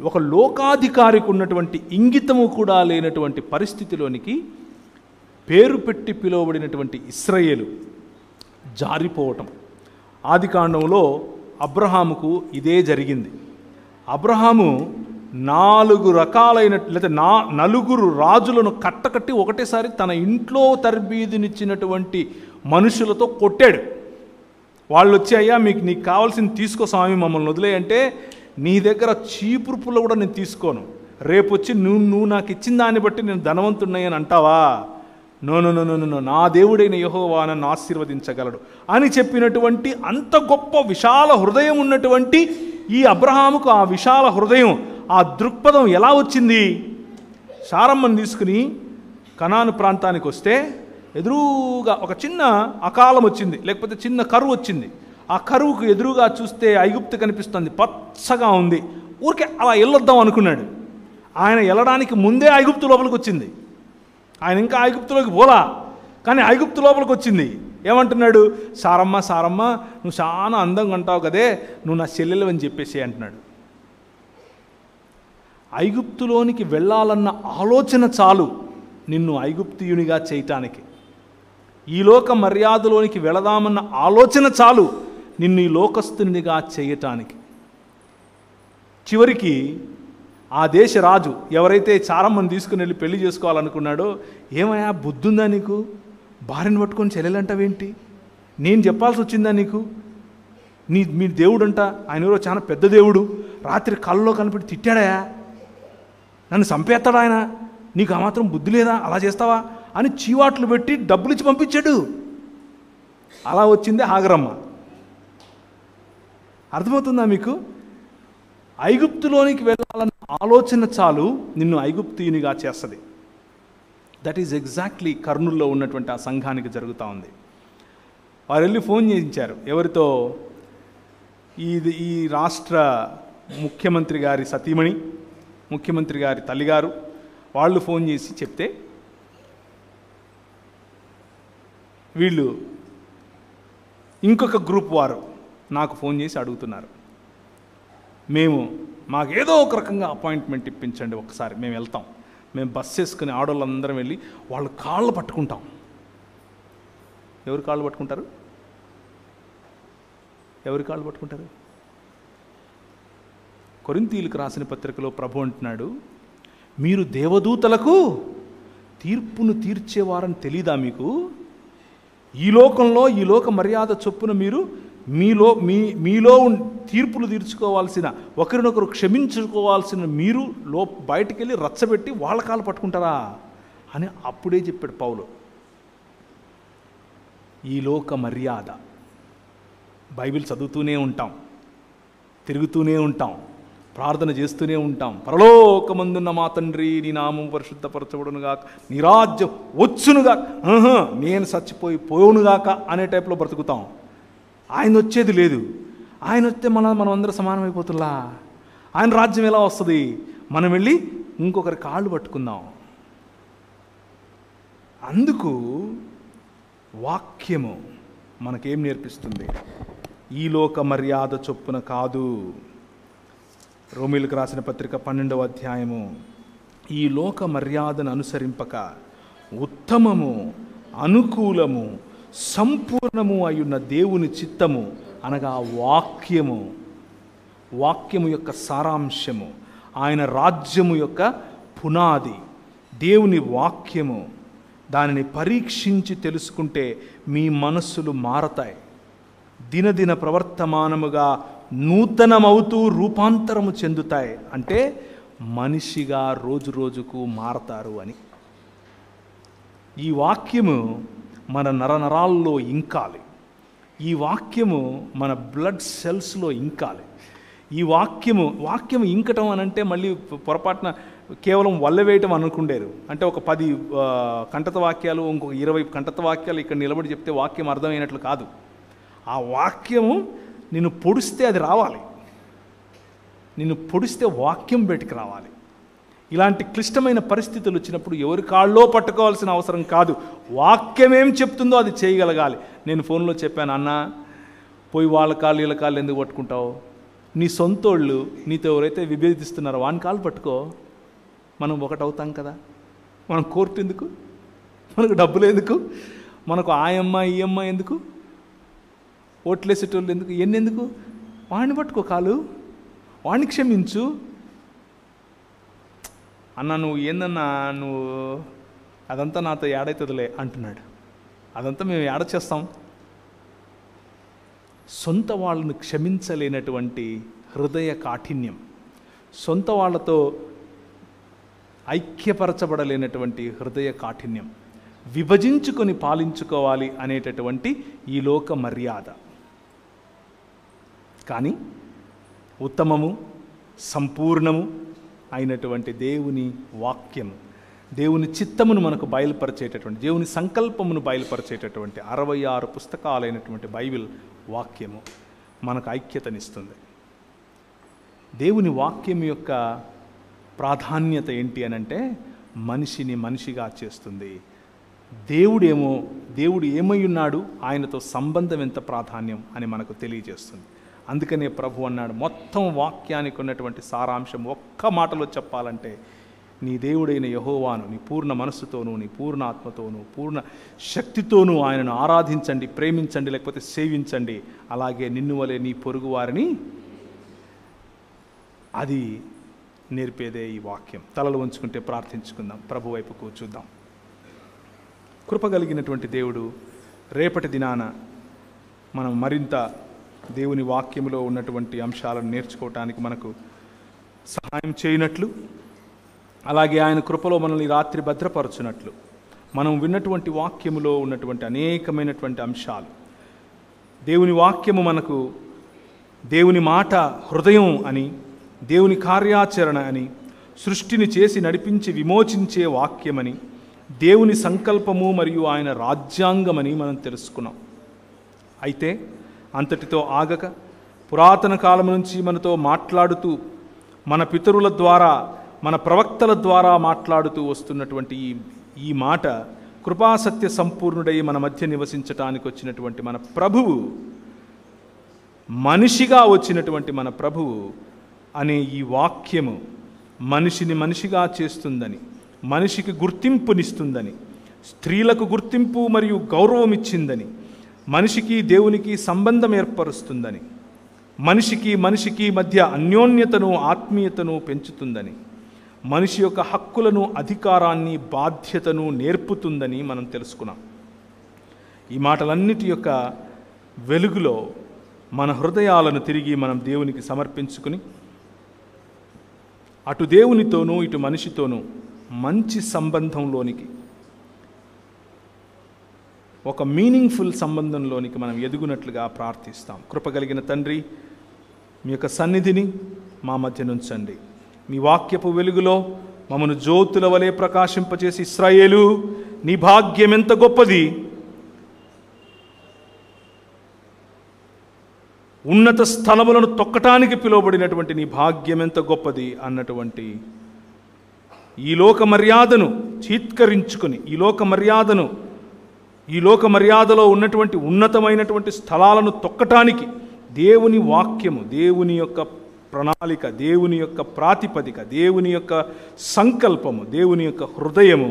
ఒక లోకాధికారికి ఉన్నటువంటి ఇంగితము కూడా లేనటువంటి పరిస్థితిలోనికి పేరు పెట్టి పిలువబడినటువంటి ఇశ్రాయేలు జారిపోవటం. ఆదికాండంలో అబ్రహాముకు ఇదే జరిగింది. అబ్రహాము 4 రకాలైన లేదా 4 రాజులను కట్టకట్టి ఒకటేసారి తన ఇంట్లో తర్బీదునిచ్చినటువంటి మనుషులతో కొట్టాడు. వాళ్ళు వచ్చి, అయ్యా నీకు కావాల్సింది తీసుకో స్వామి, మమ్మల్ని వదిలేయంటే, నీ దగ్గర చీపురు పుల్ల కూడా నేను తీసుకోను, రేపు వచ్చి నువ్వు నాకు ఇచ్చిన దాన్ని బట్టి నేను ధనవంతుడినని అంటావా? నో, నా దేవుడైన యెహోవా నన్ను ఆశీర్వదించగలడు అని చెప్పినటువంటి అంత గొప్ప విశాల హృదయం ఉన్నటువంటి ఈ అబ్రహాముకు ఆ విశాల హృదయం, ఆ దృక్పథం ఎలా వచ్చింది? శారమ్మని తీసుకుని కనాను ప్రాంతానికి వస్తే ఎదురుగా ఒక చిన్న అకాలం వచ్చింది, లేకపోతే చిన్న కరువు వచ్చింది. ఆ కరువుకు ఎదురుగా చూస్తే ఐగుప్తు కనిపిస్తుంది, పచ్చగా ఉంది. ఊరికే అలా వెళ్ళొద్దాం అనుకున్నాడు. ఆయన వెళ్ళడానికి ముందే ఐగుప్తు లోపలికి వచ్చింది. ఆయన ఇంకా ఐగుప్తులోకి పోలా, కానీ ఐగుప్తు లోపలికి వచ్చింది. ఏమంటున్నాడు? సారమ్మ నువ్వు చాలా అందంగా అంటావు కదే, నువ్వు నా చెల్లెలు అని చెప్పేసి అంటున్నాడు. ఐగుప్తులోనికి వెళ్ళాలన్న ఆలోచన చాలు నిన్ను ఐగుప్తియునిగా చేయటానికి. ఈ లోక మర్యాదలోనికి వెళదామన్న ఆలోచన చాలు నిన్ను ఈ లోకస్తునిగా చేయటానికి. చివరికి ఆ దేశ రాజు ఎవరైతే చారమ్మని తీసుకుని వెళ్ళి పెళ్లి చేసుకోవాలనుకున్నాడో, ఏమయ్యా బుద్ధుందా నీకు? భార్యను పట్టుకొని చెల్లెలంటావేంటి? నేను చెప్పాల్సి వచ్చిందా నీకు? మీ దేవుడంట, ఆయన ఎవరో చాలా పెద్ద దేవుడు, రాత్రి కళ్ళలో కనిపెట్టి తిట్టాడయా, నన్ను చంపేస్తాడు ఆయన, నీకు ఆ మాత్రం బుద్ధి లేదా, అలా చేస్తావా అని చీవాట్లు పెట్టి డబ్బులు ఇచ్చి పంపించాడు. అలా వచ్చిందే హాగరమ్మ. అర్థమవుతుందా మీకు? ఐగుప్తులోనికి వెళ్ళాలన్న ఆలోచన చాలు నిన్ను ఐగుప్తియునిగా చేస్తుంది. దట్ ఈజ్ ఎగ్జాక్ట్లీ కర్నూల్లో ఉన్నటువంటి ఆ సంఘానికి జరుగుతూ ఉంది. వారు వెళ్ళి ఫోన్ చేయించారు. ఎవరితో? ఈ రాష్ట్ర ముఖ్యమంత్రి గారి సతీమణి, ముఖ్యమంత్రి గారి తల్లిగారు, వాళ్ళు ఫోన్ చేసి చెప్తే వీళ్ళు ఇంకొక గ్రూప్ వారు నాకు ఫోన్ చేసి అడుగుతున్నారు, మాకేదో ఒక రకంగా అపాయింట్మెంట్ ఇప్పించండి, ఒకసారి మేము వెళ్తాం, మేము బస్ చేసుకుని ఆడవాళ్ళందరం వెళ్ళి వాళ్ళు కాళ్ళు పట్టుకుంటాం. ఎవరు కాళ్ళు పట్టుకుంటారు? ఎవరి కాళ్ళు పట్టుకుంటారు? కొరింథీయులకు రాసిన పత్రికలో ప్రభు అంటున్నాడు, మీరు దేవదూతలకు తీర్పును తీర్చేవారని తెలీదా మీకు? ఈ లోకంలో ఈ లోక మర్యాద చొప్పున మీరు మీలో తీర్పులు తీర్చుకోవాల్సిన, ఒకరినొకరు క్షమించుకోవాల్సిన మీరు బయటికి వెళ్ళి రచ్చబెట్టి వాళ్ళ కాళ్ళు పట్టుకుంటారా అని అప్పుడే చెప్పాడు పౌలు. ఈ లోక మర్యాద. బైబిల్ చదువుతూనే ఉంటాం, తిరుగుతూనే ఉంటాం, ప్రార్థన చేస్తూనే ఉంటాం. పరలోకమందున్న మా తండ్రి నీ నామం పరిశుద్ధపరచబడునుగాక, నీ రాజ్యం వచ్చునుగాక, నేను చచ్చిపోనుగాక అనే టైప్లో బ్రతుకుతాం. ఆయన వచ్చేది లేదు. ఆయన వస్తే మనం అందరూ సమానమైపోతున్నా. ఆయన రాజ్యం ఎలా వస్తుంది? మనం వెళ్ళి ఇంకొకరి కాళ్ళు పట్టుకుందాం. అందుకు వాక్యము మనకేం నేర్పిస్తుంది? ఈ లోక మర్యాద చొప్పున కాదు. రోమీయులకు రాసిన పత్రిక 12వ అధ్యాయము, ఈ లోక మర్యాదను అనుసరింపక ఉత్తమము, అనుకూలము, సంపూర్ణము అయ్యున్న దేవుని చిత్తము అనగా వాక్యము యొక్క సారాంశము, ఆయన రాజ్యము యొక్క పునాది దేవుని వాక్యము. దానిని పరీక్షించి తెలుసుకుంటే మీ మనస్సులు మారతాయి, దినదిన ప్రవర్తమానముగా నూతనమవుతూ రూపాంతరము చెందుతాయి. అంటే మనిషిగా రోజు రోజుకు మారతారు అని. ఈ వాక్యము మన నరనరాల్లో ఇంకాలి. ఈ వాక్యము మన బ్లడ్ సెల్స్లో ఇంకాలి. ఈ వాక్యము ఇంకటం అని అంటే మళ్ళీ పొరపాటున కేవలం వల్లవేయటం అనుకుండేరు. అంటే ఒక 10 కంటత వాక్యాలు, ఇంకొక 20 కంటత వాక్యాలు ఇక్కడ నిలబడి చెప్తే వాక్యం అర్థమైనట్లు కాదు. ఆ వాక్యము నిన్ను పొడిస్తే అది రావాలి, నిన్ను పొడిస్తే వాక్యం బయటికి రావాలి. ఇలాంటి క్లిష్టమైన పరిస్థితులు వచ్చినప్పుడు ఎవరి కాళ్ళలో పట్టుకోవాల్సిన అవసరం కాదు, వాక్యం ఏం చెప్తుందో అది చేయగలగాలి. నేను ఫోన్లో చెప్పాను, అన్న పోయి వాళ్ళ కాళ్ళు వీళ్ళ కాళ్ళు ఎందుకు పట్టుకుంటావు? నీ సొంతోళ్ళు నీతో ఎవరైతే విభేదిస్తున్నారో వాని కాళ్ళు పట్టుకో, మనం ఒకటవుతాం కదా. మనం కోర్టు ఎందుకు? మనకు డబ్బులు ఎందుకు? మనకు ఆయమ్మ ఈ అమ్మ ఎందుకు? ఓట్లేసేటోళ్ళు ఎందుకు? ఎన్నెందుకు? వాడిని పట్టుకో కాలు, వాడిని క్షమించు. అన్న నువ్వు ఏందన్నా, నువ్వు అదంతా నాతో ఏడవుతుందిలే అంటున్నాడు. అదంతా మేము ఏడ చేస్తాం? సొంత వాళ్ళను క్షమించలేనటువంటి హృదయ కాఠిన్యం, సొంత వాళ్ళతో ఐక్యపరచబడలేనటువంటి హృదయ కాఠిన్యం, విభజించుకొని పాలించుకోవాలి అనేటటువంటి ఈ లోక మర్యాద. కానీ ఉత్తమము సంపూర్ణము అయినటువంటి దేవుని వాక్యము, దేవుని చిత్తమును మనకు బయలుపరిచేటటువంటి, దేవుని సంకల్పమును బయలుపరిచేటటువంటి 66 పుస్తకాలైనటువంటి బైబిల్ వాక్యము మనకు ఐక్యతనిస్తుంది. దేవుని వాక్యం యొక్క ప్రాధాన్యత ఏంటి అని అంటే మనిషిని మనిషిగా చేస్తుంది. దేవుడు ఏమై ఉన్నాడు, ఆయనతో సంబంధం ఎంత ప్రాధాన్యం అని మనకు తెలియజేస్తుంది. అందుకనే ప్రభు అన్నాడు, మొత్తం వాక్యానికి ఉన్నటువంటి సారాంశం ఒక్క మాటలో చెప్పాలంటే, నీ దేవుడైన యెహోవాను నీ పూర్ణ మనస్సుతోనూ, నీ పూర్ణ ఆత్మతోనూ, పూర్ణ శక్తితోనూ ఆయనను ఆరాధించండి, ప్రేమించండి, లేకపోతే సేవించండి. అలాగే నిన్ను వలె నీ పొరుగు వారిని. అది నేర్పేదే ఈ వాక్యం. తలలు వంచుకుంటే ప్రార్థించుకుందాం, ప్రభు వైపుకు చూద్దాం. కృపగలిగినటువంటి దేవుడు, రేపటి దినాన మనం మరింత దేవుని వాక్యములో ఉన్నటువంటి అంశాలను నేర్చుకోవటానికి మనకు సహాయం చేయనట్లు, అలాగే ఆయన కృపలో మనల్ని రాత్రి భద్రపరచునట్లు, మనం విన్నటువంటి వాక్యములో ఉన్నటువంటి అనేకమైనటువంటి అంశాలు, దేవుని వాక్యము మనకు దేవుని మాట హృదయం అని, దేవుని కార్యాచరణ అని, సృష్టిని చేసి నడిపించి విమోచించే వాక్యమని, దేవుని సంకల్పము మరియు ఆయన రాజ్యాంగమని మనం తెలుసుకున్నాం. అయితే అంతటితో ఆగక పురాతన కాలం నుంచి మనతో మాట్లాడుతూ, మన పితరుల ద్వారా, మన ప్రవక్తల ద్వారా మాట్లాడుతూ వస్తున్నటువంటి ఈ మాట, కృపాసత్య సంపూర్ణుడై మన మధ్య నివసించటానికి వచ్చినటువంటి మన ప్రభువు, మనిషిగా వచ్చినటువంటి మన ప్రభువు అనే ఈ వాక్యము మనిషిని మనిషిగా చేస్తుందని, మనిషికి గుర్తింపునిస్తుందని, స్త్రీలకు గుర్తింపు మరియు గౌరవం ఇచ్చిందని, మనిషికి దేవునికి సంబంధం ఏర్పరుస్తుందని, మనిషికి మధ్య అన్యోన్యతను ఆత్మీయతను పెంచుతుందని, మనిషి యొక్క హక్కులను, అధికారాన్ని, బాధ్యతను నేర్పుతుందని మనం తెలుసుకున్నాం. ఈ మాటలన్నిటి యొక్క వెలుగులో మన హృదయాలను తిరిగి మనం దేవునికి సమర్పించుకుని, అటు దేవునితోనూ ఇటు మనిషితోనూ మంచి సంబంధంలోనికి, ఒక మీనింగ్ఫుల్ సంబంధంలోనికి మనం ఎదుగునట్లుగా ప్రార్థిస్తాం. కృపగలిగిన తండ్రి, మీ యొక్క సన్నిధిని మా మధ్య నుంచండి. మీ వాక్యపు వెలుగులో మమ్మను జ్యోతుల వలె ప్రకాశింపచేసి, ఇశ్రాయేలు నీ భాగ్యం ఎంత గొప్పది, ఉన్నత స్థలములను తొక్కటానికి పిలువబడినటువంటి నీ భాగ్యం ఎంత గొప్పది అన్నటువంటి ఈ లోక మర్యాదను చీత్కరించుకొని, ఈ లోక మర్యాదలో ఉన్నటువంటి ఉన్నతమైనటువంటి స్థలాలను తొక్కటానికి దేవుని వాక్యము, దేవుని యొక్క ప్రణాళిక, దేవుని యొక్క ప్రాతిపదిక, దేవుని యొక్క సంకల్పము, దేవుని యొక్క హృదయము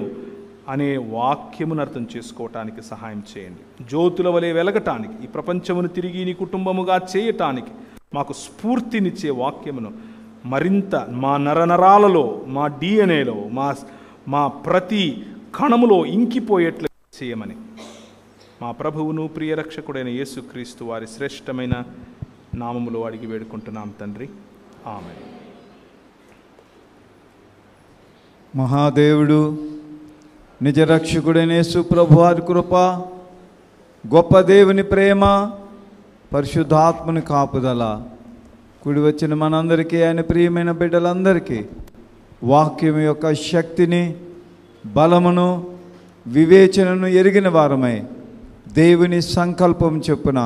అనే వాక్యమును అర్థం చేసుకోవటానికి సహాయం చేయండి. జ్యోతుల వలె వెలగటానికి, ఈ ప్రపంచమును తిరిగి నీ కుటుంబముగా చేయటానికి మాకు స్ఫూర్తినిచ్చే వాక్యమును మరింత మా నరనరాలలో, మా డిఎన్ఏలో, మా ప్రతి కణములో ఇంకిపోయేట్లు చేయమని మా ప్రభువును ప్రియరక్షకుడైన యేసుక్రీస్తు వారి శ్రేష్టమైన నామములో అడిగి వేడుకుంటున్నాం తండ్రి, ఆమేన్. మహాదేవుడు, నిజరక్షకుడైన యేసు ప్రభువారి కృప, గొప్ప దేవుని ప్రేమ, పరిశుద్ధాత్మని కాపుదల కూడి వచ్చిన మనందరికీ, ఆయన ప్రియమైన బిడ్డలందరికీ వాక్యం యొక్క శక్తిని, బలమును, వివేచనను ఎరిగిన వారమై దేవుని సంకల్పం చొప్పున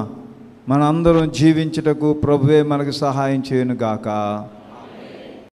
మనందరం జీవించుటకు ప్రభువే మనకు సహాయం చేయునుగాక.